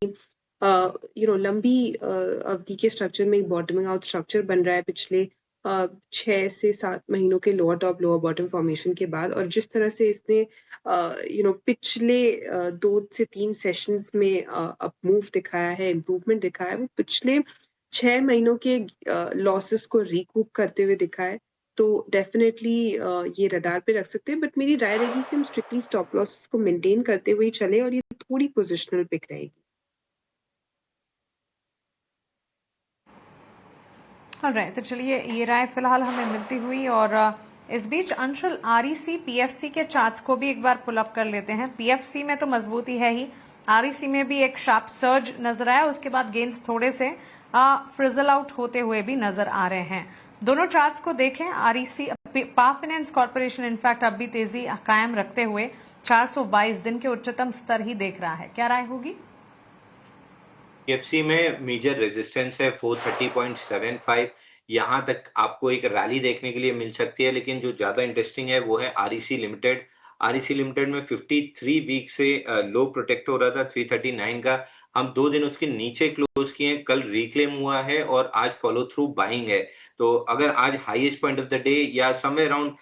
लंबी अवधि के स्ट्रक्चर में एक बॉटमिंग आउट स्ट्रक्चर बन रहा है पिछले 6 से 7 महीनों के lower top lower bottom formation के बाद। और जिस तरह से इसने पिछले 2 से 3 सेशंस में अप मूव दिखाया है, इम्प्रूवमेंट दिखाया है, वो पिछले 6 महीनों के लॉसेस को रिकूप करते हुए दिखा है। तो डेफिनेटली ये रडार पे रख सकते हैं, बट मेरी राय रहेगी कि हम स्ट्रिक्टली स्टॉप लॉस को मेंटेन करते हुए चले और ये थोड़ी पोजिशनल पिक रहेगी। ऑलराइट, तो चलिए ये राय फिलहाल हमें मिलती हुई। और इस बीच अंशुल, आरईसी पीएफसी के चार्ट्स को भी एक बार पुल अप कर लेते हैं। पीएफसी में तो मजबूती है ही, आरईसी में भी एक शार्प सर्ज नजर आया, उसके बाद गेन्स थोड़े से फ्रिजल आउट होते हुए भी नजर आ रहे हैं। दोनों चार्ट्स को देखें, आरईसी पा फाइनेंस कॉर्पोरेशन इनफैक्ट अब भी तेजी कायम रखते हुए 422 दिन के उच्चतम स्तर ही देख रहा है। क्या राय होगी? पीएफसी में मेजर रेजिस्टेंस है 430.75। यहां तक आपको एक रैली देखने के लिए मिल सकती है। लेकिन जो ज्यादा इंटरेस्टिंग है वो है आरईसी लिमिटेड। आरईसी लिमिटेड में 53 वीक से लो प्रोटेक्ट हो रहा था 339 का। हम 2 दिन उसके नीचे क्लोज किए हैं, कल रिक्लेम हुआ है और आज फॉलो थ्रू बाइंग है। तो अगर आज highest point of the day या समवेयर अराउंड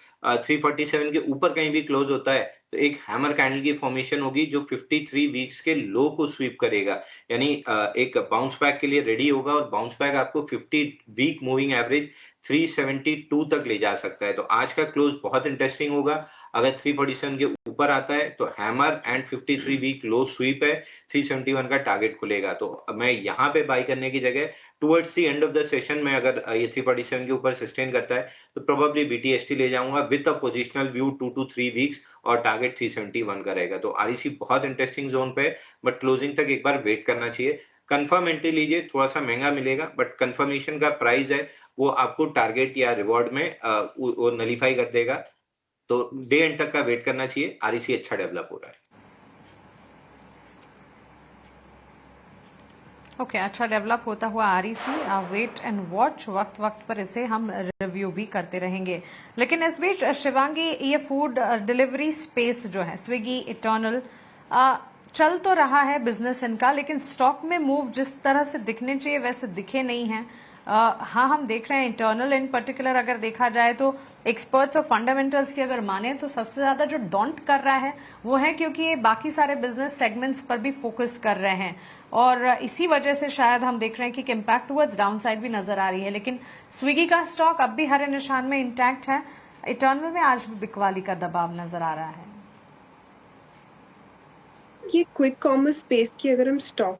347 के ऊपर कहीं भी क्लोज होता है तो एक हैमर कैंडल की फॉर्मेशन होगी जो 53 वीक्स के लो को स्वीप करेगा, यानी एक बाउंस बैक के लिए रेडी होगा। और बाउंस बैक आपको 50 वीक मूविंग एवरेज 372 तक ले जा सकता है। तो आज का क्लोज बहुत इंटरेस्टिंग होगा। अगर 347 के ऊपर आता है तो hammer and 53 week low sweep है, 371 का टारगेट खुलेगा। तो मैं यहाँ पे बाई करने की जगह towards the end of the session में अगर ये 347 के ऊपर सस्टेन करता है तो प्रोबेबली बीटीएसटी ले जाऊंगा with a positional view 2 to 3 weeks और टारगेट 371 का रहेगा। तो आरईसी बहुत इंटरेस्टिंग जोन पे है, बट क्लोजिंग तक एक बार वेट करना चाहिए। कंफर्म एंट्री लीजिए, थोड़ा सा महंगा मिलेगा, बट कंफर्मेशन का प्राइस है वो आपको टारगेट या रिवॉर्ड में वो नलीफाई कर देगा। तो डे एंड तक का वेट करना चाहिए। आरईसी अच्छा डेवलप हो रहा है। ओके, अच्छा डेवलप होता हुआ आरईसी, वेट एंड वॉच, वक्त वक्त पर इसे हम रिव्यू भी करते रहेंगे। लेकिन इस बीच शिवांगी, ये फूड डिलीवरी स्पेस जो है स्विगी, इटर्नल, चल तो रहा है बिजनेस इनका, लेकिन स्टॉक में मूव जिस तरह से दिखने चाहिए वैसे दिखे नहीं है। हाँ, हम देख रहे हैं इंटरनल इन पर्टिकुलर अगर देखा जाए तो एक्सपर्ट्स और फंडामेंटल्स की अगर माने तो सबसे ज्यादा जो डॉन्ट कर रहा है वो है क्योंकि ये बाकी सारे बिजनेस सेगमेंट्स पर भी फोकस कर रहे हैं और इसी वजह से शायद हम देख रहे हैं कि इम्पैक्ट टुवर्ड्स डाउन साइड भी नजर आ रही है। लेकिन स्विगी का स्टॉक अब भी हरे निशान में इंटैक्ट है। इंटरनल में आज भी बिकवाली का दबाव नजर आ रहा है। ये क्विक कॉमर्स स्पेस की अगर हम स्टॉक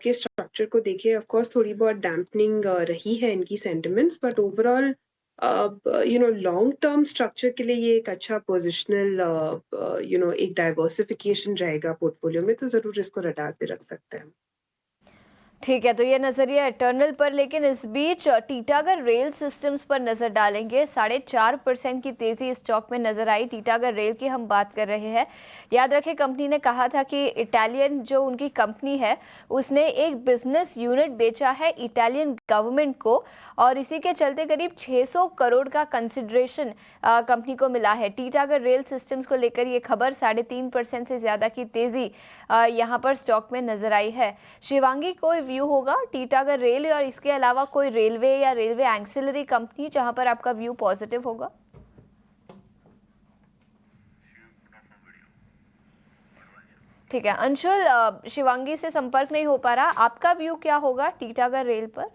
के स्ट्रक्चर को देखें, ऑफ कोर्स थोड़ी बहुत डैम्पनिंग रही है इनकी sentiments, but overall long term structure के लिए ये एक अच्छा पोजिशनल एक डाइवर्सिफिकेशन रहेगा पोर्टफोलियो में, तो जरूर इसको रडार पे रख सकते हैं। ठीक है, तो ये नजरिया इटर्नल पर, लेकिन इस बीच टीटागढ़ रेल सिस्टम्स पर नजर डालेंगे। 4.5% की तेजी स्टॉक में नजर आई। टीटागढ़ रेल की हम बात कर रहे हैं। याद रखें, कंपनी ने कहा था कि इटालियन जो उनकी कंपनी है उसने एक बिजनेस यूनिट बेचा है इटालियन गवर्नमेंट को, और इसी के चलते करीब 600 करोड़ का कंसिडरेशन कंपनी को मिला है। टीटागढ़ रेल सिस्टम्स को लेकर ये खबर 3.5% से ज्यादा की तेजी यहाँ पर स्टॉक में नजर आई है। शिवांगी, कोई व्यू होगा टीटागढ़ रेल और इसके अलावा कोई रेलवे या रेलवे एक्सिलरी कंपनी जहां पर आपका व्यू पॉजिटिव होगा? ठीक है अंशुल, शिवांगी से संपर्क नहीं हो पा रहा, आपका व्यू क्या होगा टीटागढ़ रेल पर?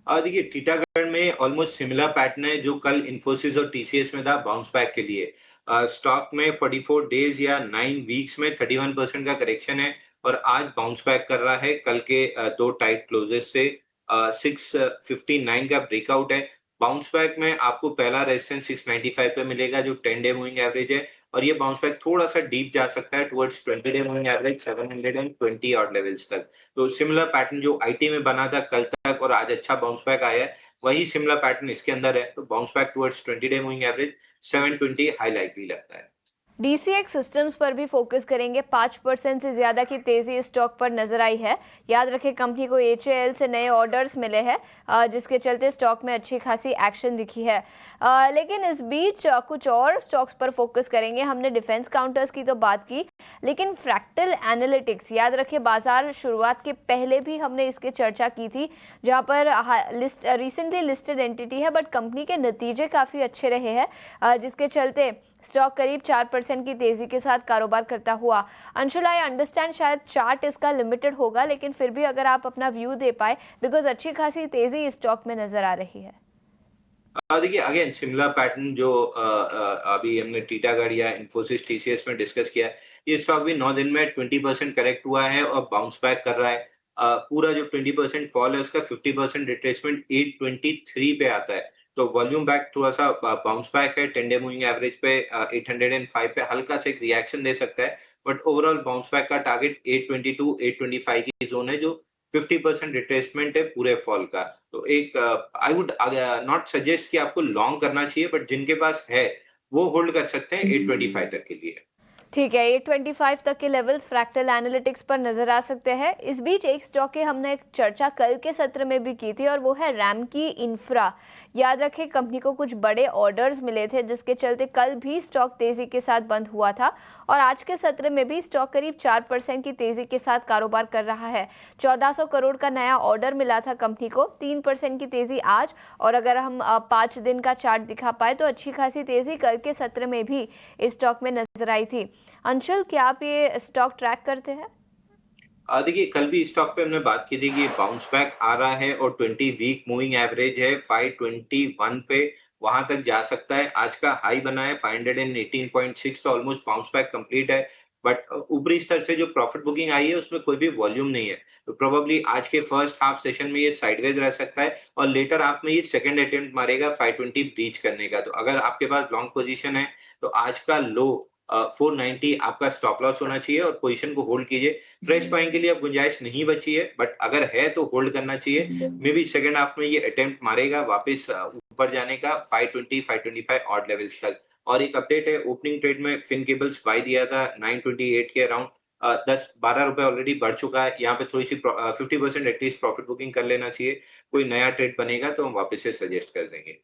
देखिए, टीटागढ़ में ऑलमोस्ट सिमिलर पैटर्न है जो कल इन्फोसिस और टीसीएस में था बाउंस बैक के लिए। स्टॉक में 44 डेज या 9 वीक्स में 31% का करेक्शन है और आज बाउंस बैक कर रहा है। कल के दो टाइट क्लोजेस से 659 का ब्रेकआउट है। बाउंस बैक में आपको पहला रेजिस्टेंस 695 पे मिलेगा जो 10 डे मूविंग एवरेज है, और ये बाउंस बैक थोड़ा सा डीप जा सकता है towards 20 day moving average 720 odd levels तक। तो सिमिलर पैटर्न जो आईटी में बना था कल तक और आज अच्छा बाउंस बैक आया है, वही सिमिलर पैटर्न इसके अंदर है। तो bounce back towards 20 day moving average 720 high likely लगता है। डीसीएक्स सिस्टम्स पर भी फोकस करेंगे। 5% से ज्यादा की तेजी स्टॉक पर नजर आई है। याद रखें, कंपनी को एचएएल से नए ऑर्डर्स मिले हैं जिसके चलते स्टॉक में अच्छी खासी एक्शन दिखी है। लेकिन इस बीच कुछ और स्टॉक्स पर फोकस करेंगे। हमने डिफेंस काउंटर्स की तो बात की, लेकिन फ्रैक्टल एनालिटिक्स, याद रखें बाजार शुरुआत के पहले भी हमने इसके चर्चा की थी, जहां पर रिसेंटली लिस्टेड एंटिटी है बट कंपनी के नतीजे काफ़ी अच्छे रहे हैं जिसके चलते स्टॉक करीब 4% की तेजी के साथ कारोबार करता हुआ। अंशुल, आई अंडरस्टैंड शायद चार्ट इसका लिमिटेड होगा, लेकिन फिर भी अगर आप अपना व्यू दे पाए, बिकॉज अच्छी खासी तेजी इस स्टॉक में नजर आ रही है। देखिए, अगेन सिमिलर पैटर्न जो अभी हमने टीटागढ़ या इन्फोसिस टीसीएस में डिस्कस किया है, ये स्टॉक भी 9 दिन में 20% करेक्ट हुआ है और बाउंस बैक कर रहा है। पूरा जो 20% फॉल है उसका 50% रिट्रेसमेंट 823 पे आता है। तो वॉल्यूम बैक थोड़ा सा बाउंस बैक है। 10 डे मूविंग एवरेज पे 805 पे हल्का से एक रिएक्शन दे सकता है, बट ओवरऑल बाउंस बैक का टारगेट 822 825 की जोन है जो 50% रिट्रेसमेंट है पूरे फॉल का। तो एक आई वुड नॉट सजेस्ट कि आपको लॉन्ग करना चाहिए, बट जिनके पास है वो होल्ड कर सकते हैं 825 तक के लिए। ठीक है, 825 तक के लेवल्स फ्रैक्टल एनालिटिक्स पर नजर आ सकते हैं। इस बीच एक स्टॉक की हमने एक चर्चा कल के सत्र में भी की थी और वो है रैमकी इंफ्रा। याद रखें, कंपनी को कुछ बड़े ऑर्डर्स मिले थे जिसके चलते कल भी स्टॉक तेजी के साथ बंद हुआ था और आज के सत्र में भी स्टॉक करीब 4% की तेजी के साथ कारोबार कर रहा है। 1400 करोड़ का नया ऑर्डर मिला था कंपनी को, 3% की तेजी आज, और अगर हम 5 दिन का चार्ट दिखा पाए तो अच्छी खासी तेजी कल के सत्र में भी इस स्टॉक में नजर आई थी। अंशुल, क्या आप ये स्टॉक ट्रैक करते हैं? देखिए, कल भी स्टॉक पे हमने बात की थी कि बाउंस बैक आ रहा है और 20 वीक मूविंग एवरेज है 521 पे, वहां तक जा सकता है। आज का हाई बना है 518.6, तो ऑलमोस्ट बाउंस बैक कंप्लीट है। बट ऊपरी स्तर से जो प्रॉफिट बुकिंग आई है उसमें कोई भी वॉल्यूम नहीं है, तो प्रोबेबली आज के फर्स्ट हाफ सेशन में ये साइडवेज रह सकता है और लेटर हाफ में ये सेकंड अटेम्प्ट मारेगा 520 ब्रीच करने का। तो अगर आपके पास लॉन्ग पोजीशन है तो आज का लो 490 आपका स्टॉप लॉस होना चाहिए और पोजीशन को होल्ड कीजिए। फ्रेश बाइंग के लिए अब गुंजाइश नहीं बची है, बट अगर है तो होल्ड करना चाहिए। मे बी सेकंड हाफ में ये अटेम्प्ट मारेगा वापस ऊपर जाने का 520 525 ऑड लेवल्स तक। और एक अपडेट है, ओपनिंग ट्रेड में फिन केबल्स बाय दिया था 928 के अराउंड, 10-12 रुपए ऑलरेडी बढ़ चुका है। यहाँ पे थोड़ी सी 50% एटलीस्ट प्रॉफिट बुकिंग कर लेना चाहिए। कोई नया ट्रेड बनेगा तो हम वापस से सजेस्ट कर देंगे।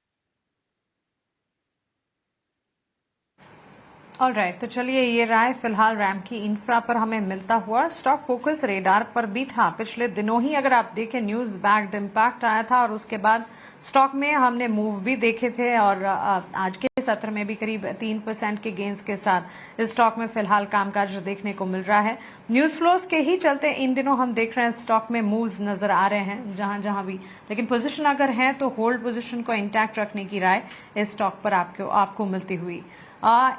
ऑलराइट, तो चलिए ये राय फिलहाल रैमकी इंफ्रा पर हमें मिलता हुआ। स्टॉक फोकस रेडार पर भी था। पिछले दिनों ही अगर आप देखें न्यूज बैक्ड इम्पैक्ट आया था और उसके बाद स्टॉक में हमने मूव भी देखे थे और आज के सत्र में भी करीब 3% के गेंस के साथ इस स्टॉक में फिलहाल कामकाज देखने को मिल रहा है। न्यूज फ्लोज के ही चलते इन दिनों हम देख रहे हैं स्टॉक में मूव्स नजर आ रहे हैं जहां जहां भी, लेकिन पोजीशन अगर है तो होल्ड पोजीशन को इंटैक्ट रखने की राय इस स्टॉक पर आपको मिलती हुई।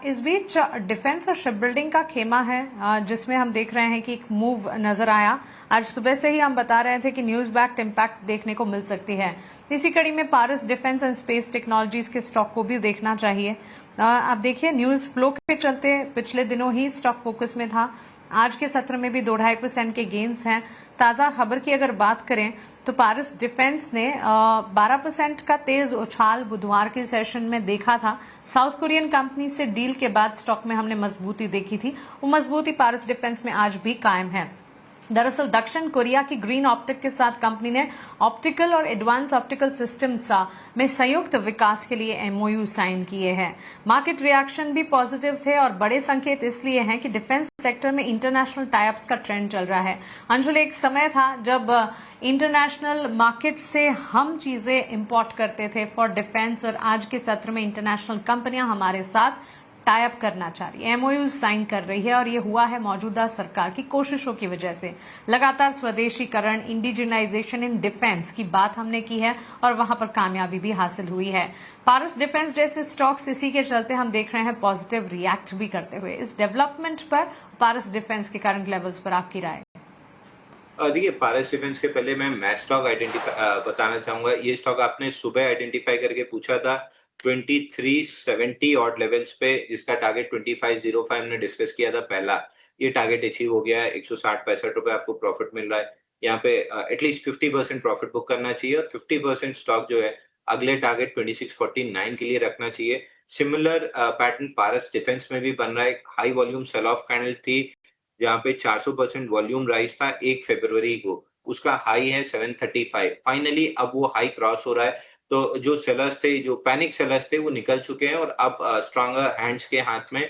इस बीच डिफेंस और शिप बिल्डिंग का खेमा है जिसमें हम देख रहे हैं कि एक मूव नजर आया। आज सुबह से ही हम बता रहे थे कि न्यूज बैक्ड इम्पैक्ट देखने को मिल सकती है। इसी कड़ी में पारस डिफेंस एंड स्पेस टेक्नोलॉजीज के स्टॉक को भी देखना चाहिए। आप देखिए न्यूज फ्लो के चलते पिछले दिनों ही स्टॉक फोकस में था। आज के सत्र में भी 2-2.5% के गेन्स हैं। ताजा खबर की अगर बात करें तो पारस डिफेंस ने 12% का तेज उछाल बुधवार के सेशन में देखा था। साउथ कोरियन कंपनी से डील के बाद स्टॉक में हमने मजबूती देखी थी, वो मजबूती पारस डिफेंस में आज भी कायम है। दरअसल दक्षिण कोरिया की ग्रीन ऑप्टिक के साथ कंपनी ने ऑप्टिकल और एडवांस ऑप्टिकल सिस्टम्स में संयुक्त विकास के लिए एमओयू साइन किए हैं। मार्केट रिएक्शन भी पॉजिटिव थे और बड़े संकेत इसलिए हैं कि डिफेंस सेक्टर में इंटरनेशनल टाइप्स का ट्रेंड चल रहा है। अंशुल, एक समय था जब इंटरनेशनल मार्केट से हम चीजें इंपोर्ट करते थे फॉर डिफेंस, और आज के सत्र में इंटरनेशनल कंपनियां हमारे साथ टाई अप करना चाह रही है, एमओयू साइन कर रही है, और ये हुआ है मौजूदा सरकार की कोशिशों की वजह से। लगातार स्वदेशीकरण, इंडिजिनाइजेशन इन डिफेंस की बात हमने की है और वहां पर कामयाबी भी हासिल हुई है। पारस डिफेंस जैसे स्टॉक्स इसी के चलते हम देख रहे हैं पॉजिटिव रिएक्ट भी करते हुए। इस डेवलपमेंट पर पारस डिफेंस के करंट लेवल्स पर आपकी राय? देखिए, पारस डिफेंस के पहले मैं स्टॉक आइडेंटिफाई बताना चाहूंगा। ये स्टॉक आपने सुबह आइडेंटिफाई करके पूछा था 2370 ऑड लेवल्स पे, जिसका टारगेट 2505 हमने डिस्कस किया था पहला। ये टारगेट अचीव हो गया है। 160-65 रुपए आपको प्रॉफिट मिल रहा है। यहाँ पे एटलीस्ट 50% प्रॉफिट बुक करना चाहिए और 50% स्टॉक जो है अगले टारगेट 2649 के लिए रखना चाहिए। सिमिलर पैटर्न पारस डिफेंस में भी बन रहा है। High volume sell off candle थी जहाँ पे 400% वॉल्यूम राइज था 1 फरवरी को, उसका हाई है 735। फाइनली अब वो हाई क्रॉस हो रहा है, तो जो सेलर्स थे, जो पैनिक सेलर्स थे, वो निकल चुके हैं और अब स्ट्रॉन्गर हैंड्स के हाथ में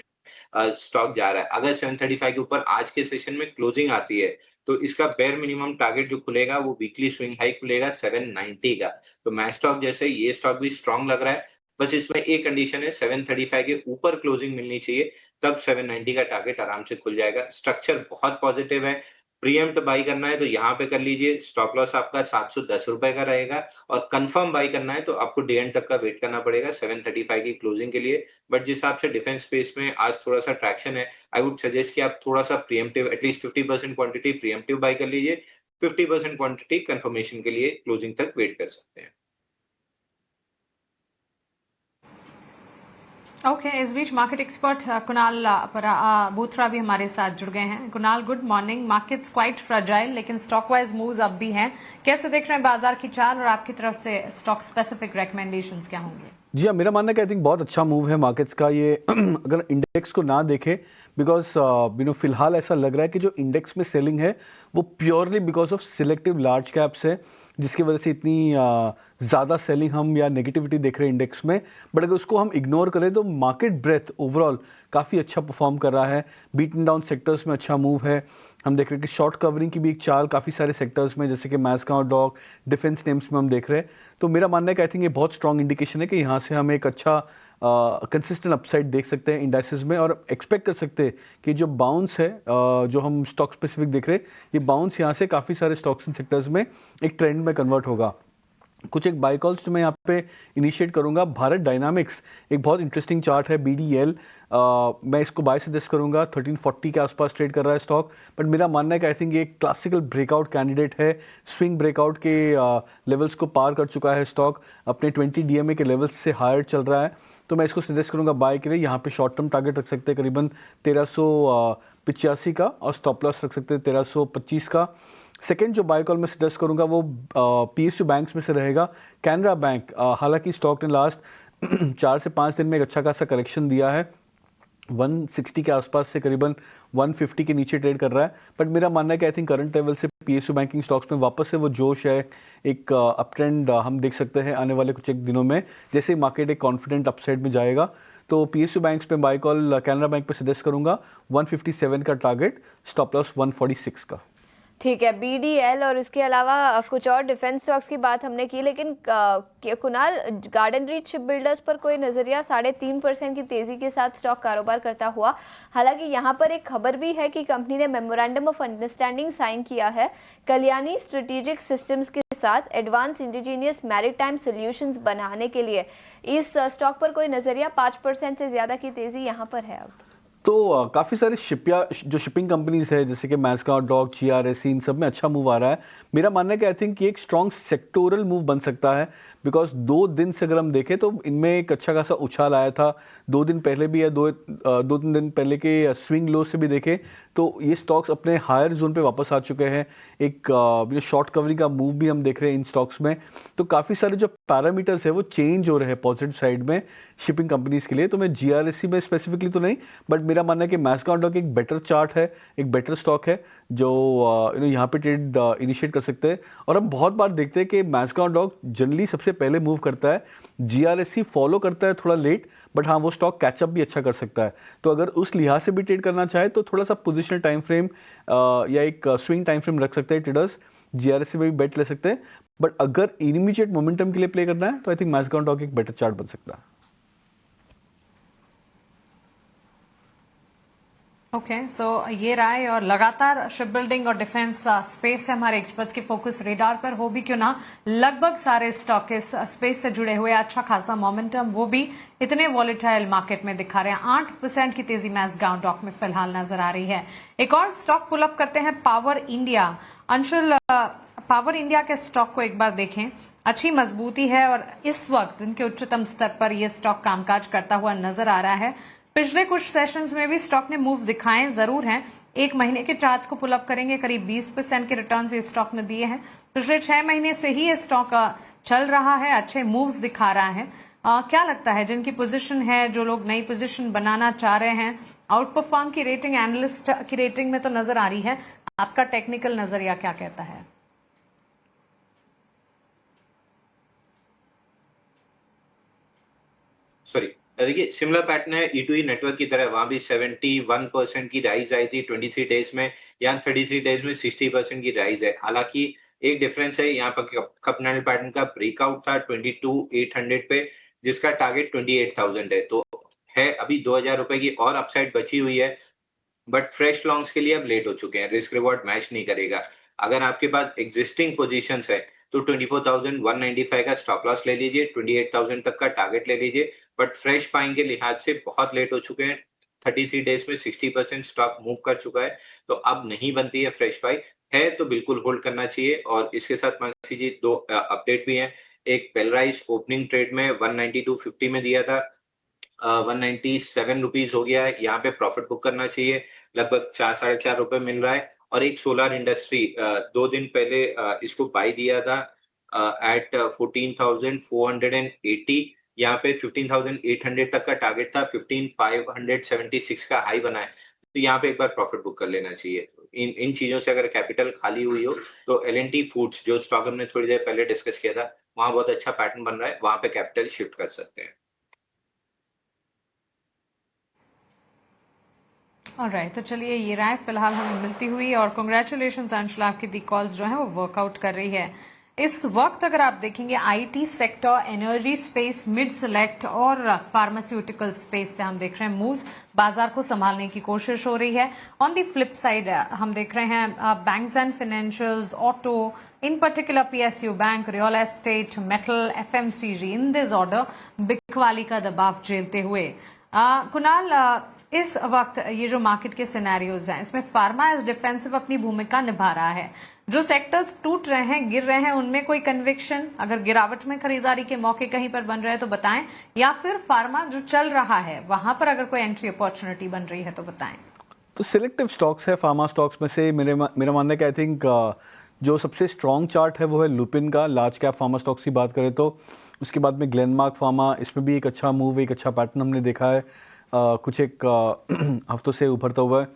स्टॉक जा रहा है। अगर 735 के ऊपर आज के सेशन में क्लोजिंग आती है तो इसका बेयर मिनिमम टारगेट जो खुलेगा वो वीकली स्विंग हाई खुलेगा 790 का। तो मैं स्टॉक जैसे ये स्टॉक भी स्ट्रॉन्ग लग रहा है। बस इसमें एक कंडीशन है, 735 के ऊपर क्लोजिंग मिलनी चाहिए, तब 790 का टारगेट आराम से खुल जाएगा। स्ट्रक्चर बहुत पॉजिटिव है। प्रीएम्प्ट बाई करना है तो यहाँ पे कर लीजिए। स्टॉप लॉस आपका 710 रुपए का रहेगा और कंफर्म बाई करना है तो आपको डे एंड तक का वेट करना पड़ेगा 735 की क्लोजिंग के लिए। बट जिस हिसाब से डिफेंस स्पेस में आज थोड़ा सा ट्रैक्शन है, आई वुड सजेस्ट कि आप थोड़ा सा pre-emptive, at least 50% quantity pre-emptive by कर लीजिए। 50% क्वांटिटी कंफर्मेशन के लिए क्लोजिंग तक वेट कर सकते हैं। ओके, इस बीच मार्केट एक्सपर्ट कुणाल बूथरा भी हमारे साथ जुड़ गए हैं। Kunal, good morning. Markets quite fragile लेकिन स्टॉक वाइज मूव्स अब भी हैं। कैसे देख रहे हैं बाजार की चाल और आपकी तरफ से स्टॉक स्पेसिफिक रिकमेंडेशंस क्या होंगे? जी हाँ, मेरा मानना है कि आई थिंक बहुत अच्छा मूव है मार्केट्स का ये अगर इंडेक्स को ना देखें, बिकॉज फिलहाल ऐसा लग रहा है कि जो इंडेक्स में सेलिंग है वो purely because of selective large caps है, जिसकी वजह से इतनी ज़्यादा सेलिंग हम या नेगेटिविटी देख रहे हैं इंडेक्स में। बट अगर उसको हम इग्नोर करें तो मार्केट ब्रेथ ओवरऑल काफ़ी अच्छा परफॉर्म कर रहा है। बीटन डाउन सेक्टर्स में अच्छा मूव है। हम देख रहे हैं कि शॉर्ट कवरिंग की भी एक चाल काफ़ी सारे सेक्टर्स में, जैसे कि मैस्काउ, डॉक, डिफेंस नेम्स में हम देख रहे हैं। तो मेरा मानना है कि आई थिंक ये बहुत स्ट्रॉन्ग इंडिकेशन है कि यहाँ से हम एक अच्छा कंसिस्टेंट अपसाइड देख सकते हैं इंडाइसेस में और एक्सपेक्ट कर सकते हैं कि जो बाउंस है जो हम स्टॉक स्पेसिफिक देख रहे हैं, ये बाउंस यहाँ से काफ़ी सारे स्टॉक्स एंड सेक्टर्स में एक ट्रेंड में कन्वर्ट होगा। कुछ एक बाय कॉल्स जो मैं यहाँ पे इनिशिएट करूँगा। भारत डायनामिक्स एक बहुत इंटरेस्टिंग चार्ट है, BDL। मैं इसको बाय सजेस्ट करूँगा। 1340 के आसपास ट्रेड कर रहा है स्टॉक, बट मेरा मानना है कि आई थिंक ये एक क्लासिकल ब्रेकआउट कैंडिडेट है। स्विंग ब्रेकआउट के लेवल्स को पार कर चुका है स्टॉक, अपने 20 DMA के लेवल्स से हायर चल रहा है, तो मैं इसको सजेस्ट करूँगा बाय के लिए। यहाँ पे शॉर्ट टर्म टारगेट रख सकते हैं करीबन 1385 का और स्टॉप लॉस रख सकते हैं 1325 का। सेकेंड जो बाय कॉल मैं सजेस्ट करूंगा वो PSU बैंक्स में से रहेगा। कैनरा बैंक, हालांकि स्टॉक ने लास्ट 4 से 5 दिन में एक अच्छा खासा करेक्शन दिया है, 160 के आसपास से करीबन 150 के नीचे ट्रेड कर रहा है, बट मेरा मानना है कि आई थिंक करंट लेवल से PSU बैंकिंग स्टॉक्स में वापस से वो जोश है, एक अप ट्रेंड हम देख सकते हैं आने वाले कुछ एक दिनों में, जैसे मार्केट एक कॉन्फिडेंट अपसाइड में जाएगा। तो PSU बैंक्स पे बाय कॉल कैनरा बैंक पे सजेस्ट करूंगा। 157 का टारगेट, स्टॉप लॉस 146 का। ठीक है, BDL और इसके अलावा कुछ और डिफेंस स्टॉक्स की बात हमने की, लेकिन Kunal, garden reach ship builders पर कोई नजरिया? 3.5% की तेजी के साथ स्टॉक कारोबार करता हुआ। हालांकि यहाँ पर एक खबर भी है कि कंपनी ने मेमोरेंडम ऑफ अंडरस्टैंडिंग साइन किया है कल्याणी स्ट्रेटेजिक सिस्टम्स के साथ एडवांस इंडिजीनियस मैरीटाइम सॉल्यूशंस बनाने के लिए। इस स्टॉक पर कोई नजरिया? 5% से ज्यादा की तेजी यहाँ पर है अब। तो काफ़ी सारे जो शिपिंग कंपनीज है जैसे कि मैस्काउ, डॉक, जीआरएससी, इन सब में अच्छा मूव आ रहा है। मेरा मानना है कि आई थिंक ये एक स्ट्रॉन्ग सेक्टोरल मूव बन सकता है, बिकॉज 2 दिन से अगर हम देखें तो इनमें एक अच्छा खासा उछाल आया था। 2 दिन पहले भी या 2-3 दिन पहले के स्विंग लो से भी देखें तो ये स्टॉक्स अपने हायर जोन पे वापस आ चुके हैं। एक शॉर्ट कवरिंग का मूव भी हम देख रहे हैं इन स्टॉक्स में। तो काफ़ी सारे जो पैरामीटर्स है वो चेंज हो रहे हैं पॉजिटिव साइड में शिपिंग कंपनीज के लिए। तो मैं जीआरएससी में स्पेसिफिकली तो नहीं, बट मेरा मानना है कि मैस्काउ डॉक एक बेटर चार्ट है, एक बेटर स्टॉक है जो यहाँ पे ट्रेड इनिशिएट कर सकते हैं। और हम बहुत बार देखते हैं कि मैस्काउ डॉक जनरली सबसे पहले मूव करता है, जीआरएससी फॉलो करता है थोड़ा लेट, बट हाँ वो स्टॉक कैचअप भी अच्छा कर सकता है। तो अगर उस लिहाज से भी ट्रेड करना चाहे तो थोड़ा सा पोजिशनल टाइम फ्रेम या एक स्विंग टाइम फ्रेम रख सकते हैं ट्रेडर्स, जीआरएससी में भी बेट ले सकते हैं। बट अगर इमीडिएट मोमेंटम के लिए प्ले करना है तो आई थिंक मैस्काउ डॉक एक बेटर चार्ट बन सकता है। ओके, सो ये राय और लगातार शिप बिल्डिंग और डिफेंस स्पेस से हमारे एक्सपर्ट्स के फोकस रेडार पर हो भी क्यों ना, लगभग सारे स्टॉक इस स्पेस से जुड़े हुए अच्छा खासा मोमेंटम वो भी इतने वॉलेटाइल मार्केट में दिखा रहे हैं। 8% की तेजी मैस्काउ डॉक में फिलहाल नजर आ रही है। एक और स्टॉक पुल अप करते हैं, power India. Anshul, power India के स्टॉक को एक बार देखें, अच्छी मजबूती है और इस वक्त इनके उच्चतम स्तर पर यह स्टॉक कामकाज करता हुआ नजर आ रहा है। पिछले कुछ सेशंस में भी स्टॉक ने मूव दिखाए जरूर हैं। 1 महीने के चार्ट्स को पुल अप करेंगे, करीब 20% के रिटर्न्स इस स्टॉक ने दिए हैं। पिछले 6 महीने से ही ये स्टॉक चल रहा है, अच्छे मूव्स दिखा रहा है। क्या लगता है जिनकी पोजीशन है, जो लोग नई पोजीशन बनाना चाह रहे हैं, आउट परफॉर्म की रेटिंग एनालिस्ट की रेटिंग में तो नजर आ रही है, आपका टेक्निकल नजरिया क्या कहता है? सॉरी, देखिए सिमिलर पैटर्न है E2E नेटवर्क की तरह। वहां भी 71% की राइज आई थी 23 डेज में, यहाँ 33 डेज में 60% की राइज है। हालांकि एक डिफरेंस है, यहाँ पर कप कैंडल पैटर्न का ब्रेकआउट था 22,800 पे, जिसका टारगेट 28,000 है। तो है अभी 2,000 रुपए की और अपसाइड बची हुई है, बट फ्रेश लॉन्ग्स के लिए अब लेट हो चुके हैं, रिस्क रिवॉर्ड मैच नहीं करेगा। अगर आपके पास एग्जिस्टिंग पोजीशंस है तो 24,195 का स्टॉप लॉस ले लीजिए, 28,000 तक का टारगेट ले लीजिए, बट फ्रेश बाइंग के लिहाज से बहुत लेट हो चुके हैं। 33 डेज में 60% स्टॉक मूव कर चुका है, तो अब नहीं बनती है फ्रेश बाई। है तो बिल्कुल होल्ड करना चाहिए। और इसके साथ मानसी जी 2 अपडेट भी हैं। एक पेलराइज ओपनिंग ट्रेड में 192.50 में दिया था, 197 रुपीज हो गया है। यहाँ पे प्रॉफिट बुक करना चाहिए, लगभग 4-4.5 रुपए मिल रहा है। और एक सोलर इंडस्ट्री 2 दिन पहले इसको बाई दिया था एट 14,480, यहाँ पे 15,800 तक का टारगेट था, 15,576 का हाई बना है। तो यहाँ पे एक बार प्रॉफिट बुक कर लेना चाहिए। इन चीजों से अगर कैपिटल खाली हुई हो तो L&T फूड्स, जो स्टॉक हमने थोड़ी देर पहले डिस्कस किया था, वहां बहुत अच्छा पैटर्न बन रहा है, वहां पे कैपिटल शिफ्ट कर सकते हैं। ऑलराइट, तो चलिए ये राय फिलहाल हमें मिलती हुई, और कांग्रेचुलेशंस अंशुल, आपकी दी कॉल्स जो हैं वो वर्कआउट कर रही है। इस वक्त अगर आप देखेंगे IT sector, energy space, mid select और फार्मास्यूटिकल स्पेस से हम देख रहे हैं मूव्स, बाजार को संभालने की कोशिश हो रही है। ऑन दी फ्लिप साइड हम देख रहे हैं banks and financials, auto, in particular PSU bank, real estate, metal, FMCG, in this order बिकवाली का दबाव झेलते हुए। कुणाल, इस वक्त ये जो मार्केट के सिनेरियोज हैं, इसमें फार्मा एज डिफेंसिव अपनी भूमिका निभा रहा है। जो सेक्टर्स टूट रहे हैं, गिर रहे हैं, उनमें कोई कन्विक्शन, अगर गिरावट में खरीदारी के मौके कहीं पर बन रहे हैं तो बताएं, या फिर फार्मा जो चल रहा है वहां पर अगर कोई एंट्री अपॉर्चुनिटी बन रही है तो बताएं। तो सिलेक्टिव स्टॉक्स है फार्मा स्टॉक्स में से। मेरा मानना है कि आई थिंक जो सबसे स्ट्रॉन्ग चार्ट है वो है लुपिन का, लार्ज कैप फार्मा स्टॉक्स की बात करें तो। उसके बाद में ग्लेनमार्क फार्मा, इसमें भी एक अच्छा मूव, एक अच्छा पैटर्न हमने देखा है कुछ एक हफ्तों से उभरता हुआ है।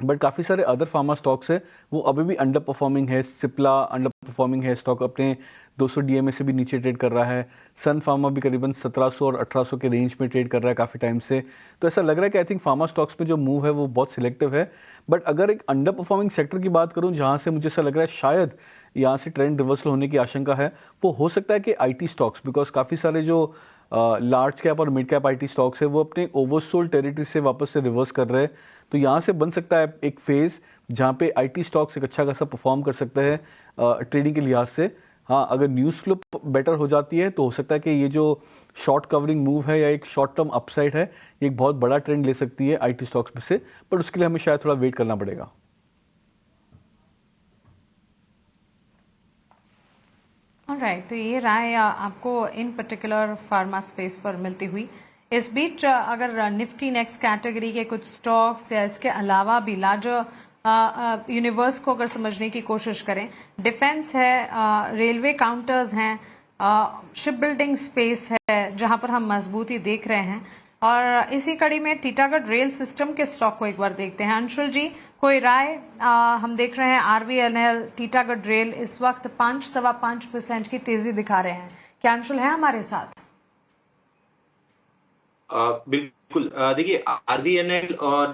बट काफ़ी सारे अदर फार्मा स्टॉक्स है वो अभी भी अंडर परफॉर्मिंग है। सिप्ला अंडर परफॉर्मिंग है, स्टॉक अपने 200 DMA से भी नीचे ट्रेड कर रहा है। सन फार्मा भी करीबन 1700 और 1800 के रेंज में ट्रेड कर रहा है काफ़ी टाइम से। तो ऐसा लग रहा है कि आई थिंक फार्मा स्टॉक्स में जो मूव है वो बहुत सिलेक्टिव है। बट अगर एक अंडर परफॉर्मिंग सेक्टर की बात करूँ जहाँ से मुझे ऐसा लग रहा है शायद यहाँ से ट्रेंड रिवर्सल होने की आशंका है, वो हो सकता है कि IT स्टॉक्स, बिकॉज काफ़ी सारे जो लार्ज कैप और मिड कैप IT स्टॉक्स है वो अपने ओवरसोल्ड टेरिटरी से वापस से रिवर्स कर रहे हैं। तो यहाँ से बन सकता है एक फेज़ जहाँ पे IT स्टॉक्स एक अच्छा खासा परफॉर्म कर सकते हैं ट्रेडिंग के लिहाज से। हाँ, अगर न्यूज़ फ्लो बेटर हो जाती है तो हो सकता है कि ये जो शॉर्ट कवरिंग मूव है या एक शॉर्ट टर्म अपसाइड है, ये एक बहुत बड़ा ट्रेंड ले सकती है आईटी स्टॉक्स में से, बट उसके लिए हमें शायद थोड़ा वेट करना पड़ेगा। ऑलराइट, तो ये राय आपको इन पर्टिकुलर फार्मा स्पेस पर मिलती हुई। इस बीच अगर निफ्टी नेक्स्ट कैटेगरी के कुछ स्टॉक्स या इसके अलावा भी लार्जर यूनिवर्स को अगर समझने की कोशिश करें, डिफेंस है, रेलवे काउंटर्स हैं, शिप बिल्डिंग स्पेस है जहां पर हम मजबूती देख रहे हैं, और इसी कड़ी में टीटागढ़ रेल सिस्टम के स्टॉक को एक बार देखते हैं। अंशुल जी, कोई राय? हम देख रहे हैं आरवीएनएल, टीटागढ़ रेल इस वक्त 5-5.25% की तेजी दिखा रहे हैं। क्या अंशुल है हमारे साथ? बिल्कुल। देखिए, आरवीएनएल और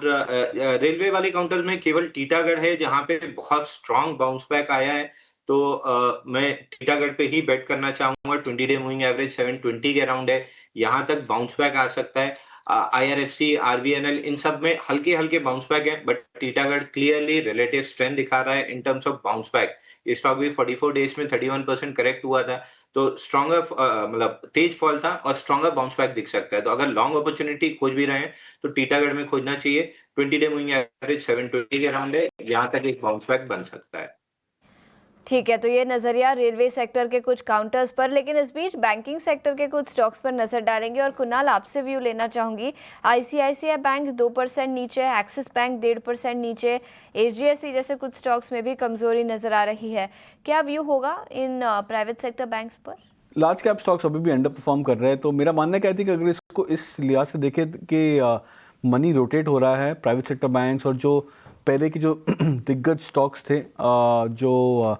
रेलवे वाले काउंटर में केवल टीटागढ़ है जहां पे बहुत स्ट्रांग बाउंस बैक आया है, तो मैं टीटागढ़ पे ही बेट करना चाहूंगा। 20-डे मूविंग एवरेज 720 के अराउंड है, यहां तक बाउंस बैक आ सकता है। आईआरएफसी, आरवीएनएल, इन सब में हल्के हल्के बाउंस बैक है, but Titagarh clearly relative strength दिखा रहा है in terms of bounce back. ये स्टॉक भी 44 डेज में 31% करेक्ट हुआ था, तो स्ट्रॉन्गर मतलब तेज फॉल था और स्ट्रॉन्गर बाउंस बैक दिख सकता है। तो अगर लॉन्ग अपॉर्चुनिटी खोज भी रहे हैं तो टीटागढ़ में खोजना चाहिए। 20-डे मूविंग एवरेज 720 के अराउंड है, यहाँ तक एक बाउंस बैक बन सकता है। ठीक है, तो ये नजरिया रेलवे सेक्टर के कुछ काउंटर्स पर, लेकिन इस बीच बैंकिंग सेक्टर के कुछ स्टॉक्स पर नजर डालेंगे। और कुणाल, आपसे व्यू लेना चाहूंगी। आईसीआईसीआई बैंक 2% नीचे, एक्सिस बैंक 1.5% नीचे, एचडीएफसी जैसे कुछ स्टॉक्स में भी कमजोरी नजर आ रही है। क्या व्यू होगा इन प्राइवेट सेक्टर बैंक्स पर? लार्ज कैप स्टॉक्स अभी भी अंडर परफॉर्म कर रहे हैं, तो मेरा मानना कहती है कि अगर इसको इस लिहाज से देखें कि मनी रोटेट हो रहा है प्राइवेट सेक्टर बैंक्स, और जो पहले की जो दिग्गज स्टॉक्स थे जो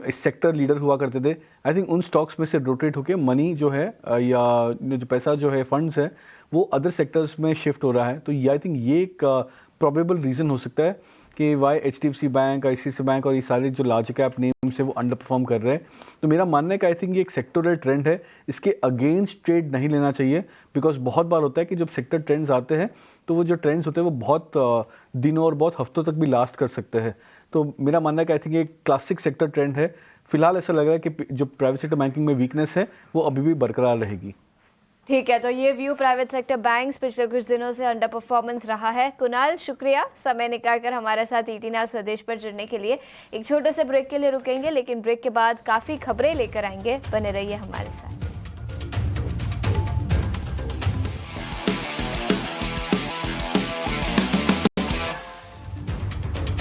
इस सेक्टर लीडर हुआ करते थे, आई थिंक उन स्टॉक्स में से रोटेट होके मनी जो है या जो पैसा जो है, फंड्स है, वो अदर सेक्टर्स में शिफ्ट हो रहा है। तो ये आई थिंक ये एक प्रोबेबल रीज़न हो सकता है कि वाई एचडीएफसी बैंक, आईसीआईसीआई बैंक और ये सारे जो लार्ज कैप नेम्स है वो अंडर परफॉर्म कर रहे हैं। तो मेरा मानना है कि आई थिंक ये एक सेक्टोरल ट्रेंड है, इसके अगेंस्ट ट्रेड नहीं लेना चाहिए, बिकॉज बहुत बार होता है कि जब सेक्टर ट्रेंड्स आते हैं तो वो जो ट्रेंड्स होते हैं वो बहुत दिनों और बहुत हफ्तों तक भी लास्ट कर सकते हैं। तो मेरा मानना है कि आई थिंक ये क्लासिक सेक्टर ट्रेंड है। फिलहाल ऐसा लग रहा है कि जो प्राइवेट सेक्टर बैंकिंग में वीकनेस है वो अभी भी बरकरार रहेगी। ठीक है, तो ये व्यू प्राइवेट सेक्टर बैंक्स पिछले कुछ दिनों से अंडर परफॉर्मेंस रहा है। कुणाल, शुक्रिया समय निकालकर हमारे साथ ईटी नाउ स्वदेश पर जुड़ने के लिए। एक छोटे से ब्रेक के लिए रुकेंगे, लेकिन ब्रेक के बाद काफ़ी खबरें लेकर आएंगे, बने रहिए हमारे साथ।